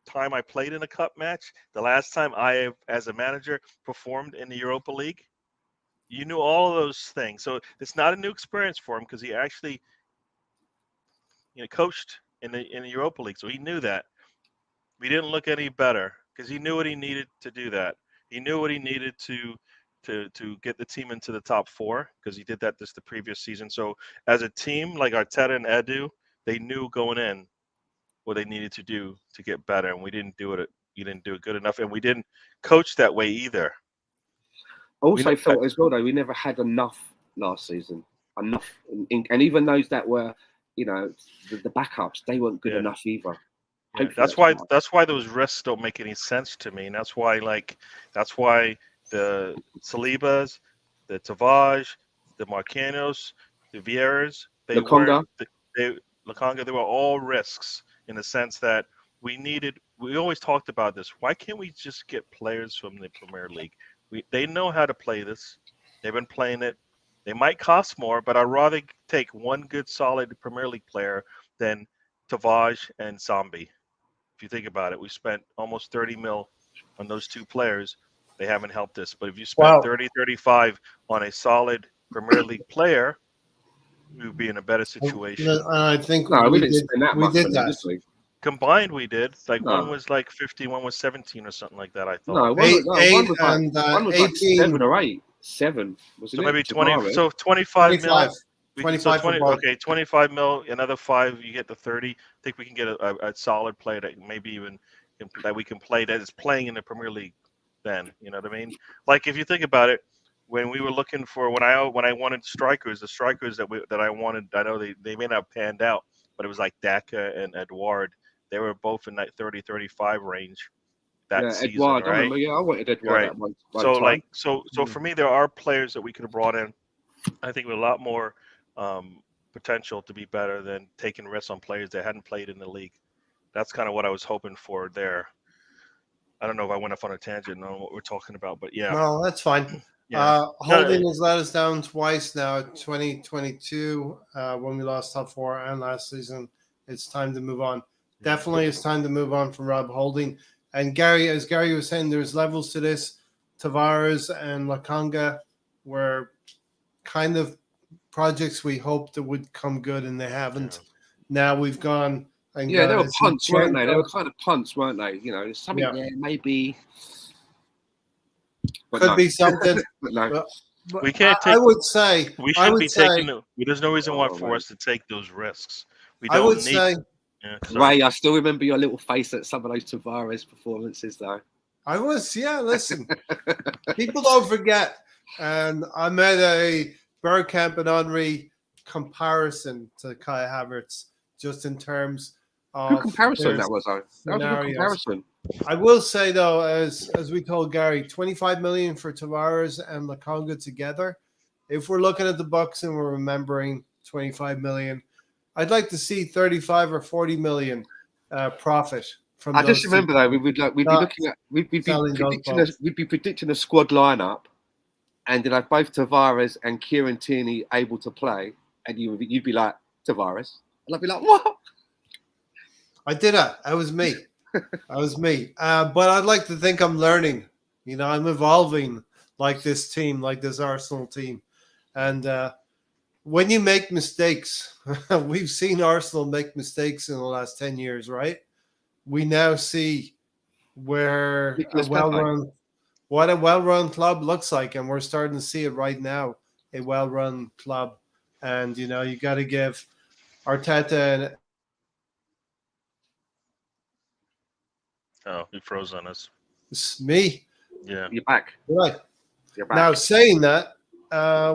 time I played in a cup match, the last time I, as a manager, performed in the Europa League. You knew all of those things. So it's not a new experience for him because he actually, coached in the Europa League. So he knew that. We didn't look any better because he knew what he needed to do that. He knew what he needed to get the team into the top 4 because he did that just the previous season. So as a team, like Arteta and Edu, they knew going in what they needed to do to get better, and we didn't do it. You didn't do it good enough, and we didn't coach that way either. I also felt as well, though, we never had enough last season. And even those that were, the backups, they weren't good enough either. Yeah, that's why those risks don't make any sense to me, and that's why the Salibas, the Tavares, the Marquinhos, the Vieiras, Lokonga, they were all risks in the sense that we always talked about this. Why can't we just get players from the Premier League? They know how to play this. They've been playing it. They might cost more, but I'd rather take one good, solid Premier League player than Tavares and Sambi. If you think about it, we spent almost 30 mil on those 2 players. They haven't helped us. But if you spend 30, 35 on a solid Premier League player, we would be in a better situation. I think we didn't spend that much. We did that. Combined, we did. One was like 50, one was 17 or something like that, I thought. No, one was like 7 or 8. 7. So maybe 20. So 25 mil. 25 25 mil, another 5, you get to 30. I think we can get a solid player that maybe even that we can play that is playing in the Premier League then. You know what I mean? Like, if you think about it, when we were looking for when I wanted strikers, the strikers that I wanted, I know they may not have panned out, but it was like Daka and Edouard. They were both in that 30-35 range that season, Edouard, right? I remember. Yeah, I wanted Edouard Right. at one So time. so for me, there are players that we could have brought in. I think with a lot more potential to be better than taking risks on players that hadn't played in the league. That's kind of what I was hoping for there. I don't know if I went off on a tangent on what we're talking about, but yeah. No, that's fine. Yeah. Holding has let us down twice now, 2022, when we lost top four, and last season. It's time to move on. Definitely, it's time to move on from Rob Holding. And Gary, as Gary was saying, there's levels to this. Tavares and Lakanga were kind of projects we hoped that would come good, and they haven't. Now we've gone. And they were punts, weren't they? They were kind of punts, weren't they? You know, there's something there, maybe. But could be something. But no. But we can't take. I would say we should be taking. There's no reason why for us to take those risks. We don't I would need. Say, Ray, I still remember your little face at some of those Tavares performances, though. I was, listen, people don't forget. And I made a Bergkamp and Henry comparison to Kai Havertz, just in terms of good comparison that was, though. That was a good comparison. I will say though, as we told Gary, 25 million for Tavares and Lakanga together. If we're looking at the Bucks and we're remembering 25 million, I'd like to see 35 or 40 million profit from. I just remember though, we'd be predicting a squad lineup, and then have both Tavares and Kieran Tierney able to play, and you'd be like Tavares, and I'd be like, what? I did that. That was me. That was me. But I'd like to think I'm learning. You know, I'm evolving like this team, like this Arsenal team. And when you make mistakes, we've seen Arsenal make mistakes in the last 10 years, right? We now see where what a well-run club looks like, and we're starting to see it right now, a well-run club. And, you know, you got to give Arteta Oh, he froze on us. It's me. Yeah. You're back. Right. You're back. Now, saying that,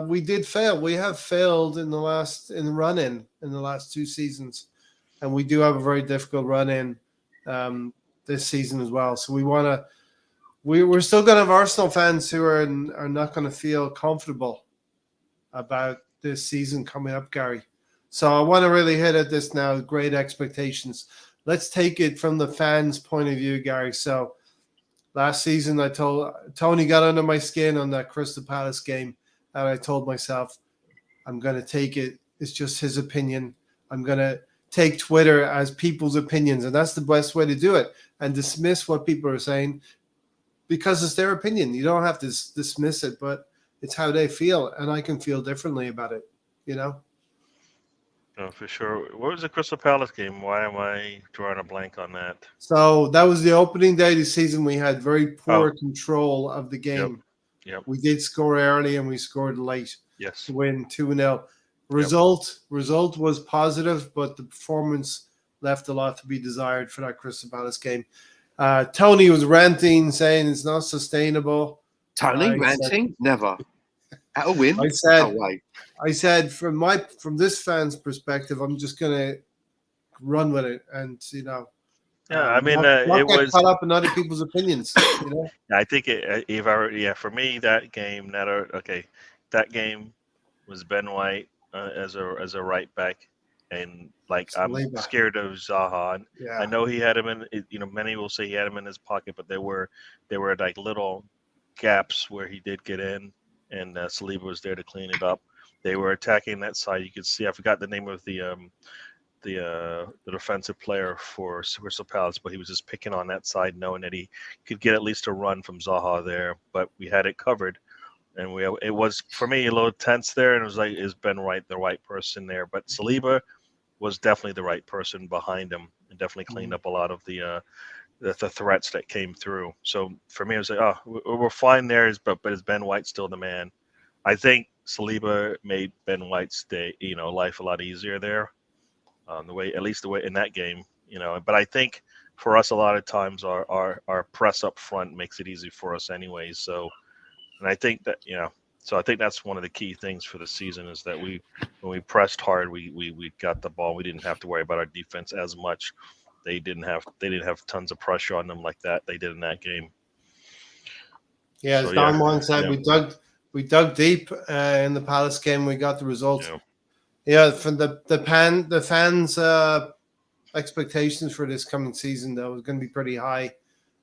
we did fail. We have failed in the last two seasons, and we do have a very difficult run-in this season as well. So we're still going to have Arsenal fans who are not going to feel comfortable about this season coming up, Gary. So I want to really hit at this now. Great expectations. Let's take it from the fans' point of view, Gary. So last season, I told Tony got under my skin on that Crystal Palace game, and I told myself, I'm going to take it. It's just his opinion. I'm going to take Twitter as people's opinions, and that's the best way to do it, and dismiss what people are saying because it's their opinion. You don't have to dismiss it, but it's how they feel, and I can feel differently about it, you know? No, for sure. What was the Crystal Palace game? Why am I drawing a blank on that? So that was the opening day of the season. We had very poor control of the game. Yep. We did score early and we scored late. Yes. To win 2-0. Result was positive, but the performance left a lot to be desired for that Crystal Palace game. Tony was ranting, saying it's not sustainable. Tony ranting? Never. At a win? I said from this fan's perspective, I'm just gonna run with it, and you know. Yeah, I mean, it was caught up in other people's opinions. You know? I think for me that game that game was Ben White as a right back, and like I'm scared of Zaha. Yeah. I know he had him in. You know, many will say he had him in his pocket, but there were like little gaps where he did get in. And Saliba was there to clean it up. They were attacking that side. You could see. I forgot the name of the defensive player for Crystal Palace, but he was just picking on that side, knowing that he could get at least a run from Zaha there. But we had it covered, and it was for me a little tense there. And it was like, is Ben White the right person there? But Saliba was definitely the right person behind him, and definitely cleaned up a lot of the threats that came through. So for me, it was like, we're fine there, but is Ben White still the man? I think Saliba made Ben White's life a lot easier there. At least the way in that game, you know. But I think for us, a lot of times our press up front makes it easy for us anyway. So, and I think that So I think that's one of the key things for the season is that when we pressed hard, we got the ball. We didn't have to worry about our defense as much. They didn't have tons of pressure on them like that they did in that game. Yeah, as Don once said, we dug deep in the Palace game. We got the result. Yeah, from the fans' expectations for this coming season, though, is going to be pretty high,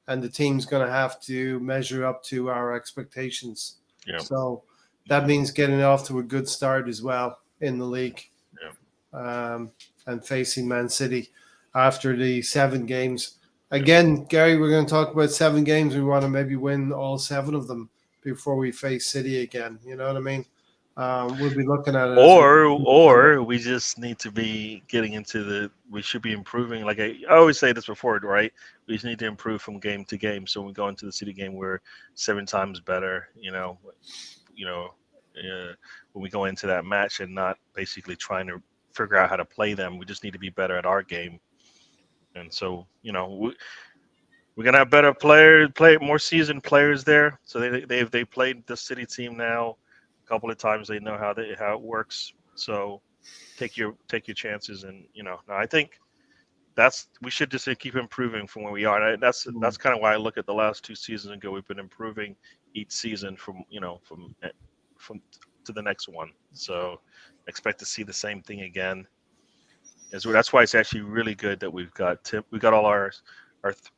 and the team's going to have to measure up to our expectations. Yeah. So that means getting off to a good start as well in the league. Yeah. And facing Man City after the 7 games. Again, Gary, we're going to talk about 7 games. We want to maybe win all 7 of them before we face City again. You know what I mean? We'll be looking at it. Or we just need to be getting into we should be improving. Like I always say this before, right? We just need to improve from game to game. So when we go into the City game, we're 7 times better, when we go into that match and not basically trying to figure out how to play them. We just need to be better at our game. And so, we're gonna have better more seasoned players there. So they've played the City team now a couple of times. They know how it works. So take your chances, and I think we should just keep improving from where we are. And that's kind of why I look at the last 2 seasons and go, we've been improving each season from to the next one. So expect to see the same thing again. That's why it's actually really good that we've got all our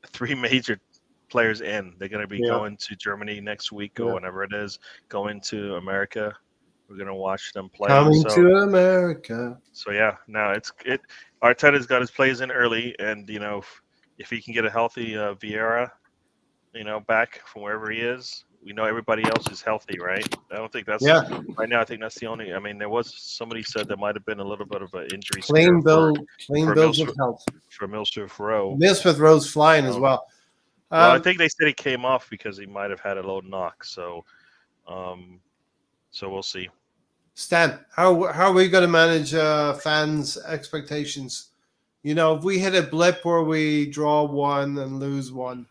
3 major players in. They're going to be going to Germany next week or whenever it is, going to America. We're going to watch them play. Coming to America. So now Arteta's got his plays in early, and if he can get a healthy Vieira, back from wherever he is. We know everybody else is healthy, right? I don't think that's right now. I think that's the only. I mean, there was somebody said there might have been a little bit of an injury. Clean bills of health for Milsmith Rowe. Milsmith Rowe's flying as well. Well, I think they said he came off because he might have had a low knock. So we'll see. Stan, how are we going to manage fans' expectations? If we hit a blip where we draw 1 and lose 1.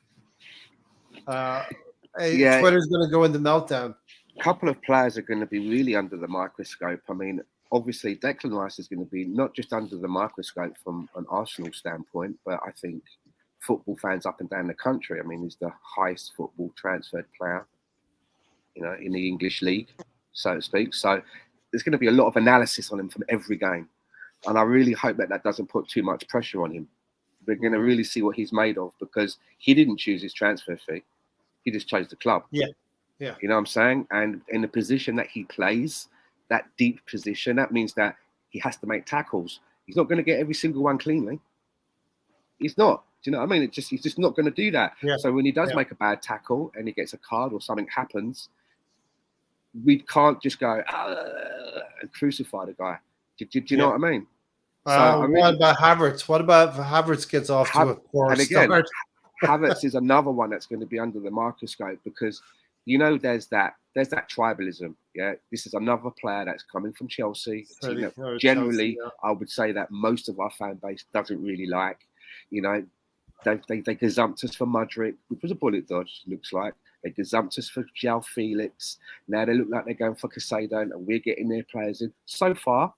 Twitter's going to go into meltdown. A couple of players are going to be really under the microscope. I mean, obviously, Declan Rice is going to be not just under the microscope from an Arsenal standpoint, but I think football fans up and down the country. I mean, he's the highest football transferred player, in the English league, so to speak. So there's going to be a lot of analysis on him from every game. And I really hope that doesn't put too much pressure on him. We're going to really see what he's made of, because he didn't choose his transfer fee. He just chose the club. Yeah. You know what I'm saying? And in the position that he plays, that deep position, that means that he has to make tackles. He's not going to get every single one cleanly. He's not. Do you know what I mean? He's just not going to do that. Yeah. So when he does make a bad tackle and he gets a card or something happens, we can't just go and crucify the guy. Do you know what I mean? What about Havertz? What about if Havertz gets off to a poor start? Havertz is another one that's going to be under the microscope, because there's that tribalism. Yeah, this is another player that's coming from Chelsea. Generally, I would say that most of our fan base doesn't really like. They gazumped us for Mudryk, which was a bullet dodge. Looks like they gazumped us for João Felix. Now they look like they're going for Casado, and we're getting their players in. So far,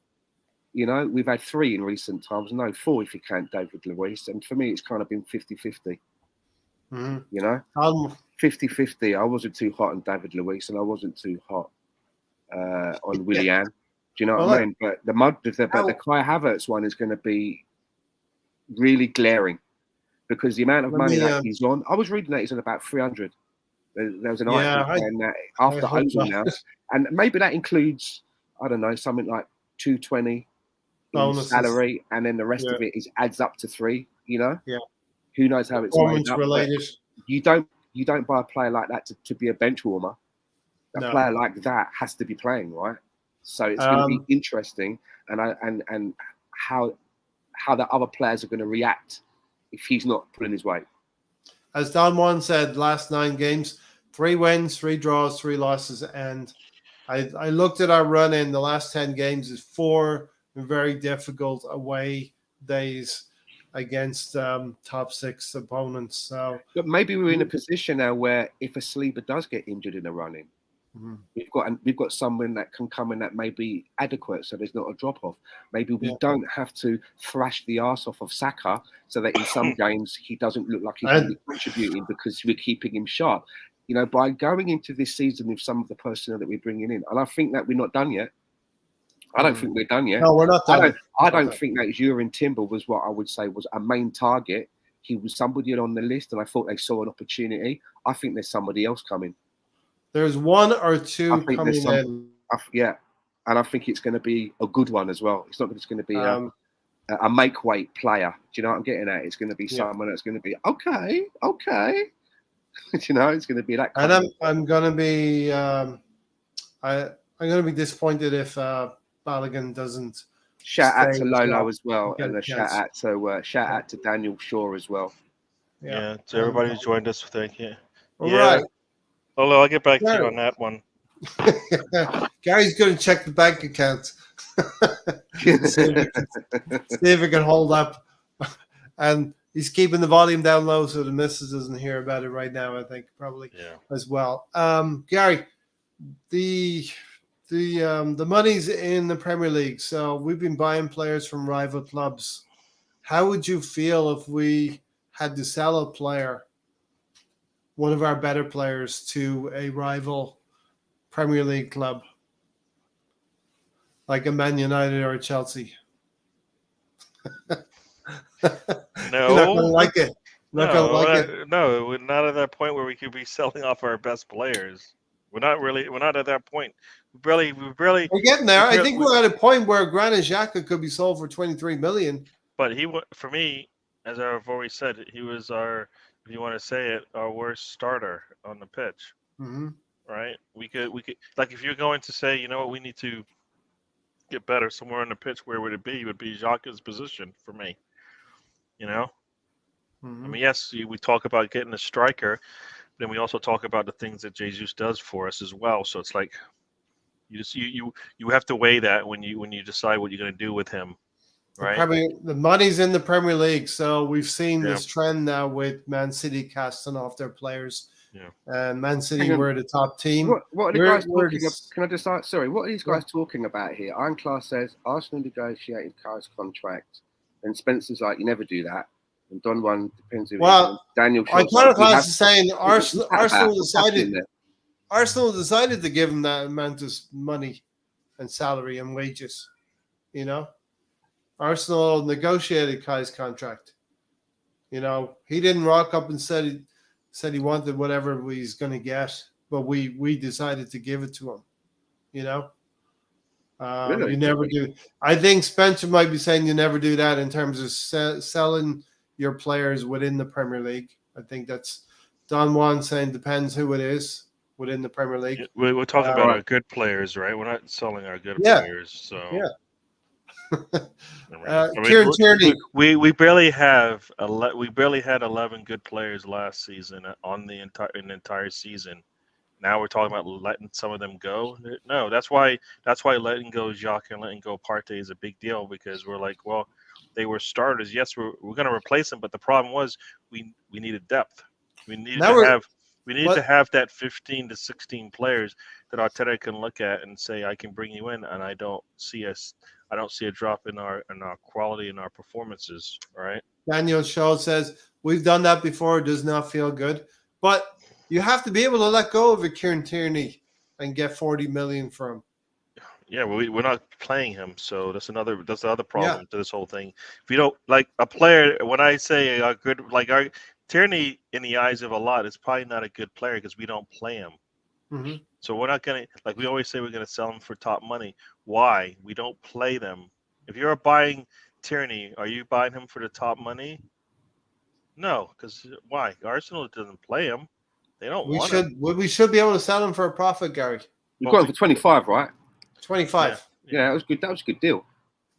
we've had 3 in recent times. No, 4 if you count David Luiz. And for me, it's kind of been 50-50. 50-50. I wasn't too hot on David Luiz, and I wasn't too hot on Willian. Do you know what I mean? But the Kai Havertz one is going to be really glaring, because the amount of money that he's on. I was reading that he's on about 300. There was an article saying that after Ozil now, and maybe that includes, I don't know, something like 220 in salary, and then the rest of it adds up to 3. Who knows how it's made up? Related. You don't buy a player like that to be a bench warmer. A player like that has to be playing, right? So it's going to be interesting, and how the other players are going to react if he's not pulling his weight. As Don Juan said, last 9 games, 3 wins, 3 draws, 3 losses, and I looked at our run in the last 10 games is 4 very difficult away days against top 6 opponents. So, but maybe we're in a position now where if a Saliba does get injured in the running, We've got someone that can come in that may be adequate, so there's not a drop off. Maybe we don't have to thrash the arse off of Saka, so that in some games he doesn't look like he's really contributing because we're keeping him sharp. You know, by going into this season with some of the personnel that we're bringing in, and I think that we're not done yet. I don't think we're done yet. No, we're not done. I don't think that Jurgen Timber was what I would say was a main target. He was somebody on the list, and I thought they saw an opportunity. I think there's somebody else coming. There's one or two coming in. And I think it's going to be a good one as well. It's not just going to be a make-weight player. Do you know what I'm getting at? It's going to be someone that's going to be, okay. Do you know, it's going to be that kind of. I'm going to be I'm going to be disappointed if Balogun doesn't. Shout out to Lolo as well, and shout out to Daniel Shaw as well. Yeah, to everybody who joined us, thank you. All right. Lolo, I'll get back to you on that one. Gary's going to check the bank account. see if it can hold up. And he's keeping the volume down low so the missus doesn't hear about it right now, I think, probably as well. Gary, the money's in the Premier League. So we've been buying players from rival clubs. How would you feel if we had to sell a player, one of our better players, to a rival Premier League club like a Man United or a Chelsea? No, You're not gonna like it. No, we're not at that point where we could be selling off our best players. We're not at that point. We're getting there. I think we're at a point where Granit Xhaka could be sold for 23 million. But for me, as I've always said, he was our, if you want to say it, our worst starter on the pitch. Mm-hmm. Right? We could like, if you're going to say, you know what, we need to get better somewhere on the pitch, where would it be? It would be Xhaka's position for me. You know? Mm-hmm. I mean, yes, we talk about getting a striker, then we also talk about the things that Jesus does for us as well. So it's like you have to weigh that when you decide what you're going to do with him, right? The money's in the Premier League, so we've seen this trend now with Man City casting off their players. Yeah, and Man City were the top team. What are the guys talking about? Can I just start? Sorry, what are these guys talking about here? Ironclaw says Arsenal negotiated Kai's contract, and Spencer's like, you never do that. And Don Juan depends who. Well, Daniel Ironclaw is saying Arsenal decided to give him that amount of money and salary and wages. You know, Arsenal negotiated Kai's contract. You know, he didn't rock up and said he wanted whatever he's going to get, but we decided to give it to him. You know, really? You never do. I think Spencer might be saying you never do that in terms of selling your players within the Premier League. I think that's Don Juan saying depends who it is within the Premier League. We're talking about our good players, right? We're not selling our good players. So Kieran Tierney. We barely had 11 good players last season on the entire season. Now we're talking about letting some of them go. No, that's why letting go Xhaka and letting go Partey is a big deal, because we're like, well, they were starters. Yes, we're going to replace them, but the problem was we needed depth. We needed to have that 15 to 16 players that Arteta can look at and say, I can bring you in, and I don't see a drop in our quality and our performances. All right. Daniel Shaw says we've done that before. It does not feel good, but you have to be able to let go of a Kieran Tierney and get 40 million for him. Yeah, we're not playing him, so that's the other problem to this whole thing. If you don't like a player, when I say a good, like our Tierney in the eyes of a lot is probably not a good player because we don't play him. Mm-hmm. So we're not gonna, like we always say, we're gonna sell him for top money. Why? We don't play them. If you're buying Tierney, are you buying him for the top money? No, because why? Arsenal doesn't play him. They don't want him. We should be able to sell him for a profit, Gary. You got him for 25, right? 25. Yeah, that was good. That was a good deal.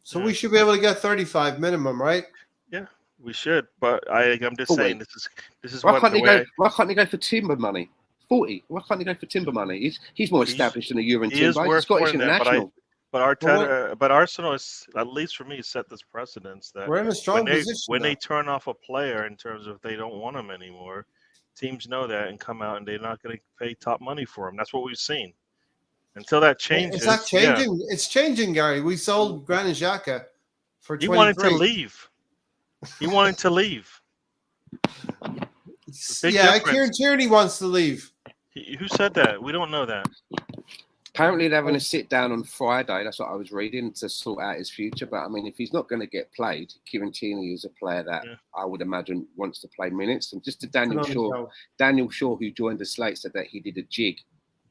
So we should be able to get 35 minimum, right? Yeah, we should. But I'm just saying this is why can't they go for Timber money? 40. Why can't they go for Timber money? He's more established than a Jurgen Timber. He's Scottish international. But Arsenal is, at least for me, set this precedence that we're in a strong position when they turn off a player in terms of they don't want him anymore. Teams know that and come out and they're not going to pay top money for him. That's what we've seen. Until that changes. It's not changing. Yeah. It's changing, Gary. We sold Granit Xhaka for 23. He wanted to leave. He wanted to leave. Yeah, Kieran Tierney wants to leave. Who said that? We don't know that. Apparently, they're having a sit down on Friday. That's what I was reading, to sort out his future. But I mean, if he's not going to get played, Kieran Tierney is a player that I would imagine wants to play minutes. And just to Daniel Shaw, who joined the slate, said that he did a jig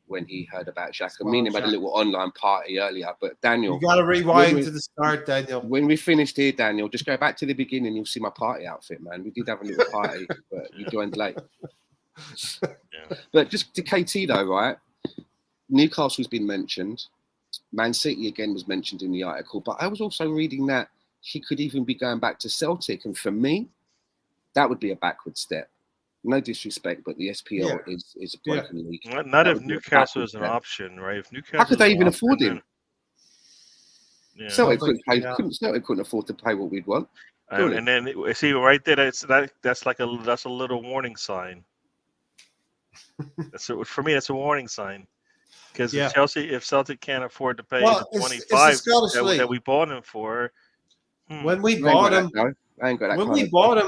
when he heard about Xhaka. Me and him had a little online party earlier. But Daniel, you got to rewind to the start, Daniel. When we finished here, Daniel, just go back to the beginning. You'll see my party outfit, man. We did have a little party, but you joined late. But just to KT though, right? Newcastle's been mentioned. Man City again was mentioned in the article, but I was also reading that he could even be going back to Celtic, and for me, that would be a backward step. No disrespect, but the SPL is a broken league. Not if Newcastle is an option, right? If Newcastle, how could they even afford him? Yeah. Celtic couldn't afford to pay what we'd want. And then see right there, that's a little warning sign. For me, that's a warning sign. Because if Celtic can't afford to pay the 25 that we bought him for, when we bought him,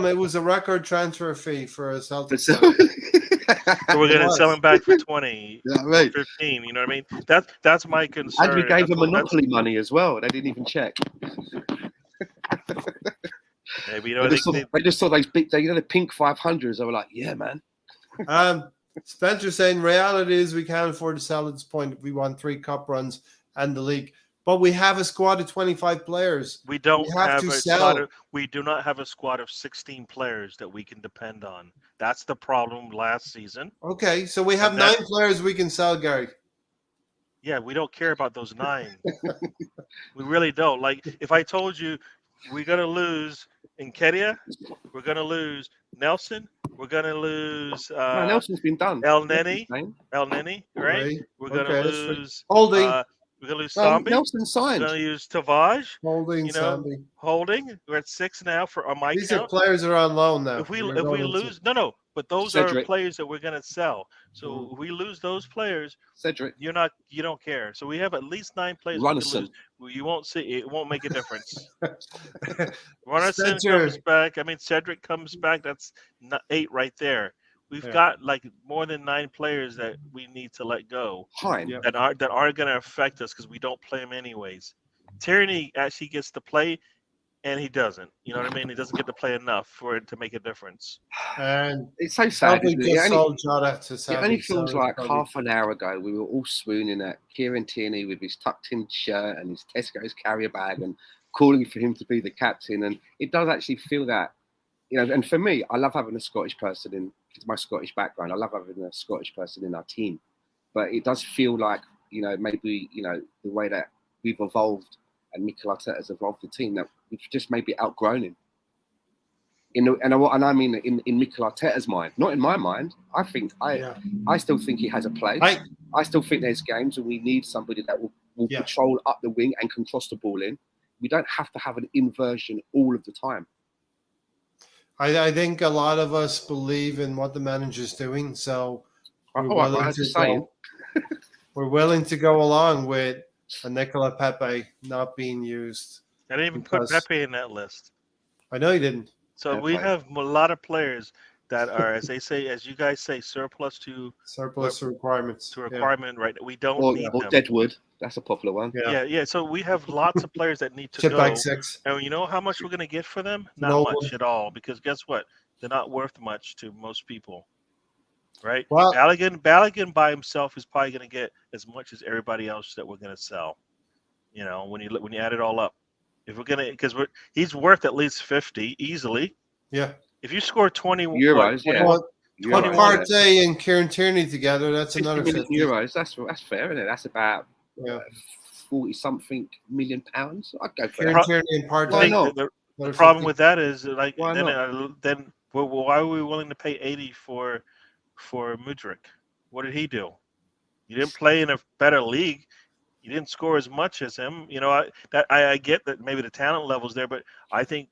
it was a record transfer fee for a Celtic. So we're going to sell him back for 20, 15. You know what I mean? That's my concern. And we gave them monopoly money as well. They didn't even check. Maybe they just saw those big, the pink 500s. They were like, yeah, man. Spencer saying reality is we can't afford to sell at this point if we want 3 cup runs and the league. But we have a squad of 25 players. We do not have a squad of 16 players that we can depend on. That's the problem last season. Okay, so we have 9 players we can sell, Gary. Yeah, we don't care about those 9. We really don't. Like, if I told you we're going to lose Nketiah, we're going to lose Nelson, we're going to lose Nelson's been done. El Neni, right? We're going to lose Holding. We're going to lose Sambi. Nelson signed. We're going to use Tavage. Sambi. Holding. We're at 6 now for my These count. are players are on loan now. If we lose, but those are players that we're going to sell. So if we lose those players, Cedric, you don't care. So we have at least 9 players. You won't see it. Won't make a difference. Runnison comes back. I mean, Cedric comes back. That's 8 right there. We've got like more than 9 players that we need to let go. That aren't going to affect us because we don't play them anyways. Tierney actually gets to play, and he doesn't. You know what I mean? He doesn't get to play enough for it to make a difference. And it's so sad. It only feels like half an hour ago we were all swooning at Kieran Tierney with his tucked-in shirt and his Tesco's carrier bag and calling for him to be the captain. And it does actually feel that, and for me, I love having a Scottish person in my Scottish background. I love having a Scottish person in our team. But it does feel like, maybe, the way that we've evolved and Mikel Arteta has evolved the team, that we've just maybe outgrown him. And I mean in Mikel Arteta's mind, not in my mind. I still think he has a place. I still think there's games and we need somebody that will patrol up the wing and can cross the ball in. We don't have to have an inversion all of the time. I think a lot of us believe in what the manager's doing, so we're willing to go along with a Nicola Pepe not being used. I didn't even put Pepe in that list. I know you didn't. So we have a lot of players that are, as you guys say, surplus requirements. Right? We don't need them. Deadwood. That's a popular one. Yeah. So we have lots of players that need to Chip go. back 6. And you know how much we're going to get for them? Not much at all. Because guess what? They're not worth much to most people. Right? Well, Balogun by himself is probably going to get as much as everybody else that we're going to sell. When you add it all up, if we're going to, because he's worth at least 50 easily. Yeah. If you score 20 euros, 20 Partey and Kieran Tierney together, that's another 50 euros. That's fair, isn't it? That's about 40-something million pounds. I'd go for Kieran Tierney and Partey. Why not? The problem with that is then why are we willing to pay 80 for Mudryk? What did he do? You didn't play in a better league. You didn't score as much as him. I get that maybe the talent level's there, but I think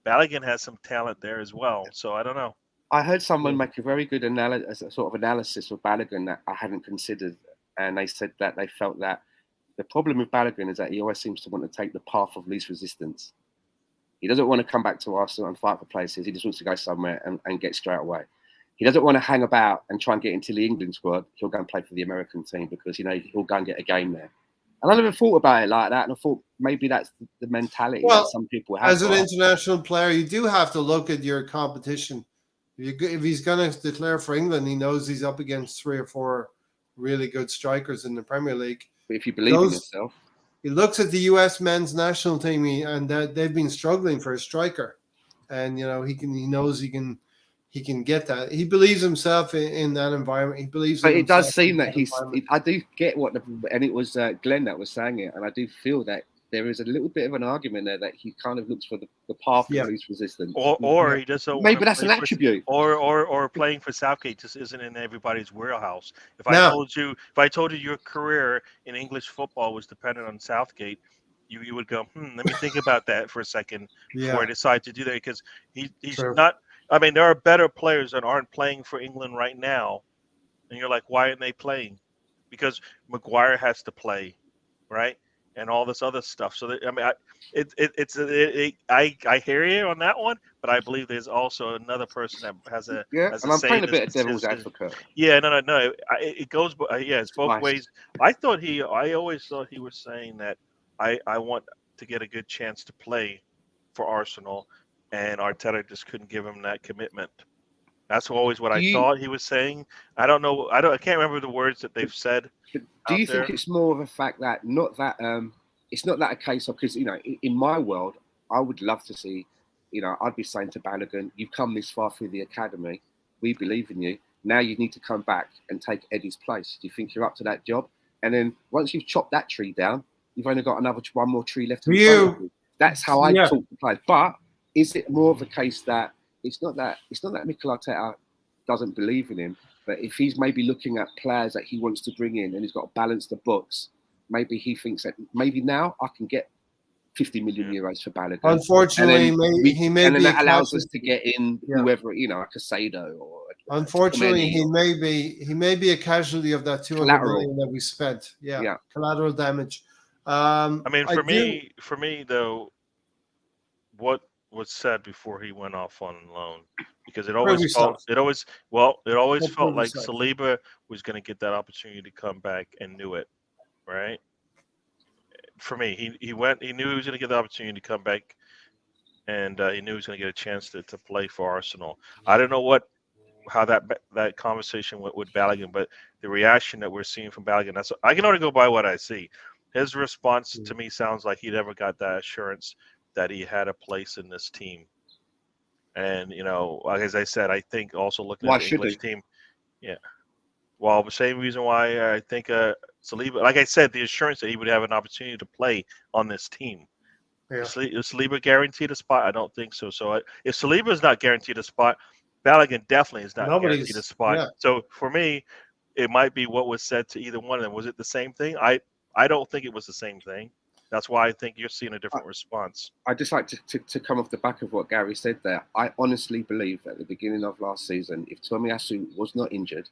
Balogun has some talent there as well. So I don't know. I heard someone make a very good analysis of Balogun that I hadn't considered. and they said that they felt that the problem with Balogun is that he always seems to want to take the path of least resistance. He doesn't want to come back to Arsenal and fight for places. He just wants to go somewhere and get straight away. He doesn't want to hang about and try and get into the England squad. He'll go and play for the American team because, he'll go and get a game there. And I never thought about it like that. And I thought maybe that's the mentality that some people have. As an international player, you do have to look at your competition. If he's going to declare for England, he knows he's up against 3 or 4 really good strikers in the Premier League. But if you believe in yourself. He looks at the US men's national team, and they've been struggling for a striker, and he knows he can get that. He believes himself in that environment. He believes. But it does seem that I do get and it was Glenn that was saying it, and I do feel that there is a little bit of an argument there that he kind of looks for the path of least resistance. Or he doesn't. Maybe that's an attribute. Or playing for Southgate just isn't in everybody's wheelhouse. If I told you your career in English football was dependent on Southgate, you would go, let me think about that for a second before I decide to do that, because he's not. I mean, there are better players that aren't playing for England right now, and you're like, why aren't they playing? Because Maguire has to play, right? And all this other stuff. So I hear you on that one, but I believe there's also another person that has a and I'm playing a bit of devil's advocate. Yeah, no. It goes, it's both ways. I always thought he was saying that I want to get a good chance to play for Arsenal, and Arteta just couldn't give him that commitment. That's always what I thought he was saying. I don't know. I can't remember the words that they've said. Do you think it's more of a fact that it's not that a case of, because in my world I would love to see, I'd be saying to Balogun, you've come this far through the academy, we believe in you. Now you need to come back and take Eddie's place. Do you think you're up to that job? And then once you've chopped that tree down, you've only got one more tree left. That's how I talk to players. But is it more of a case that it's not that Mikel Arteta doesn't believe in him, but if he's maybe looking at players that he wants to bring in and he's got to balance the books, maybe he thinks that maybe now I can get 50 million euros for Balogun. Unfortunately, that allows us to get in whoever, a Casado or. Unfortunately, he may be a casualty of that 200 million that we spent. Yeah. Collateral damage. I mean, for me though, what was said before he went off on loan, because it always felt like Saliba was going to get that opportunity to come back and knew it, right? For me, he knew he was going to get the opportunity to come back, and he knew he was going to get a chance to play for Arsenal. I don't know how that conversation went with Balogun, but the reaction that we're seeing from Balogun, I can only go by what I see. His response to me sounds like he never got that assurance that he had a place in this team. And, like as I said, I think also looking at the English team, well, the same reason why I think Saliba, like I said, the assurance that he would have an opportunity to play on this team. Yeah. Is Saliba guaranteed a spot? I don't think so. So if Saliba is not guaranteed a spot, Balogun definitely is not guaranteed a spot. Yeah. So for me, it might be what was said to either one of them. Was it the same thing? I don't think it was the same thing. That's why I think you're seeing a different response. I'd just like to come off the back of what Gary said there. I honestly believe that at the beginning of last season, if Tomiyasu was not injured,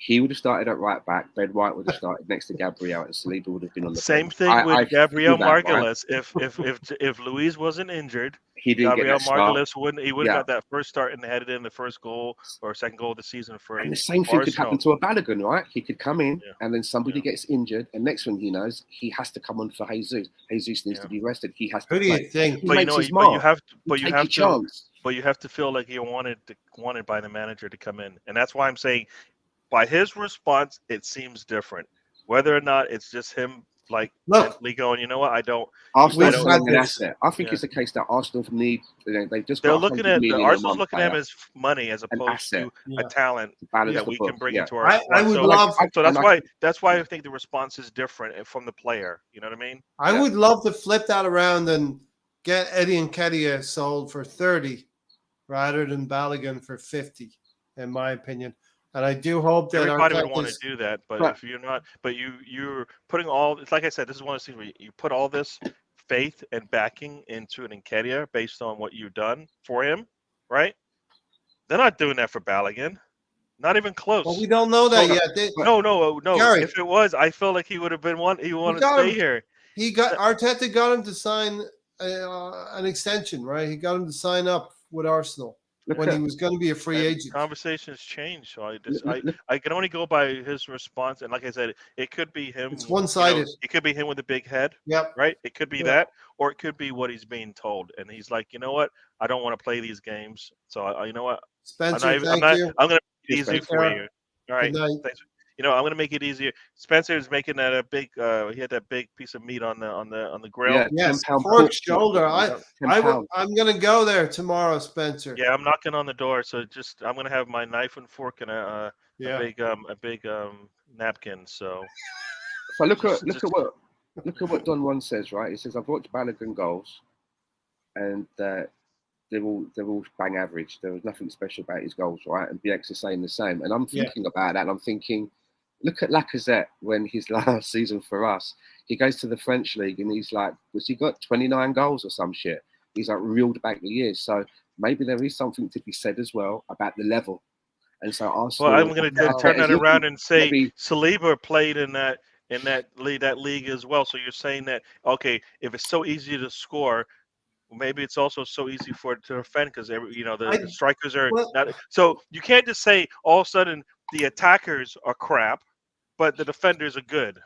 he would have started at right back. Ben White would have started next to Gabriel, and Saliba would have been on the same bench. Thing with Gabriel Margulis. Right? If Luis wasn't injured, Gabriel Margulis wouldn't. He would have got that first start and headed in the first goal or second goal of the season for. And the same thing could happen to a Balogun, right? He could come in and then somebody gets injured, and next one he knows he has to come on for Jesus. Jesus needs to be rested. He has to. Who do you think? But you have to feel like you're wanted by the manager to come in, and that's why I'm saying. By his response, it seems different. Whether or not it's just him, mentally going, you know what, I don't. Arsenal's an asset. I think it's a case that Arsenal need. They're looking at Arsenal's looking at him as money as opposed to a talent that we can bring into our. I would love. So that's why I think the response is different from the player. You know what I mean? I would love to flip that around and get Eddie Nketiah sold for 30, rather than Balogun for 50, in my opinion. And I do hope that everybody would want to do that, but if you're not, but you're putting all. It's like I said, this is one of those things where you put all this faith and backing into an Nketiah based on what you've done for him, right? They're not doing that for Balogun. Not even close. Well, we don't know that yet. No. Gary, If it was, I feel like he would have been one. He wanted to got stay him. here. Arteta got him to sign an extension, right? He got him to sign up with Arsenal when he was going to be a free agent. Conversations change, so I can only go by his response. And like I said, it could be him. It's one-sided. It could be him with a big head. Yep. Right. It could be that, or it could be what he's being told, and he's like, you know what? I don't want to play these games, so you know what? Spencer, I'm going to make it easy for you. All right. Thanks. I'm going to make it easier. Spencer is making that a big. He had that big piece of meat on the grill. Yeah, yes, 10-pound pork shoulder. £10. I'm going to go there tomorrow, Spencer. Yeah, I'm knocking on the door. So I'm going to have my knife and fork and a big napkin. So look at what Don Juan says. Right, he says I've watched Balogun goals, and they're all bang average. There was nothing special about his goals, right? And BX is saying the same. And I'm thinking about that, and I'm thinking, look at Lacazette when his last season for us, he goes to the French league and he's like, he got 29 goals or some shit? He's like reeled back the years. So maybe there is something to be said as well about the level. And so Arsenal. Well, I'm going to turn that around and say Saliba played in that league as well. So you're saying that, okay, if it's so easy to score, maybe it's also so easy for it to defend because the strikers are not. So you can't just say all of a sudden the attackers are crap, but the defenders are good.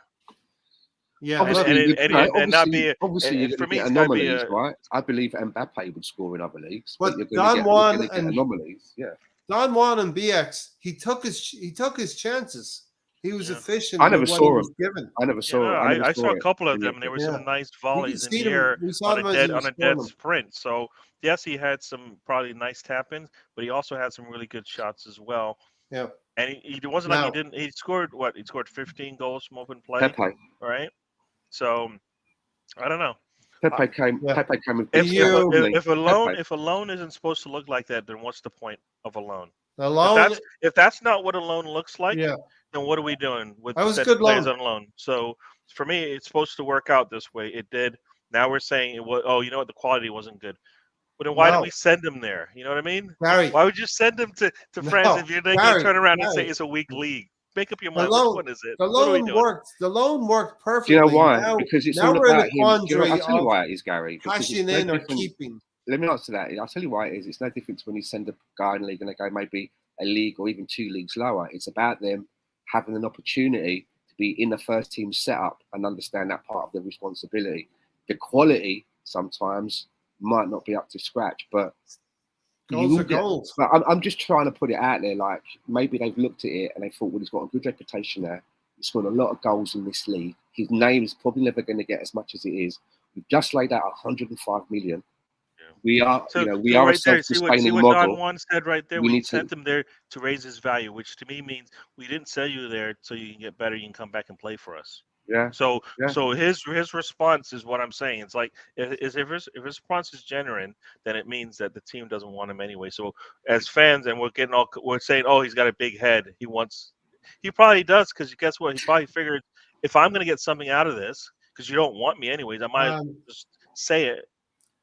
Yeah, obviously, and not be obviously for me anomalies, right? I believe Mbappe would score in other leagues, but you're Don Juan and anomalies, Don Juan and BX, he took his chances. He was efficient. I never saw him. I never saw him. I saw a couple of them. There were some nice volleys in the air on a dead sprint. So yes, he had some probably nice tap-ins, but he also had some really good shots as well. Yeah. And he wasn't like he didn't. He scored what? He scored 15 goals from open play. Pepe. Right. So I don't know. Pepe came with if a loan isn't supposed to look like that, then what's the point of a loan? If that's not what a loan looks like, then what are we doing with players on loan? So for me, it's supposed to work out this way. It did. Now we're saying it was. Oh, you know what? The quality wasn't good. But then why did we send him there? You know what I mean? Gary, why would you send him to France if you're going to turn around and say it's a weak league? Make up your mind. Which one is it? The loan worked. The loan worked perfectly. Do you know why? Because it's all about him. I'll tell you why it is, Gary. Cashing in or keeping. Let me answer that. I'll tell you why it is. It's no different when you send a guy in a league and they go maybe a league or even 2 leagues lower. It's about them having an opportunity to be in the first team setup and understand that part of the responsibility. The quality sometimes might not be up to scratch, but goals are goals. But I'm just trying to put it out there. Like maybe they've looked at it and they thought, well, he's got a good reputation there. He's scored a lot of goals in this league. His name is probably never going to get as much as it is. We've just laid out 105 million. We are, we are a self-sustaining model. Don Juan said right there. We sent him there to raise his value, which to me means we didn't sell you there so you can get better. You can come back and play for us. Yeah. So his response is what I'm saying. It's like if his response is genuine, then it means that the team doesn't want him anyway. So as fans, and we're saying, oh, he's got a big head. He probably does, because guess what? He probably figured, if I'm going to get something out of this, because you don't want me anyways, I might as well just say it,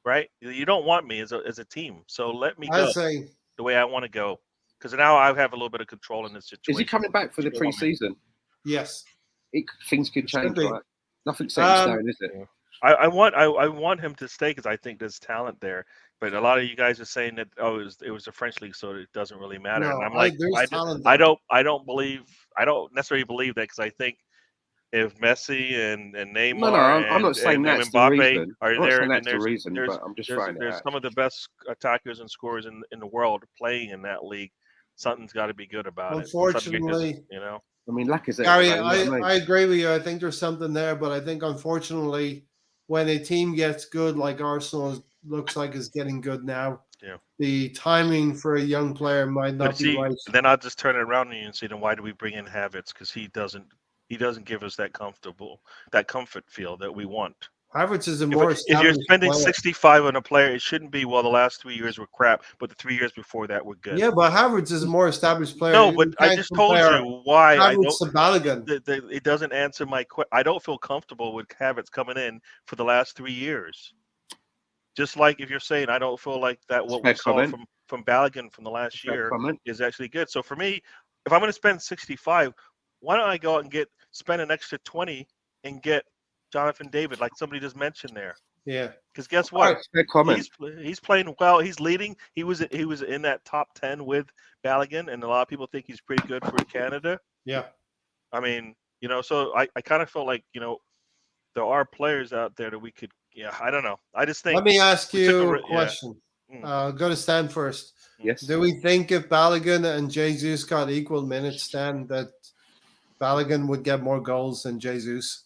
right? You don't want me as a team, so let me go the way I want to go, because now I have a little bit of control in this situation. Is he coming back for the pre-season? Yes. Things could change, right? Nothing's set in stone, is it? I want him to stay because I think there's talent there. But a lot of you guys are saying that it was a French league, so it doesn't really matter. No, and I'm like, I don't necessarily believe that, because I think if Messi and Neymar I'm not saying and that's Mbappe the reason. are there, that's the reason, but I'm just trying there's some of the best attackers and scorers in the world playing in that league. Something's got to be good about Unfortunately, it. I mean, Lacazette. Gary, I agree with you. I think there's something there, but I think unfortunately, when a team gets good, like Arsenal looks like is getting good now, the timing for a young player might not be right. Then I'll just turn it around on you and say, then why do we bring in Havertz? Because he doesn't give us that comfort feel that we want. Havertz is a more if you're spending 65 on a player, it shouldn't be, well, the last 3 years were crap, but the 3 years before that were good. Yeah, but Havertz is a more established player. No, but I just told you why it doesn't answer my question. I don't feel comfortable with Havertz coming in for the last 3 years. Just like if you're saying I don't feel like that what we saw from Balogun from the last year is actually good. So for me, if I'm going to spend 65, why don't I go out and spend an extra 20 and get Jonathan David, like somebody just mentioned there? Yeah. Because guess what? Fair comment. He's playing well. He's leading. He was in that top 10 with Balogun, and a lot of people think he's pretty good for Canada. Yeah. I mean, so I kind of felt like, there are players out there that we could, I don't know. I just think. Let me ask you a yeah. question. Go to Stan first. Yes. Do we think if Balogun and Jesus got equal minutes, Stan, that Balogun would get more goals than Jesus?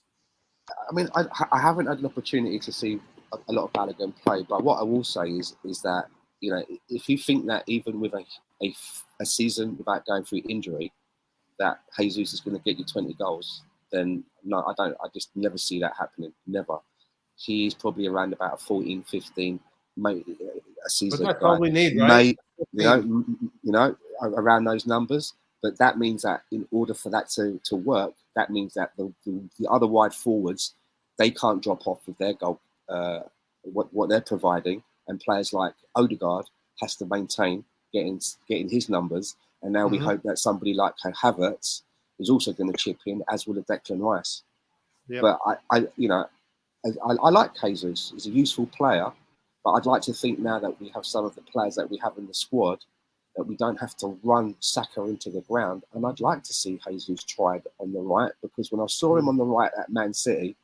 I mean, I haven't had an opportunity to see a lot of Balogun play, but what I will say is that, if you think that even with a season without going through injury, that Jesus is going to get you 20 goals, then no, I don't. I just never see that happening. Never. He's probably around about 14, 15, maybe a season. But that's all we need, right? Around those numbers. But that means that in order for that to work, that means that the other wide forwards, they can't drop off with their goal, what they're providing, and players like Odegaard has to maintain getting his numbers. And now we hope that somebody like Havertz is also going to chip in, as will Declan Rice. Yep. But I like Jesus. He's a useful player, but I'd like to think now that we have some of the players that we have in the squad, that we don't have to run Saka into the ground. And I'd like to see Jesus tried on the right, because when I saw him on the right at Man City,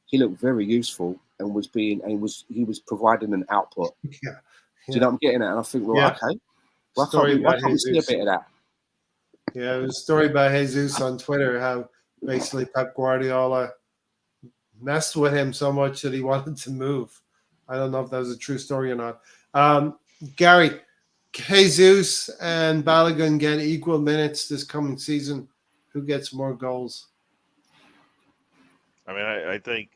he looked very useful and he was providing an output. Yeah. Do you know what I'm getting at? And I think, okay, why can't we see a bit of that? Yeah, it was a story by Jesus on Twitter, how basically Pep Guardiola messed with him so much that he wanted to move. I don't know if that was a true story or not. Gary, Jesus and Balogun get equal minutes this coming season. Who gets more goals? I mean, I think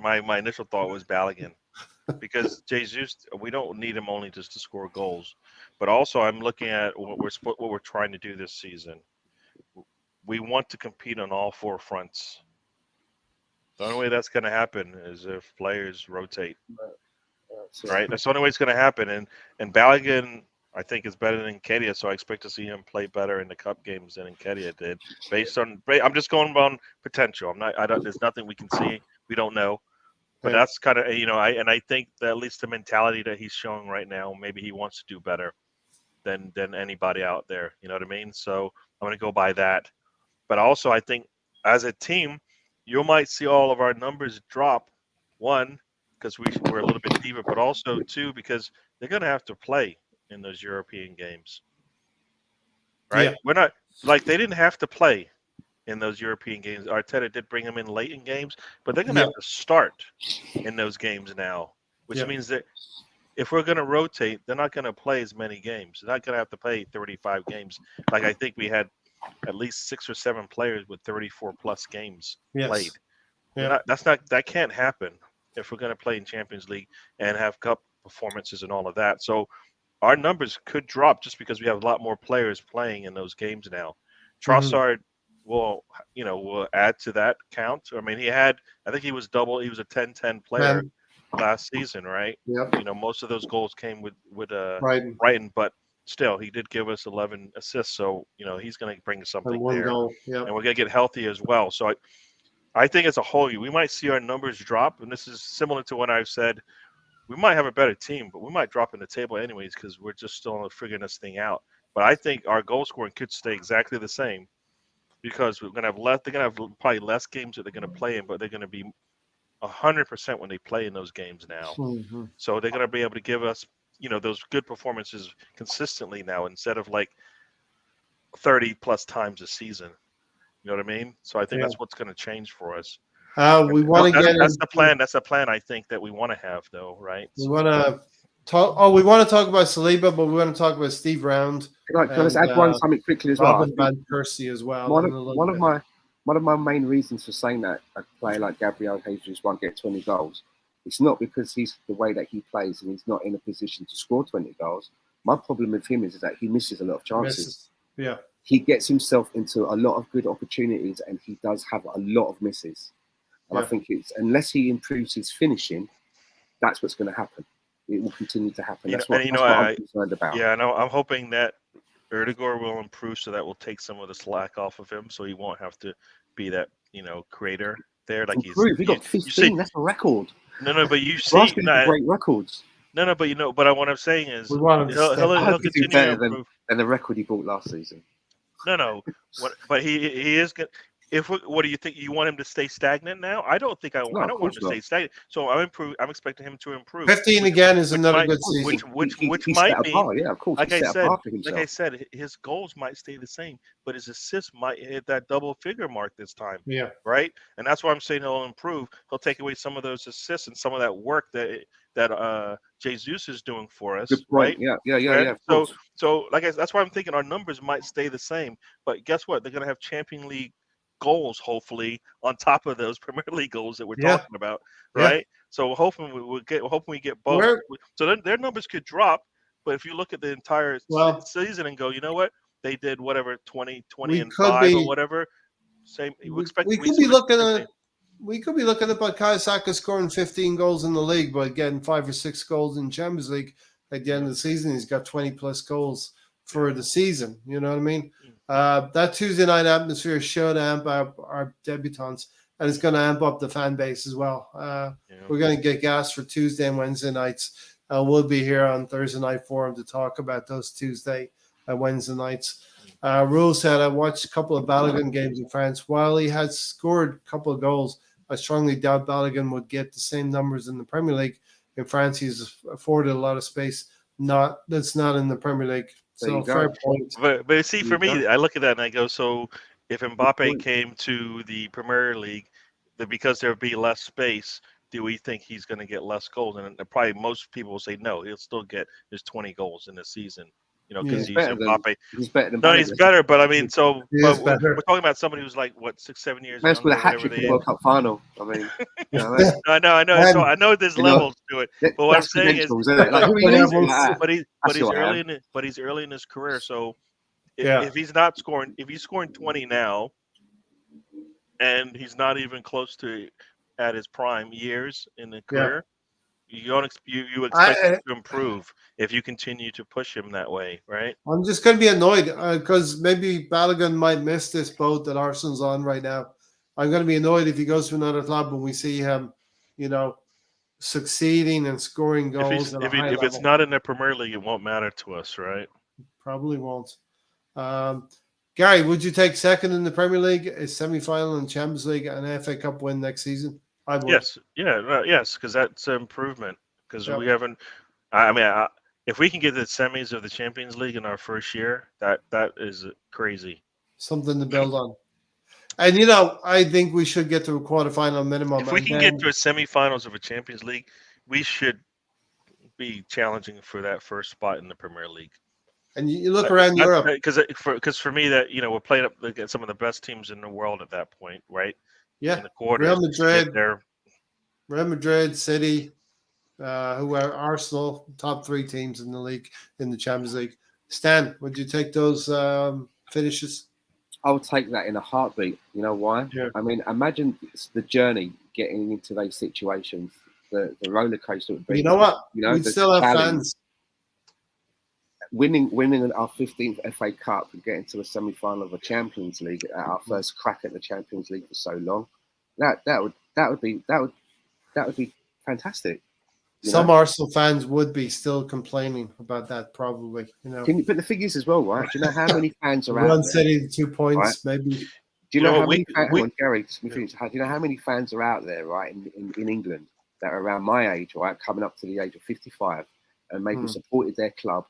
my initial thought was Balogun, because Jesus, we don't need him only just to score goals, but also I'm looking at what we're trying to do this season. We want to compete on all four fronts. The only way that's going to happen is if players rotate. Right, that's the only way it's going to happen. And Balogun, I think, is better than Nketiah, so I expect to see him play better in the cup games than Nketiah did. I'm just going on potential. There's nothing we can see. We don't know, but that's kind of I think that at least the mentality that he's showing right now, maybe he wants to do better than anybody out there. You know what I mean? So I'm going to go by that. But also, I think as a team, you might see all of our numbers drop. One, because we're a little bit deeper, but also two, because they're going to have to play in those European games, right? Yeah. We're not like they didn't have to play in those European games. Arteta did bring them in late in games, but they're going to have to start in those games now, which means that if we're going to rotate, they're not going to play as many games. They're not going to have to play 35 games. Like I think we had at least 6 or 7 players with 34 plus games played. Yeah. That can't happen if we're going to play in Champions League and have cup performances and all of that. So our numbers could drop just because we have a lot more players playing in those games now. Trossard will add to that count. I mean, I think he was a 10-10 player last season, right? Yep. Most of those goals came with Brighton, but still, he did give us 11 assists. So, he's going to bring something there. Goal. Yep. And we're going to get healthy as well. So I think as a whole, we might see our numbers drop, and this is similar to what I've said. We might have a better team, but we might drop in the table anyways because we're just still figuring this thing out. But I think our goal scoring could stay exactly the same because we're going to have less. They're going to have probably less games that they're going to play in, but they're going to be 100% when they play in those games now. Mm-hmm. So they're going to be able to give us, those good performances consistently now instead of like 30 plus times a season. You know what I mean? So I think that's what's going to change for us. We want to that's the plan. That's a plan I think that we want to have, though, right? We want to talk. Oh, we want to talk about Saliba, but we want to talk about Steve Round. Can I just add something quickly as Robin Van Persie as well. One of my main reasons for saying that a player like Gabriel Jesus won't get 20 goals, it's not because he's the way that he plays and he's not in a position to score 20 goals. My problem with him is that he misses a lot of chances. Yeah. He gets himself into a lot of good opportunities and he does have a lot of misses. And I think unless he improves his finishing, that's what's going to happen. It will continue to happen. That's what I'm concerned about. Yeah, no, I'm hoping that Erdegaard will improve, so that will take some of the slack off of him, so he won't have to be that creator there. Like Improve. He got 15. you see, That's a record. no, but you see, Asking for great records. no, but but what I'm saying is We want him to step up. he'll continue to improve. Than the record he bought last season. No, but he is good. What do you think? You want him to stay stagnant now? I don't think I don't want him to stay stagnant. So I'm expecting him to improve. 15 again is another good season. Which might mean, yeah, of course. like I said, his goals might stay the same, but his assists might hit that double figure mark this time. Yeah. Right. And that's why I'm saying he'll improve. He'll take away some of those assists and some of that work that Jesus is doing for us. Right. Yeah. So that's why I'm thinking our numbers might stay the same. But guess what? They're going to have Champions League goals, hopefully, on top of those Premier League goals that we're talking about, right? Yeah. So hoping we get both. So their numbers could drop, but if you look at the entire season and go, you know what, they did whatever 20 and 5 or whatever. Same. We could be looking at Bukayo Saka scoring 15 goals in the league, but getting 5 or 6 goals in Champions League at the end of the season. He's got 20 plus goals for the season. You know what I mean? That Tuesday night atmosphere should amp up our debutants, and it's going to amp up the fan base as well. We're going to get gas for Tuesday and Wednesday nights. We'll be here on Thursday night forum to talk about those Tuesday and Wednesday nights. Rule said I watched a couple of Balogun games in France. While he had scored a couple of goals, I strongly doubt Balogun would get the same numbers in the Premier League. In France, he's afforded a lot of space. That's not in the Premier League. So fair point. But see, for me, I look at that and I go, so if Mbappe came to the Premier League, because there would be less space, do we think he's going to get less goals? And probably most people will say no. He'll still get his 20 goals in the season. Because he's Mbappe. He's better than no, he's better. But I mean, we're talking about somebody who's like 6-7 years. That's with a hat trick in the World Cup final. I mean, I know. So I know there's levels to it. But what I'm saying is, but he's early in his career. So if he's not scoring, if he's scoring 20 now, and he's not even close to at his prime years in the career. You expect him to improve if you continue to push him that way, right? I'm just going to be annoyed because maybe Balogun might miss this boat that Arsenal's on right now. I'm going to be annoyed if he goes to another club and we see him, succeeding and scoring goals. If it's not in the Premier League, it won't matter to us, right? Probably won't. Gary, would you take second in the Premier League, a semi-final in Champions League, and an FA Cup win next season? I would. Yes, because that's an improvement. Because we haven't. I mean, if we can get the semis of the Champions League in our first year, that is crazy. Something to build on. And I think we should get to a quarterfinal minimum. If we can get to a semifinals of a Champions League, we should be challenging for that first spot in the Premier League. And you look around Europe, because for me that we're playing up against some of the best teams in the world at that point, right? Yeah, in the quarters, Real Madrid, City, who are Arsenal, top 3 teams in the league, in the Champions League. Stan, would you take those finishes? I would take that in a heartbeat. You know why? Yeah. I mean, imagine the journey getting into those situations, the roller coaster would be. You know what? We still have fans. Winning our 15th FA Cup and getting to the semi-final of a Champions League at our first crack at the Champions League for so long, that would be fantastic. Some Arsenal fans would be still complaining about that, probably. But the thing is as well, right? Do you know how many fans are out there? 1 city, 2 points, right? Maybe. Do you know how many fans? Gary, do you know how many fans are out there, right, in England that are around my age, right, coming up to the age of 55, and maybe supported their club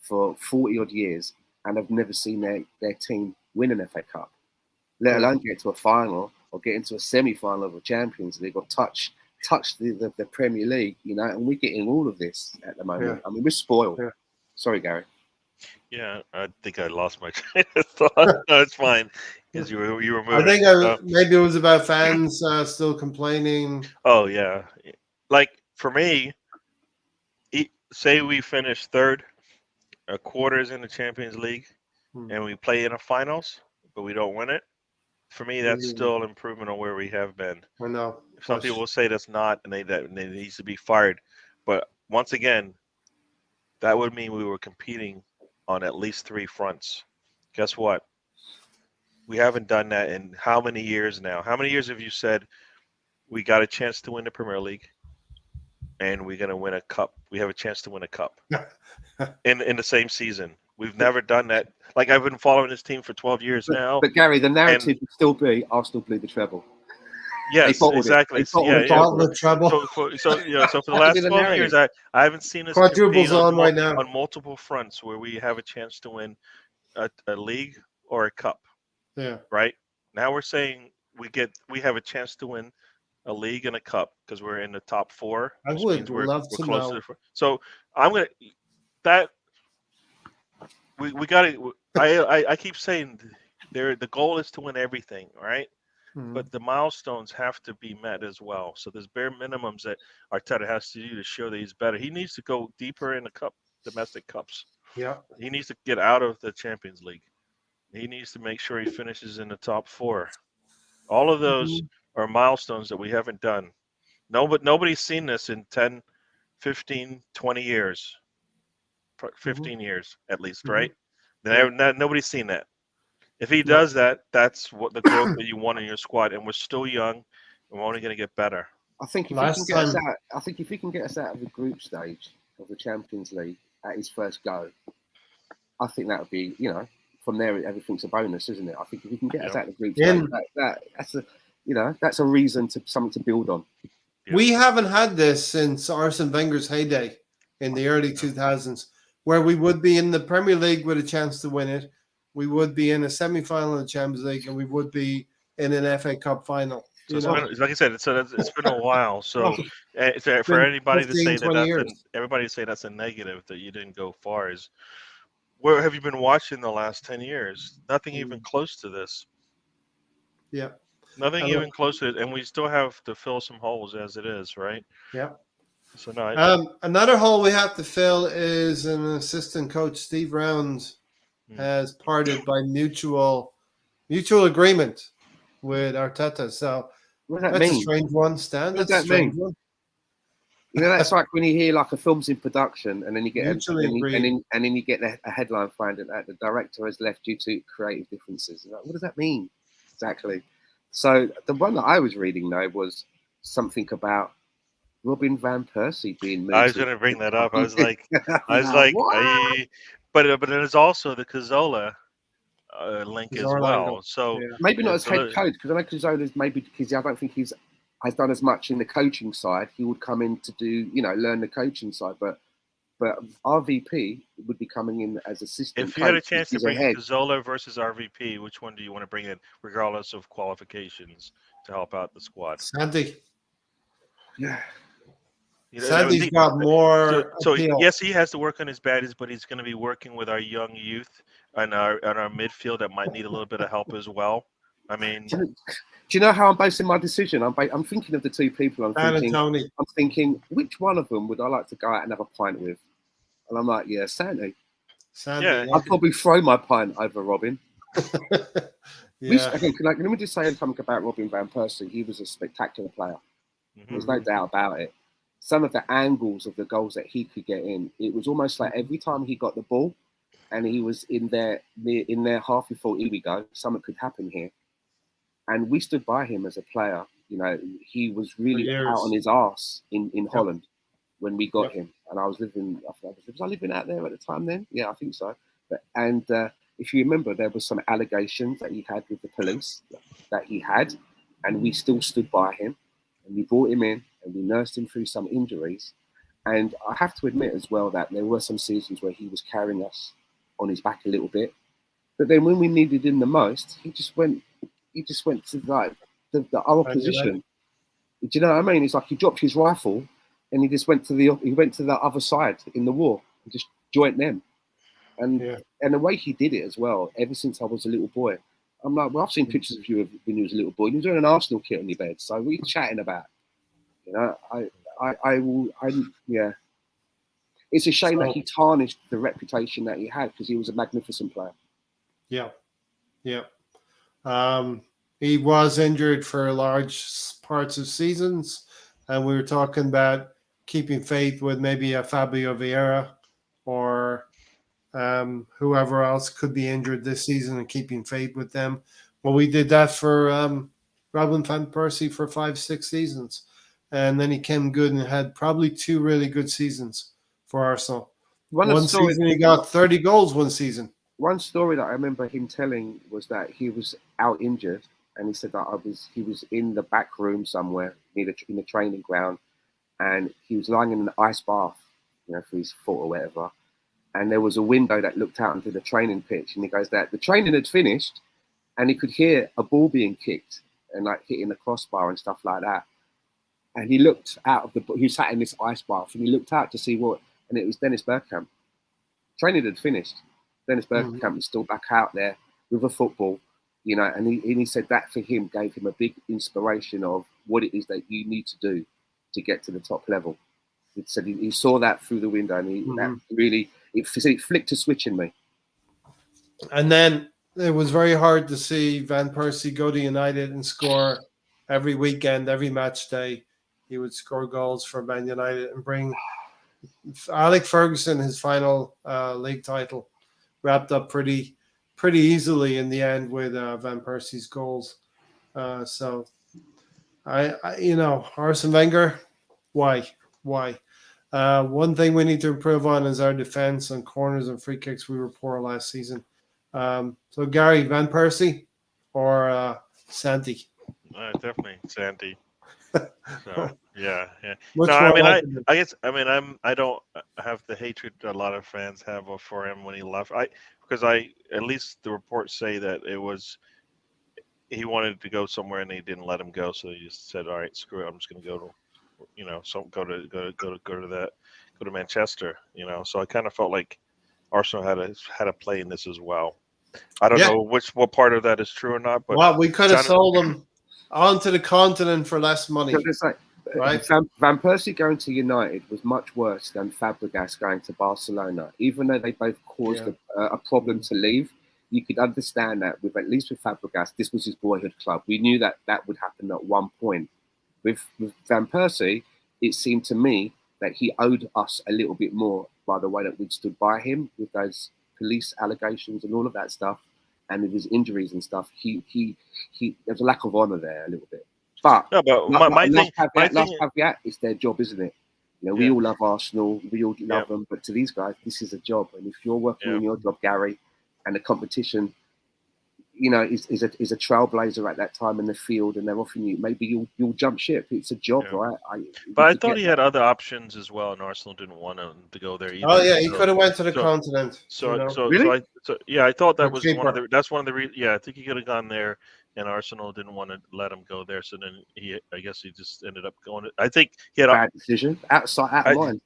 for 40 odd years and have never seen their team win an FA Cup, let alone get to a final or get into a semi-final of a Champions League or touch the Premier League, and we're getting all of this at the moment. I mean, we're spoiled. Sorry, Gary. Yeah, I think I lost my train of thought. No, it's fine because you were moving. I think maybe it was about fans still complaining. Oh yeah, like for me, say we finish third, a quarters in the Champions League, and we play in a finals, but we don't win it. For me, that's still an improvement on where we have been. I know. Some people will say that's not, and they needs to be fired. But once again, that would mean we were competing on at least 3 fronts. Guess what? We haven't done that in how many years now? How many years have you said we got a chance to win the Premier League and we're going to win a cup? We have a chance to win a cup in the same season. We've never done that. Like, I've been following this team for 12 years now. But Gary, the narrative would still be Arsenal blew the treble. Yes, exactly. The treble. So for the last 12 years, I haven't seen us quadruples compete right now on multiple fronts where we have a chance to win a league or a cup. Yeah. Right now we're saying we have a chance to win a league and a cup because we're in the top 4. I would love to know. So I'm gonna that we got to. I keep saying the goal is to win everything, right? But the milestones have to be met as well. So there's bare minimums that Arteta has to do to show that he's better. He needs to go deeper in the domestic cups. Yeah. He needs to get out of the Champions League. He needs to make sure he finishes in the top 4. All of those are milestones that we haven't done. Nobody's seen this in 10, 15, 20 years. 15 years at least, right? Nobody's seen that. If he does that, that's what the growth that you want in your squad. And we're still young, and we're only going to get better. I think if he can get us out of the group stage of the Champions League at his first go, I think that would be, from there everything's a bonus, isn't it? I think if he can get us out of the group stage, that's a reason something to build on. Yeah. We haven't had this since Arsene Wenger's heyday in the early 2000s, where we would be in the Premier League with a chance to win it. We would be in a semi-final of the Champions League, and we would be in an FA Cup final. So like I said, it's been a while. So for anybody to say everybody say that's a negative that you didn't go far is, where have you been watching the last 10 years? Nothing even close to this. Yeah. Nothing even close to it, and we still have to fill some holes as it is, right? Yeah. So no. Another hole we have to fill is an assistant coach. Steve Round has parted by mutual agreement with Arteta. So that's a strange one, Stan. What does that mean? One. That's like when you hear like a film's in production, and then you get and then you get a headline finding that the director has left due to creative differences. Like, what does that mean exactly? So the one that I was reading though was something about Robin van Persie being moved. I was going to bring that up. I was like, but there's also the Cazorla link as well. So maybe not as head coach, because I know Cazorla's because I don't think he's has done as much in the coaching side. He would come in to do, learn the coaching side, but RVP would be coming in as assistant. If you had a chance to bring in Cazorla versus RVP, which one do you want to bring in, regardless of qualifications, to help out the squad? Sandy. Yeah. Sandy's got more. So yes, he has to work on his baddies, but he's going to be working with our young youth and our midfield that might need a little bit of help as well. I mean, do you know how I'm basing my decision? I'm thinking of the two people. I'm thinking, which one of them would I like to go out and have a pint with? And I'm like, Sandy. Yeah. I'd probably throw my pint over Robin. Let me just say something about Robin van Persie. He was a spectacular player. There's no doubt about it. Some of the angles of the goals that he could get in, it was almost like every time he got the ball and he was in their half, we thought, here we go, something could happen here. And we stood by him as a player. He was really out on his arse in Holland when we got him. And I was living out there at the time then? Yeah, I think so. And if you remember, there was some allegations that he had with the police that he had, and we still stood by him. And we brought him in and we nursed him through some injuries. And I have to admit as well that there were some seasons where he was carrying us on his back a little bit. But then when we needed him the most, he just went to like the other position. Do you know what I mean? It's like he dropped his rifle and he just went to the other side in the war and just joined them. And the way he did it as well, ever since I was a little boy, I'm like, well, I've seen pictures of you when you was a little boy. You was wearing an Arsenal kit on your bed. So what are you chatting about? It's a shame that he tarnished the reputation that he had because he was a magnificent player. Yeah. He was injured for large parts of seasons, and we were talking about keeping faith with maybe a Fabio Vieira or whoever else could be injured this season and keeping faith with them. Well, we did that for Robin van Persie for 5-6 seasons. And then he came good and had probably 2 really good seasons for Arsenal. One season he got 30 goals one season. One story that I remember him telling was that he was out injured, and he said that he was in the back room somewhere in the training ground, and he was lying in an ice bath, for his foot or whatever. And there was a window that looked out into the training pitch, and he goes that the training had finished, and he could hear a ball being kicked and like hitting the crossbar and stuff like that. And he looked out of he sat in this ice bath, and he looked out to see what, and it was Dennis Bergkamp. Training had finished. Dennis Bergkamp was still back out there with a football, and he said that for him gave him a big inspiration of what it is that you need to do to get to the top level. He said he saw that through the window, and that really it flicked a switch in me. And then it was very hard to see Van Persie go to United and score every weekend, every match day. He would score goals for Man United and bring Alex Ferguson his final league title, wrapped up pretty easily in the end with Van Persie's goals. So I Arsene Wenger, why? One thing we need to improve on is our defense on corners and free kicks. We were poor last season. So Gary, Van Persie or Santi? Definitely Santi. So yeah. Which no, one I don't have the hatred a lot of fans have for him when he left. Because at least the reports say that it was he wanted to go somewhere and they didn't let him go, so he just said, "All right, screw it, I'm just going to go to Manchester." So I kind of felt like Arsenal had a play in this as well. I don't know what part of that is true or not, but we could have sold him onto the continent for less money. So it's like, right? Van Persie going to United was much worse than Fabregas going to Barcelona. Even though they both caused a problem to leave, you could understand that at least with Fabregas, this was his boyhood club. We knew that would happen at one point. With Van Persie, it seemed to me that he owed us a little bit more by the way that we'd stood by him with those police allegations and all of that stuff, and with his injuries and stuff. There's a lack of honour there a little bit. But my caveat, it's their job, isn't it? We all love Arsenal, we all love them, but to these guys, this is a job. And if you're working on your job, Gary, and the competition, is a trailblazer at that time in the field, and they're offering you, maybe you'll jump ship. It's a job, right? But I thought he had other options as well, and Arsenal didn't want him to go there either. Oh yeah, he could have went to the continent. Really? I thought that was one of the reasons. Yeah, I think he could have gone there, and Arsenal didn't want to let him go there. So then I guess he just ended up going. I think he had a bad decision, out of line.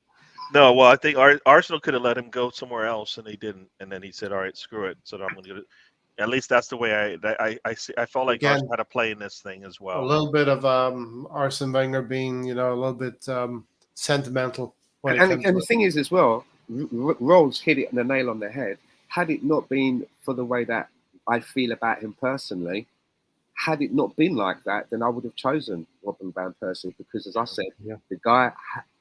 No, well, I think Arsenal could have let him go somewhere else, and they didn't. And then he said, "All right, screw it." So I'm going to. At least that's the way I felt like Arsenal had a play in this thing as well. A little bit of Arsene Wenger being, a little bit sentimental. And the thing is as well, Rolls hit it on the nail on the head. Had it not been for the way that I feel about him personally, had it not been like that, then I would have chosen Robin van Persie because, as I said, the guy,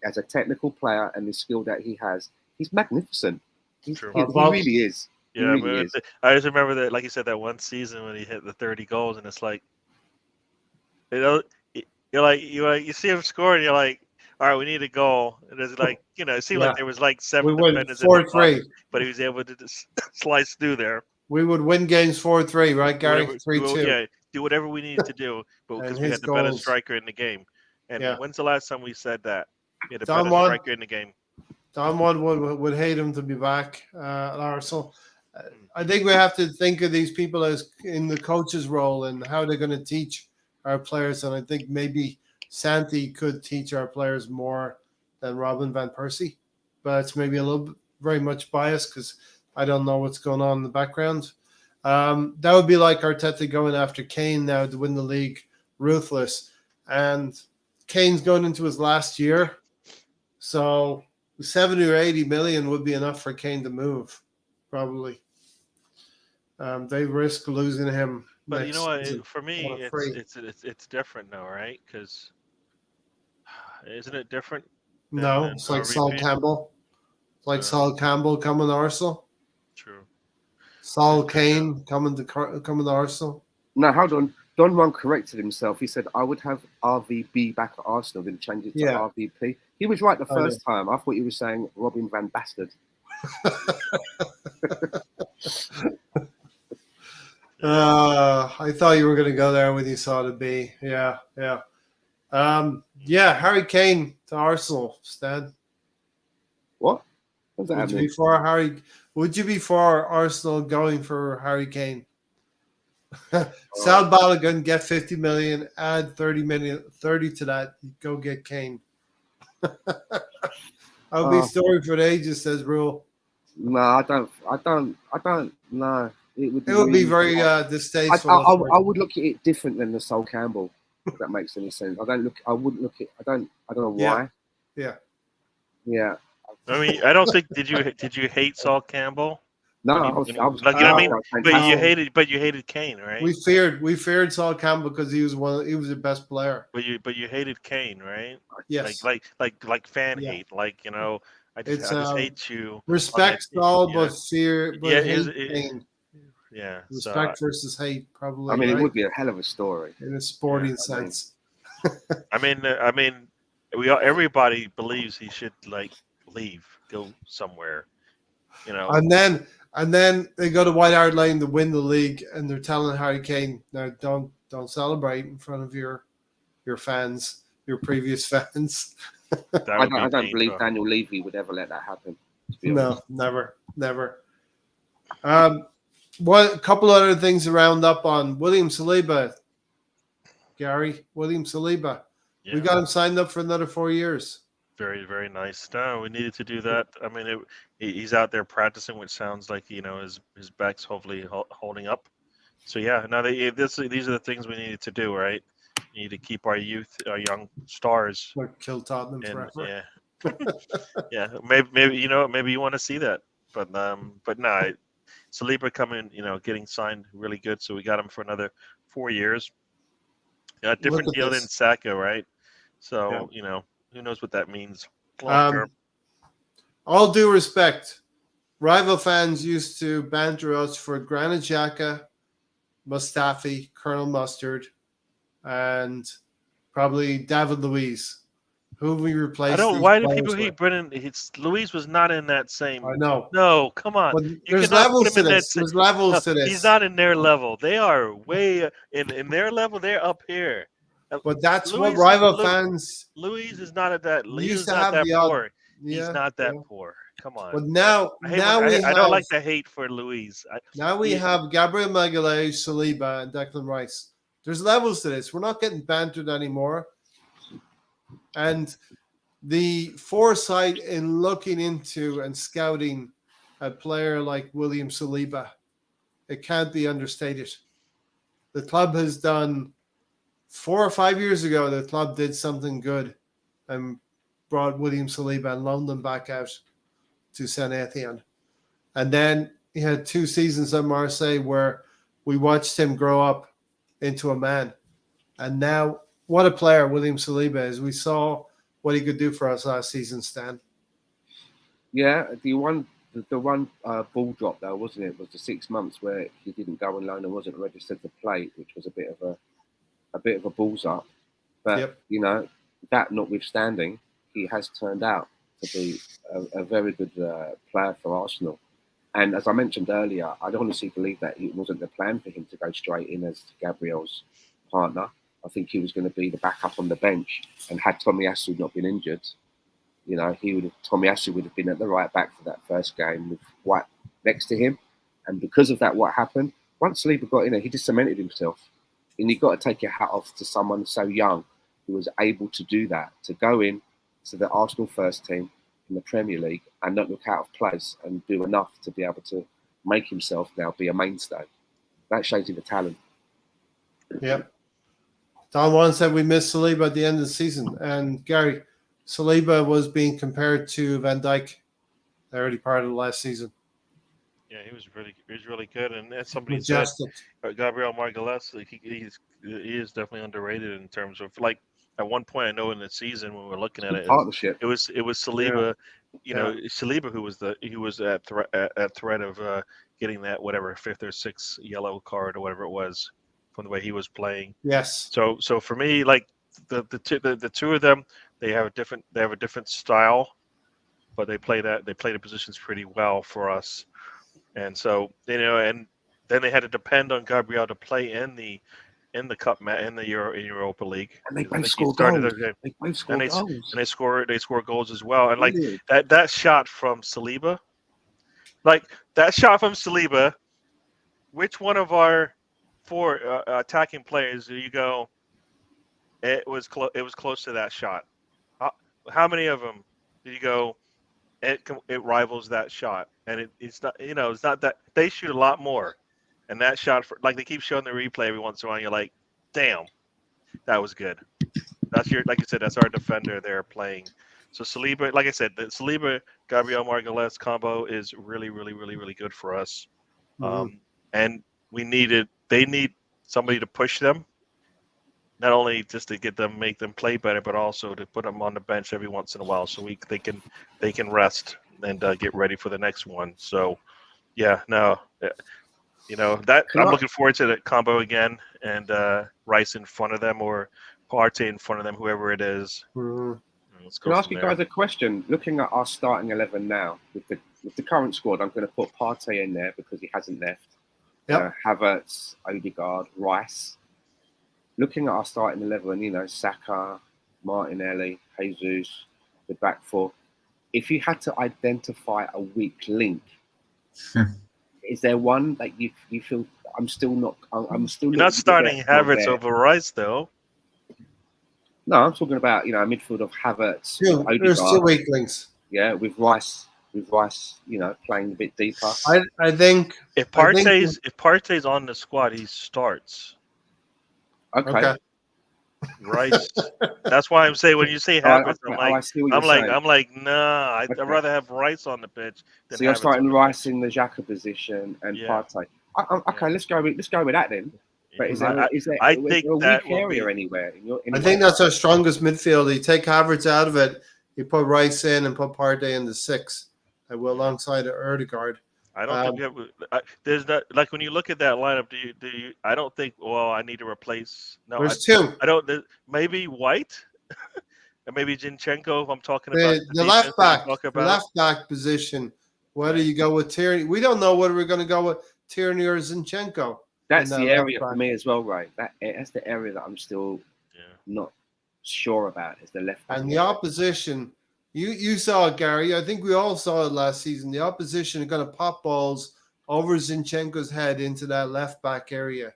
as a technical player and the skill that he has, he's magnificent. He really is. Yeah, I just remember that, like you said, that one season when he hit the 30 goals, and it's like, you see him score, and you're like, all right, we need a goal. And it's like, it seemed like there was like 7 defenders in the box, but he was able to just slice through there. We would win games 4-3, right, Gary? 3-2. Yeah, do whatever we needed to do, but because we had the better striker in the game. And when's the last time we said that? We had a better striker in the game. Don would hate him to be back at Arsenal. I think we have to think of these people as in the coach's role and how they're going to teach our players. And I think maybe Santi could teach our players more than Robin van Persie. But it's maybe a little bit, very much biased because I don't know what's going on in the background. That would be like Arteta going after Kane now to win the league, ruthless. And Kane's going into his last year. So 70 or 80 million would be enough for Kane to move. Probably. They risk losing him. But you know what? For me, it's different now, right? Because isn't it different? No, it's like Sol Campbell. It's like Sol Campbell coming to Arsenal. Saul Kane coming to Arsenal. No, hold on. Don Juan corrected himself. He said, I would have RVB back at Arsenal, then change it to RVP. He was right the first time. I thought he was saying Robin Van Bastard. I thought you were going to go there when you saw the B. Yeah. Harry Kane to Arsenal, Stan. What? What's that mean? Would you be for Arsenal going for Harry Kane? Sal Balogun, get 50 million, add 30 to that, go get Kane. I'll be story for the ages, says Rule. No, I don't. No, it would be very distasteful. I would look at it different than the Sol Campbell. If that makes any sense. I wouldn't look at. I don't know why. Yeah. I mean, I don't think. Did you hate Sol Campbell? No, I was you know what I mean? But you hated Kane, right? We feared Sol Campbell because he was the best player. But you hated Kane, right? Yes. Like fan hate, like I just hate you. Respect Sol, but fear. But hate Kane. Yeah. Respect versus hate, probably. I mean, it would be a hell of a story in a sporting sense. I mean, everybody believes he should leave, go somewhere, And then they go to White Hart Lane to win the league, and they're telling Harry Kane, "Now don't celebrate in front of your fans, your previous fans." I don't believe Daniel Levy would ever let that happen. No, never. A couple other things to round up on William Saliba. Gary, William Saliba. Yeah. We got him signed up for another 4 years. Very, very nice. No, we needed to do that. I mean, he's out there practicing, which sounds like his back's hopefully holding up. So yeah, now these are the things we needed to do, right? We need to keep our youth, our young stars. Kill Tottenham forever. Yeah, yeah. Maybe you want to see that, but no. Saliba coming, getting signed really good. So we got him for another 4 years. Different deal than Saka, right? So who knows what that means long term. All due respect, rival fans used to banter us for Granit Xhaka, Mustafi, Colonel Mustard, and probably David Luiz, who we replaced. Why do people hate Brennan? Luiz was not in that same. I know. No, come on. There's levels to this. There's levels to this. He's not in their level. They are way in their level. They're up here. But that's what rival fans. Luiz is not at that. He's not that poor. He's not that poor. Come on. But now I don't like the hate for Luiz. Now we have Gabriel Magalhaes, Saliba, and Declan Rice. There's levels to this. We're not getting bantered anymore. And the foresight in looking into and scouting a player like William Saliba, it can't be understated. The club has done 4 or 5 years ago, the club did something good and brought William Saliba and loaned him back out to Saint Etienne. And then he had 2 seasons at Marseille where we watched him grow up into a man. And now, what a player William Saliba is. We saw what he could do for us last season, Stan. Yeah, the one ball drop though, wasn't it? Was the 6 months where he didn't go on loan and wasn't registered to play, which was a bit of a balls up. But that notwithstanding, he has turned out to be a very good player for Arsenal. And as I mentioned earlier, I honestly believe that it wasn't the plan for him to go straight in as Gabriel's partner. I think he was going to be the backup on the bench, and had Tomiyasu not been injured, Tomiyasu would have been at the right back for that first game with White next to him. And because of that, what happened? Once Saliba got in there, he just cemented himself. And you've got to take your hat off to someone so young who was able to do that, to go in to the Arsenal first team in the Premier League and not look out of place and do enough to be able to make himself now be a mainstay. That shows you the talent. Yep. Don Juan said we missed Saliba at the end of the season. And Gary, Saliba was being compared to Van Dijk the early part of the last season. Yeah, he was really good. And as somebody said, Gabriel Magalhaes, he is definitely underrated in terms of at one point I know in the season when we were looking at it, partnership. It was Saliba, you know, Saliba, who was at threat of getting that whatever 5th or 6th yellow card or whatever it was from the way he was playing. Yes. So for me, like the two of them, they have a different style, but they play the positions pretty well for us. And so, you know, and then they had to depend on Gabriel to play in the cup in the Europa League. And they both scored goals. They both scored goals. And they score goals as well. And like Brilliant. that shot from Saliba, which one of our 4 attacking players do you go? It was close to that shot. How many of them did you go? It rivals that shot, and it's not, you know, it's not that they shoot a lot more, and that shot like they keep showing the replay every once in a while. And you're like, damn, that was good. That's like you said, that's our defender there playing. So Saliba, like I said, the Saliba Gabriel Margalez combo is really, really, really, really good for us. Mm-hmm. And they need somebody to push them, not only just to make them play better, but also to put them on the bench every once in a while so they can rest and get ready for the next one. So, yeah, no, you know that I'm looking forward to the combo again, and Rice in front of them or Partey in front of them, whoever it is. Mm-hmm. Can I ask you guys a question? Looking at our starting 11 now with the current squad, I'm going to put Partey in there because he hasn't left. Yep. Havertz, Odegaard, Rice. Looking at our starting 11, you know, Saka, Martinelli, Jesus, the back 4. If you had to identify a weak link, is there one that you feel I'm still not? You're not starting Havertz over Rice, though. No, I'm talking about, you know, a midfield of Havertz. There's 2 weak links. Yeah, with Rice, you know, playing a bit deeper. I think if Partey's on the squad, he starts. Okay. Rice. That's why I'm saying when you say Havertz, I'm like, nah. I'd rather have Rice on the pitch. So you're starting Rice in the Xhaka position and Partey. Okay, let's go with that then. But is there a weak area anywhere? I think that's our strongest midfield. You take Havertz out of it, you put Rice in and put Partey in the 6, alongside Odegaard. I don't think there's not, like when you look at that lineup. Do you? I don't think. Well, I need to replace. No, there's 2. I don't. Maybe White, and maybe Zinchenko. If I'm talking about the left back, left back position. Whether you go with Tierney, we don't know whether we're going to go with Tierney or Zinchenko. That's the area for me as well, right? That's the area that I'm still not sure about. Is the left back and the opposition. You saw it, Gary. I think we all saw it last season. The opposition are going to pop balls over Zinchenko's head into that left back area,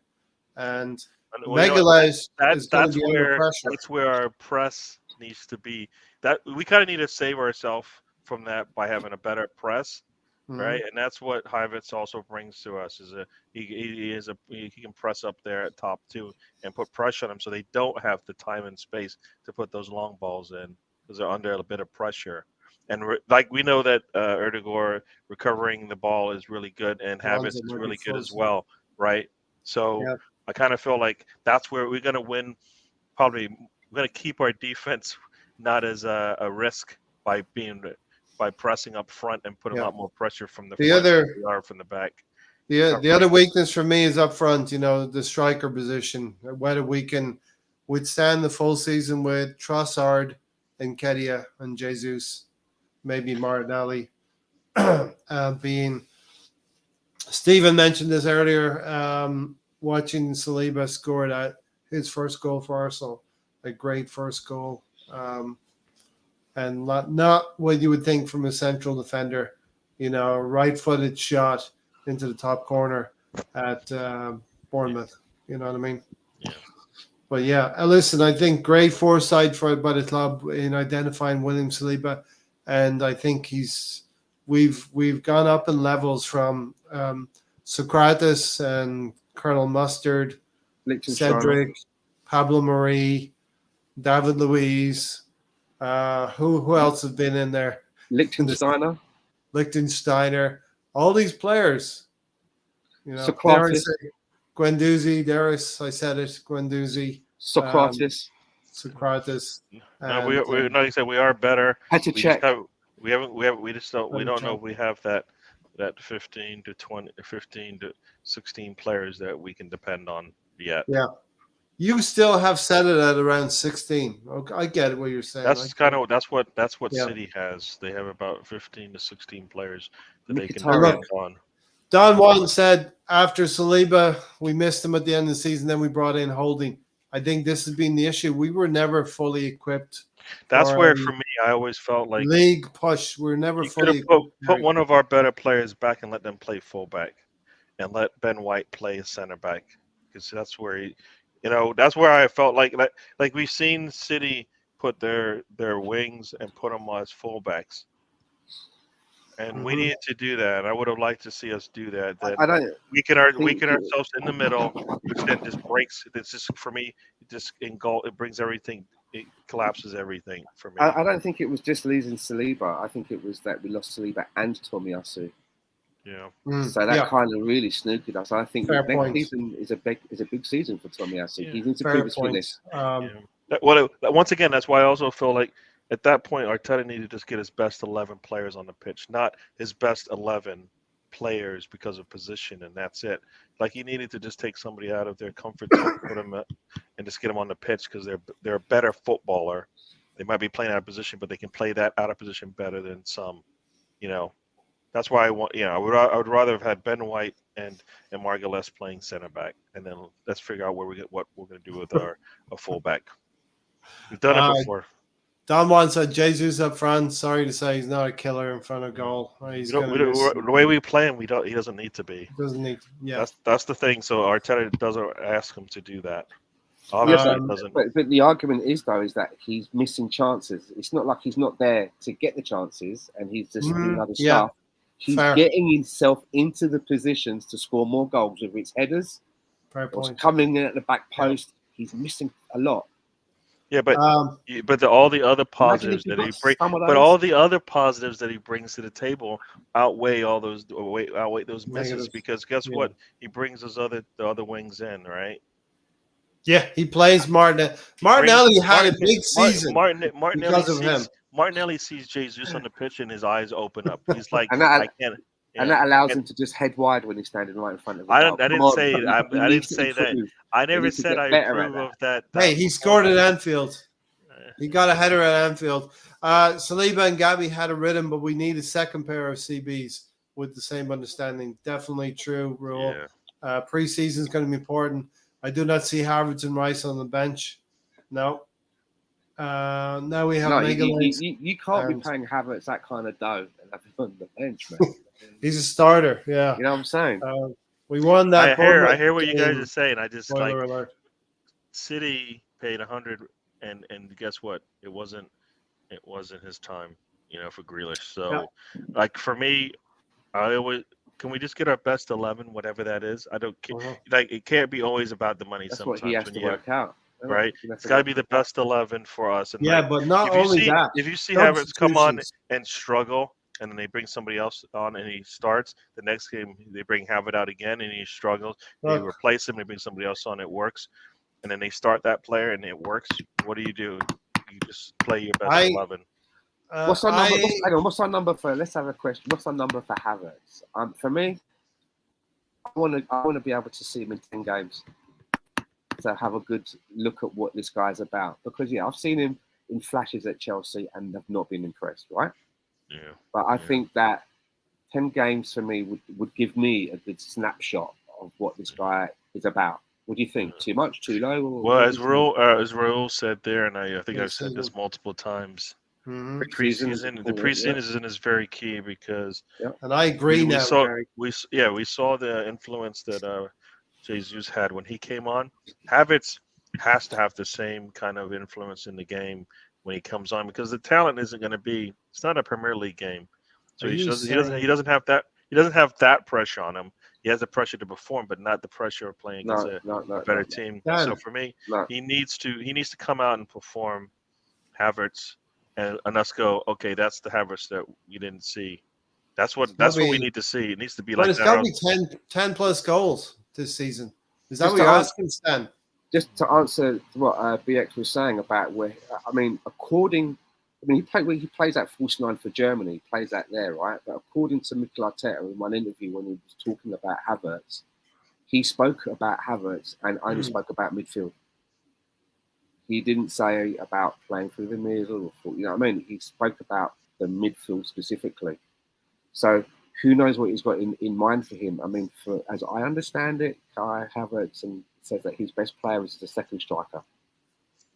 and Megalez is going to be under pressure. That's where our press needs to be. That we kind of need to save ourselves from that by having a better press, right? And that's what Havertz also brings to us. He can press up there at top 2 and put pressure on them, so they don't have the time and space to put those long balls in, because they're under a bit of pressure. And like we know that Odegaard recovering the ball is really good, and Havertz is really good as well, right? So I kind of feel like that's where we're going to win. Probably we're going to keep our defense not as a risk by pressing up front and putting a lot more pressure from the front than we are from the back. The other weakness for me is up front. You know, the striker position. Whether we can withstand the full season with Trossard, Nketiah and Jesus, maybe Martinelli being. Stephen mentioned this earlier. Watching Saliba score his first goal for Arsenal, a great first goal, and not what you would think from a central defender. You know, right-footed shot into the top corner at Bournemouth. You know what I mean? Yeah. But listen, I think great foresight by the club in identifying William Saliba, and I think we've gone up in levels from Socrates and Colonel Mustard, Cedric, Pablo Marie, David Luiz. Who else has been in there? Lichtensteiner, all these players. You know, Socrates. Guendouzi, Darius, I said it, Guendouzi. Socrates. Socrates. No, we like I said, we are better. Had to check. We just don't know if we have that 15 to 20, 15 to 16 players that we can depend on yet. Yeah. You still have set it at around 16. Okay, I get what you're saying. That's what Yeah. City has. They have about 15 to 16 players that they can Mkhitaryan. depend on. Don Juan said after Saliba, we missed him at the end of the season. Then we brought in Holding. I think this has been the issue. We were never fully equipped. That's where, for me, I always felt like league push. We're never fully put one of our better players back and let them play fullback, and let Ben White play center back, because that's where he, that's where I felt like we've seen City put their wings and put them as fullbacks. And we need to do that. I would have liked to see us do that. Weaken ourselves in the middle, which then just breaks. It's just, for me, it brings everything. It collapses everything for me. I don't think it was just losing Saliba. I think it was that we lost Saliba and Tomiyasu. Yeah. So that kind of really snookered us. I think Fair next point. season is a big season for Tomiyasu. Yeah. He's into Fair previous point. fitness. Once again, that's why I also feel like at that point, Arteta needed to just get his best 11 players on the pitch, not his best 11 players because of position, and that's it. Like, he needed to just take somebody out of their comfort zone, put them and just get them on the pitch, because they're a better footballer. They might be playing out of position, but they can play that out of position better than some. That's why I would rather have had Ben White and Margulies playing center back, and then let's figure out what we're going to do with our fullback. We've done it before. Don Juan said Jesus up front. Sorry to say, he's not a killer in front of goal. The way we play him, he doesn't need to be. Doesn't need. Yeah, that's the thing. So Arteta doesn't ask him to do that. Obviously, it doesn't. But the argument is that he's missing chances. It's not like he's not there to get the chances, and he's just doing other stuff. He's getting himself into the positions to score more goals, whether it's headers or coming in at the back post. He's missing a lot. Yeah, but all the other positives that he brings, all the other positives that he brings to the table outweigh those misses, because guess what? He brings the other wings in, right? Yeah, he plays Martinelli. Martinelli had a big season because of him. Martinelli sees Jesus on the pitch and his eyes open up. He's like, I can't. And that allows him to just head wide when he's standing right in front of him. I didn't say that. I never said I approve of that. Hey, he scored at Anfield. He got a header at Anfield. Saliba and Gabby had a rhythm, but we need a second pair of CBs with the same understanding. Definitely true, Rule. Yeah. Preseason is going to be important. I do not see Havertz and Rice on the bench. No. Now we have you can't be paying Havertz that kind of dough and have him on the bench, man. He's a starter, yeah. You know what I'm saying? We won that. I hear what you guys are saying. I just alert. City paid 100, and guess what? It wasn't his time, for Grealish. So, for me, I always. Can we just get our best 11, whatever that is? I don't care. It can't be always about the money. That's sometimes what he has to work out. Right, it's got to be the best 11 for us. And but not only that. If you see Havertz come on and struggle, and then they bring somebody else on and he starts, the next game they bring Havertz out again and he struggles. They replace him, they bring somebody else on, it works, and then they start that player and it works. What do? You just play your best 11. What's our number? What's our number for? Let's have a question. What's our number for Havertz? For me, I want to be able to see him in 10 games. To have a good look at what this guy's about, because I've seen him in flashes at Chelsea and have not been impressed, right? Yeah. But I think that 10 games for me would give me a good snapshot of what this guy is about. What do you think? Too much? Too low? Well, as Raul said there, and I think I've said this multiple times. Mm-hmm. The preseason is very key, because and I agree. We saw the influence that Jesus had when he came on. Havertz has to have the same kind of influence in the game when he comes on, because the talent isn't going to be. It's not a Premier League game, so he doesn't have that pressure on him. He has the pressure to perform, but not the pressure of playing against a better team. So for me, he needs to come out and perform, Havertz, and us go, okay, that's the Havertz that we didn't see. That's what we need to see. It needs to be like that. But it's got to be 10 plus goals this season. Is that what you're asking, Stan? Just to answer what BX was saying about according I mean, he plays that false nine for Germany. He plays that there, right? But according to Mikel Arteta in one interview when he was talking about Havertz, he spoke about Havertz and only spoke about midfield. He didn't say about playing through the middle, or, you know what I mean? He spoke about the midfield specifically. So who knows what he's got in mind for him? I mean, as I understand it, Kai Havertz says that his best player is the second striker.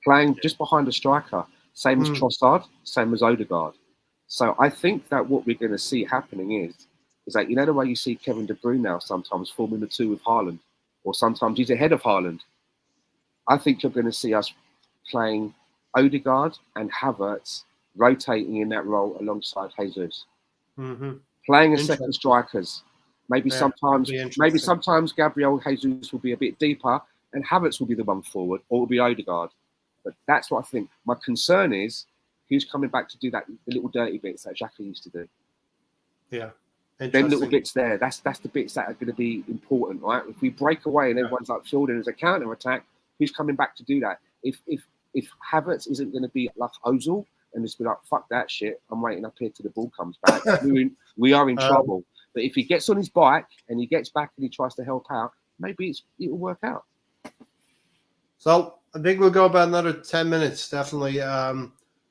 Playing just behind a striker, same as Trossard, same as Odegaard. So I think that what we're going to see happening is that, you know, the way you see Kevin De Bruyne now sometimes forming the two with Haaland, or sometimes he's ahead of Haaland. I think you're going to see us playing Odegaard and Havertz rotating in that role alongside Jesus. Playing as second strikers. Maybe sometimes Gabriel Jesus will be a bit deeper and Havertz will be the one forward, or it will be Odegaard. But that's what I think. My concern is who's coming back to do the little dirty bits that Xhaka used to do. Yeah. Them little bits there, that's the bits that are going to be important, right? If we break away and everyone's like fielding as a counter attack, who's coming back to do that? If Havertz isn't going to be like Ozil and just be like, fuck that shit, I'm waiting up here till the ball comes back, we are in trouble. But if he gets on his bike and he gets back and he tries to help out, maybe it'll work out. So I think we'll go about another 10 minutes, definitely.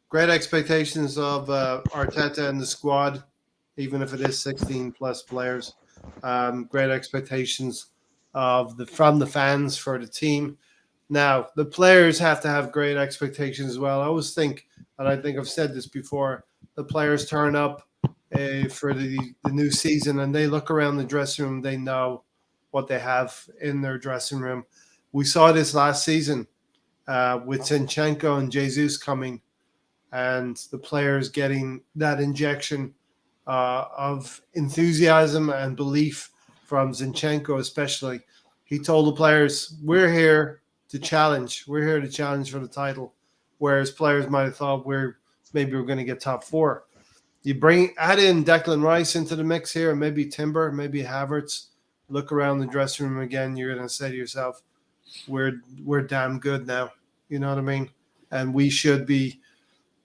Great expectations of Arteta and the squad, even if it is 16 plus players. Great expectations from the fans for the team. Now, the players have to have great expectations as well. I always think, and I think I've said this before, the players turn up for the new season and they look around the dressing room, they know what they have in their dressing room. We saw this last season with Zinchenko and Jesus coming and the players getting that injection of enthusiasm and belief from Zinchenko especially. He told the players, we're here to challenge. We're here to challenge for the title. Whereas players might have thought we're going to get top four. You add in Declan Rice into the mix here, and maybe Timber, maybe Havertz. Look around the dressing room again. You're going to say to yourself, we're damn good now. You know what I mean? And we should be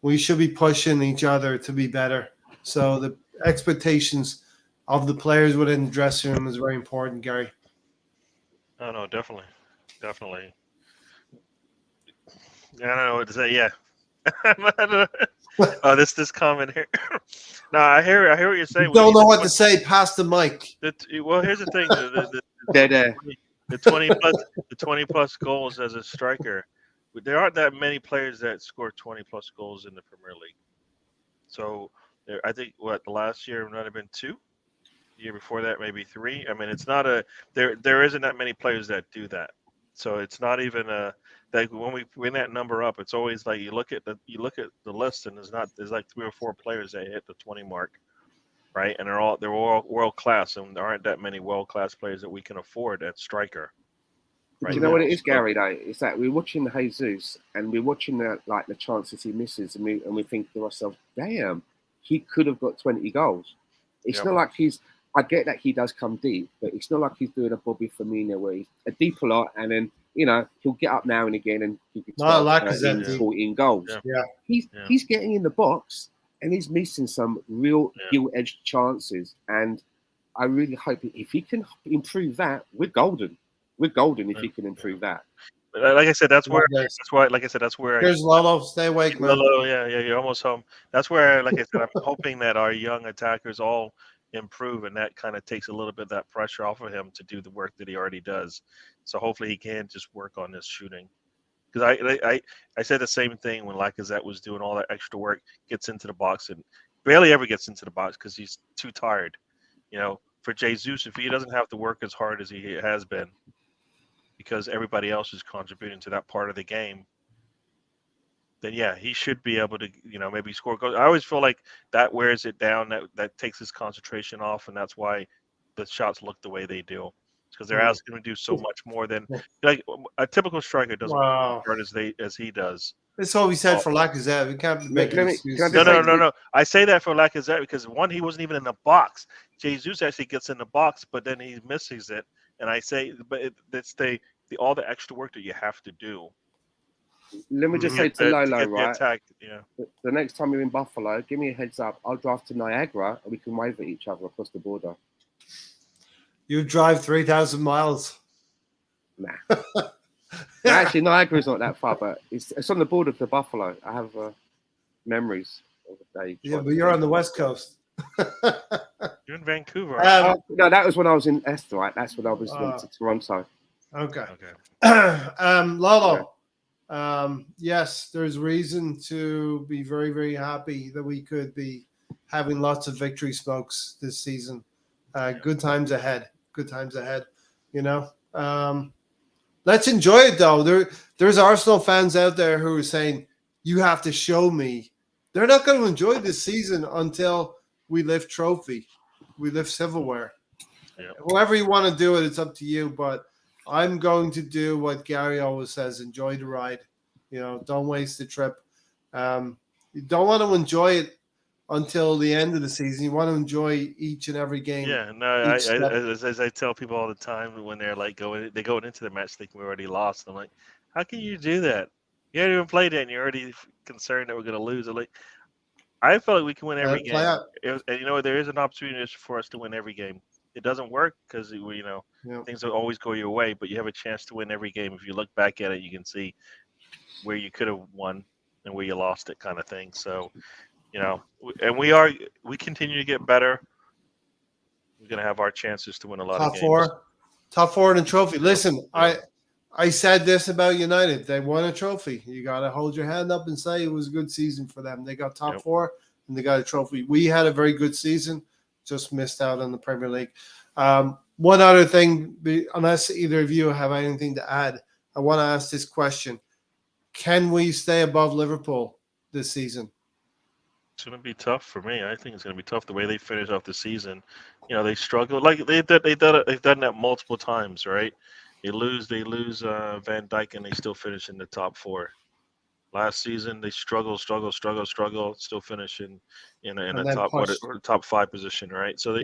pushing each other to be better. So the expectations of the players within the dressing room is very important, Gary. Oh, no, definitely. I don't know what to say. Yeah. Oh, this comment here. No, I hear what you're saying. You don't know what to say. Pass the mic. Well, here's the thing. The 20 plus goals as a striker. There aren't that many players that score 20 plus goals in the Premier League. So I think the last year might have been 2. The year before that, maybe 3. I mean, it's not there isn't that many players that do that. So it's not even like when we bring that number up, it's always like you look at the list and there's like 3 or 4 players that hit the 20 mark, right? And they're all world class, and there aren't that many world class players that we can afford at striker. Right. Do you know what it is, Gary? Though it's that we're watching Jesus and we're watching the chances he misses, and we think to ourselves, damn, he could have got 20 goals. It's not like I get that he does come deep, but it's not like he's doing a Bobby Firmino where he's a deep a lot and then, you know, he'll get up now and again and he could 14 goals. Yeah. He's getting in the box and he's missing some real gilt-edged chances. And I really hope if he can improve that, we're golden. We're golden if he can improve that. Like I said, that's where. Here's Lolo. Stay awake, man. Lolo, yeah, you're almost home. That's where, like I said, I'm hoping that our young attackers all improve, and that kind of takes a little bit of that pressure off of him to do the work that he already does. So hopefully he can just work on this shooting. Because I said the same thing when Lacazette was doing all that extra work, gets into the box and barely ever gets into the box because he's too tired. You know, for Jesus, if he doesn't have to work as hard as he has been, because everybody else is contributing to that part of the game, then yeah, he should be able to, you know, maybe score goals. I always feel like that wears it down, that takes his concentration off, and that's why the shots look the way they do. It's because they're asking him to do so much more than like a typical striker doesn't work as hard as he does. That's all we said for Lacazette. We can't make an excuse. No. I say that for Lacazette because one, he wasn't even in the box. Jesus actually gets in the box, but then he misses it. And I say, but it's all the extra work that you have to do. let me just say to Lolo, get the right? attack, yeah. The next time you're in Buffalo, give me a heads up. I'll drive to Niagara and we can wave at each other across the border. You drive 3,000 miles. Nah. No, actually, Niagara's not that far, but it's on the border to Buffalo. I have memories of the day. Yeah, but you're on the West Coast. You're in Vancouver. No, that was when I was in Esther, right? That's when I was went to Toronto. Okay. Okay. Lolo. Yes, there's reason to be very, very happy that we could be having lots of victory smokes this season. Good times ahead. Good times ahead. You know. Let's enjoy it though. There's Arsenal fans out there who are saying, you have to show me. They're not going to enjoy this season until we lift trophy. We lift silverware. Yeah. However you want to do it, it's up to you. But I'm going to do what Gary always says: enjoy the ride. You know, don't waste the trip. You don't want to enjoy it until the end of the season. You want to enjoy each and every game. Yeah, no, as I tell people all the time when they're like going into the match thinking we already lost. I'm like, how can you do that? You haven't even played it, and you're already concerned that we're going to lose. I'm like, I feel like we can win every game. And you know, there is an opportunity for us to win every game. It doesn't work because things don't always go your way, but you have a chance to win every game. If you look back at it, you can see where you could have won and where you lost it, kind of thing. So, you know, and we continue to get better. We're going to have our chances to win a lot of games. Top four in a trophy. Listen, I said this about United. They won a trophy. You got to hold your hand up and say it was a good season for them. They got top four and they got a trophy. We had a very good season, just missed out on the Premier League. One other thing, unless either of you have anything to add, I want to ask this question. Can we stay above Liverpool this season? It's going to be tough for me. I think it's going to be tough the way they finish off the season. You know, they struggle. Like they've done that multiple times, right? They lose Van Dijk, and they still finish in the top four. Last season, they struggle, still finish in a top five position, right? So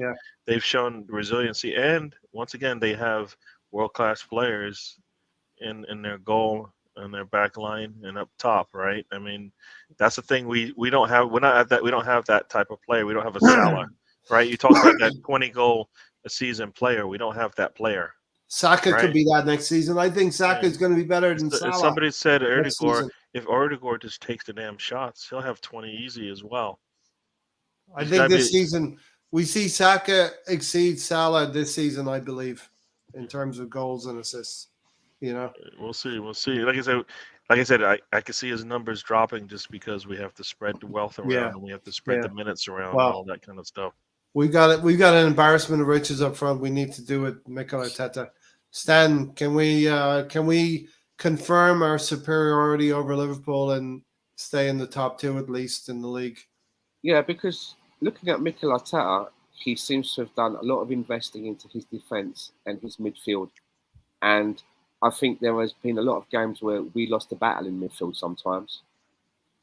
they've shown resiliency, and once again, they have world-class players in their goal and their back line and up top, right? I mean, that's the thing we don't have. We don't have that type of player. We don't have a Salah, right? You talk about that 20-goal a season player. We don't have that player. Saka could be that next season. I think Saka is going to be better than Salah. Somebody said Erdegaard, if Erdegaard just takes the damn shots, he'll have 20 easy as well. I think this season we see Saka exceed Salah this season, I believe, in terms of goals and assists. You know, we'll see. Like I said, I can see his numbers dropping just because we have to spread the wealth around and we have to spread the minutes around and all that kind of stuff. We've got an embarrassment of riches up front. We need to do it, Mikel Arteta. Stan, can we confirm our superiority over Liverpool and stay in the top two at least in the league? Yeah, because looking at Mikel Arteta, he seems to have done a lot of investing into his defence and his midfield. And I think there has been a lot of games where we lost the battle in midfield sometimes.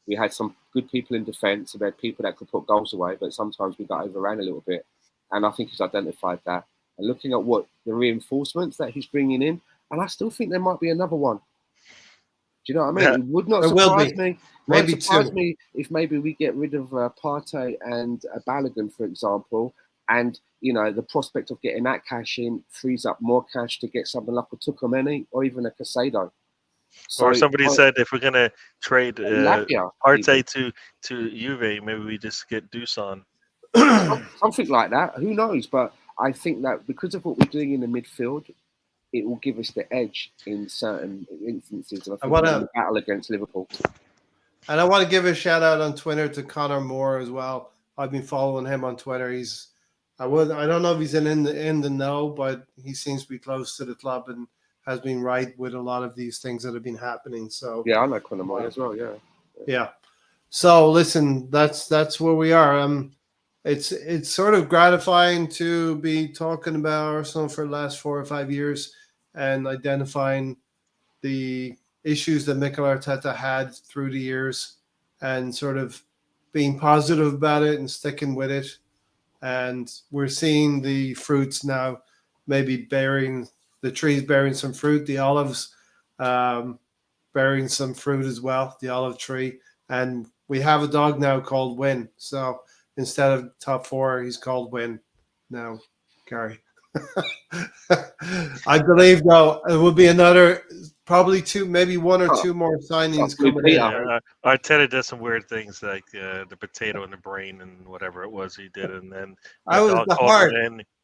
We had some good people in defence. We had people that could put goals away, but sometimes we got overran a little bit. And I think he's identified that. And looking at what the reinforcements that he's bringing in, and I still think there might be another one. Do you know what I mean? Yeah, it would not surprise me. Maybe surprise me if maybe we get rid of Partey and Balogun, for example, and the prospect of getting that cash in frees up more cash to get something like a Tuchumeni or even a Casado. So, or somebody said if we're going to trade Partey to Juve, maybe we just get Dusan. Something like that. Who knows? But I think that because of what we're doing in the midfield, it will give us the edge in certain instances. I want to battle against Liverpool. And I want to give a shout out on Twitter to Connor Moore as well. I've been following him on Twitter. I don't know if he's in the know, but he seems to be close to the club and has been right with a lot of these things that have been happening. So yeah, I know Connor Moore as well. Yeah. So listen, that's where we are. It's sort of gratifying to be talking about Arsenal for the last 4 or 5 years and identifying the issues that Mikel Arteta had through the years and sort of being positive about it and sticking with it. And we're seeing the fruits now, maybe the trees bearing some fruit, the olives bearing some fruit as well, the olive tree. And we have a dog now called Win. So instead of top 4, he's called Win now, Gary. I believe, though, it will be another, probably 2, maybe 1 or 2 more signings coming in. Yeah, Arteta did some weird things like the potato in the brain and whatever it was he did, and then That was the heart.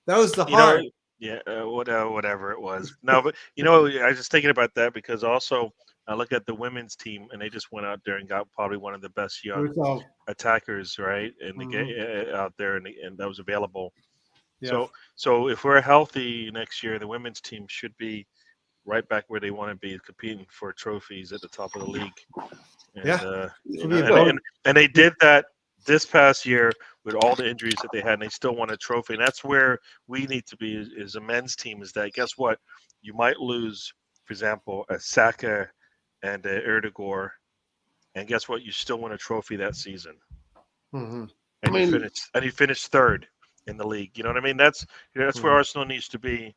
That was the heart. Whatever it was. No, but I was just thinking about that because also I look at the women's team and they just went out there and got probably one of the best young attackers, right, in the game out there, and that was available. Yeah. So if we're healthy next year, the women's team should be right back where they want to be, competing for trophies at the top of the league. And, and they did that this past year with all the injuries that they had, and they still won a trophy. And that's where we need to be as a men's team, is that, guess what? You might lose, for example, a Saka and a Erdegaard, and guess what? You still win a trophy that season. Mm-hmm. And you finished third in the league. You know what I mean? That's where Arsenal needs to be,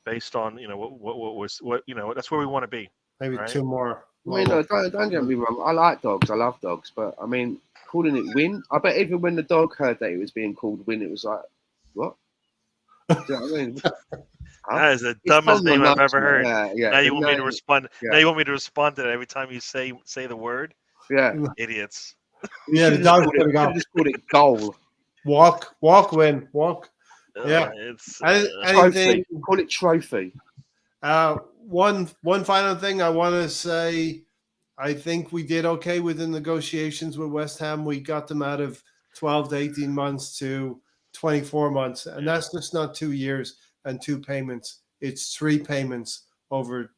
based on that's where we want to be. Maybe right? 2 more. I mean, don't get me wrong. I like dogs. I love dogs, but I mean, calling it Win. I bet even when the dog heard that it was being called Win, it was like, what? Do you know what I mean? That is the dumbest name I've ever heard. Yeah. Now you want me to respond. Yeah. Now you want me to respond to that every time you say the word. Yeah, idiots. Yeah, the dog's just called it goal. Walk, Win, walk. Yeah, it's trophy. Call it trophy. One final thing I want to say. I think we did okay with the negotiations with West Ham. We got them out of 12 to 18 months to 24 months, and that's just not 2 years and 2 payments. It's 3 payments over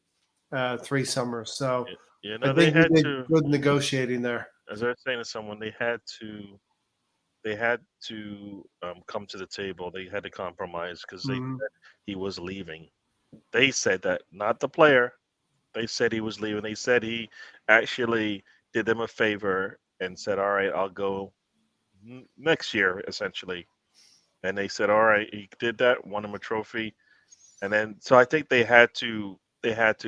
3 summers. So I think we did good negotiating there. As I was saying to someone, they had to come to the table. They had to compromise because they said he was leaving. They said that, not the player. They said he was leaving. They said he actually did them a favor and said, all right, I'll go next year, essentially. And they said, all right, he did that, won him a trophy. And then, so I think they had to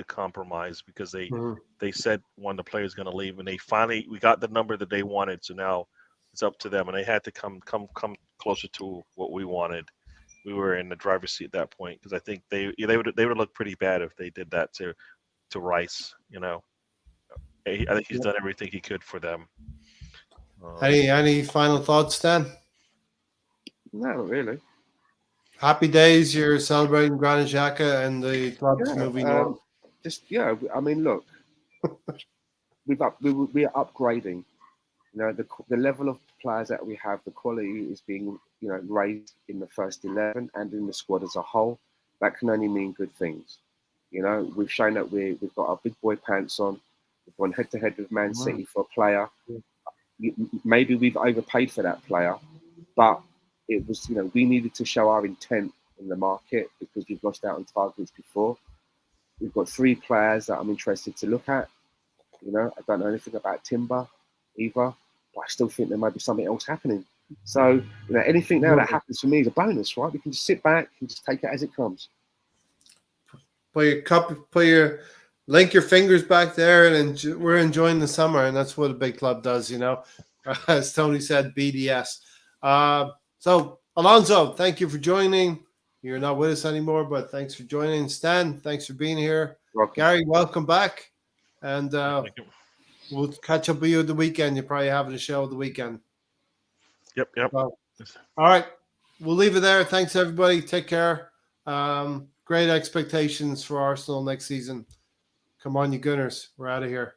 compromise because they said one of the players going to leave, and we got the number that they wanted. So now it's up to them, and they had to come closer to what we wanted. We were in the driver's seat at that point because I think they would look pretty bad if they did that to Rice. I think he's done everything he could for them. Any final thoughts, Stan? No, really. Happy days. You're celebrating Granit Xhaka and the club's moving on. I mean, look, we're upgrading. The level of players that we have, the quality is being raised in the first 11 and in the squad as a whole. That can only mean good things. We've shown that we've got our big boy pants on. We've gone head to head with Man City for a player. Maybe we've overpaid for that player, but it was, we needed to show our intent in the market because we've lost out on targets before. We've got 3 players that I'm interested to look at. I don't know anything about Timber either, but I still think there might be something else happening. So, anything now that happens for me is a bonus, right? We can just sit back and just take it as it comes. Link your fingers back there, and we're enjoying the summer, and that's what a big club does, As Tony said, BDS. So, Alonso, thank you for joining. You're not with us anymore, but thanks for joining. Stan, thanks for being here. Welcome. Gary, welcome back. And we'll catch up with you at the weekend. You're probably having a show at the weekend. Yep. So, all right. We'll leave it there. Thanks, everybody. Take care. Great expectations for Arsenal next season. Come on, you Gunners. We're out of here.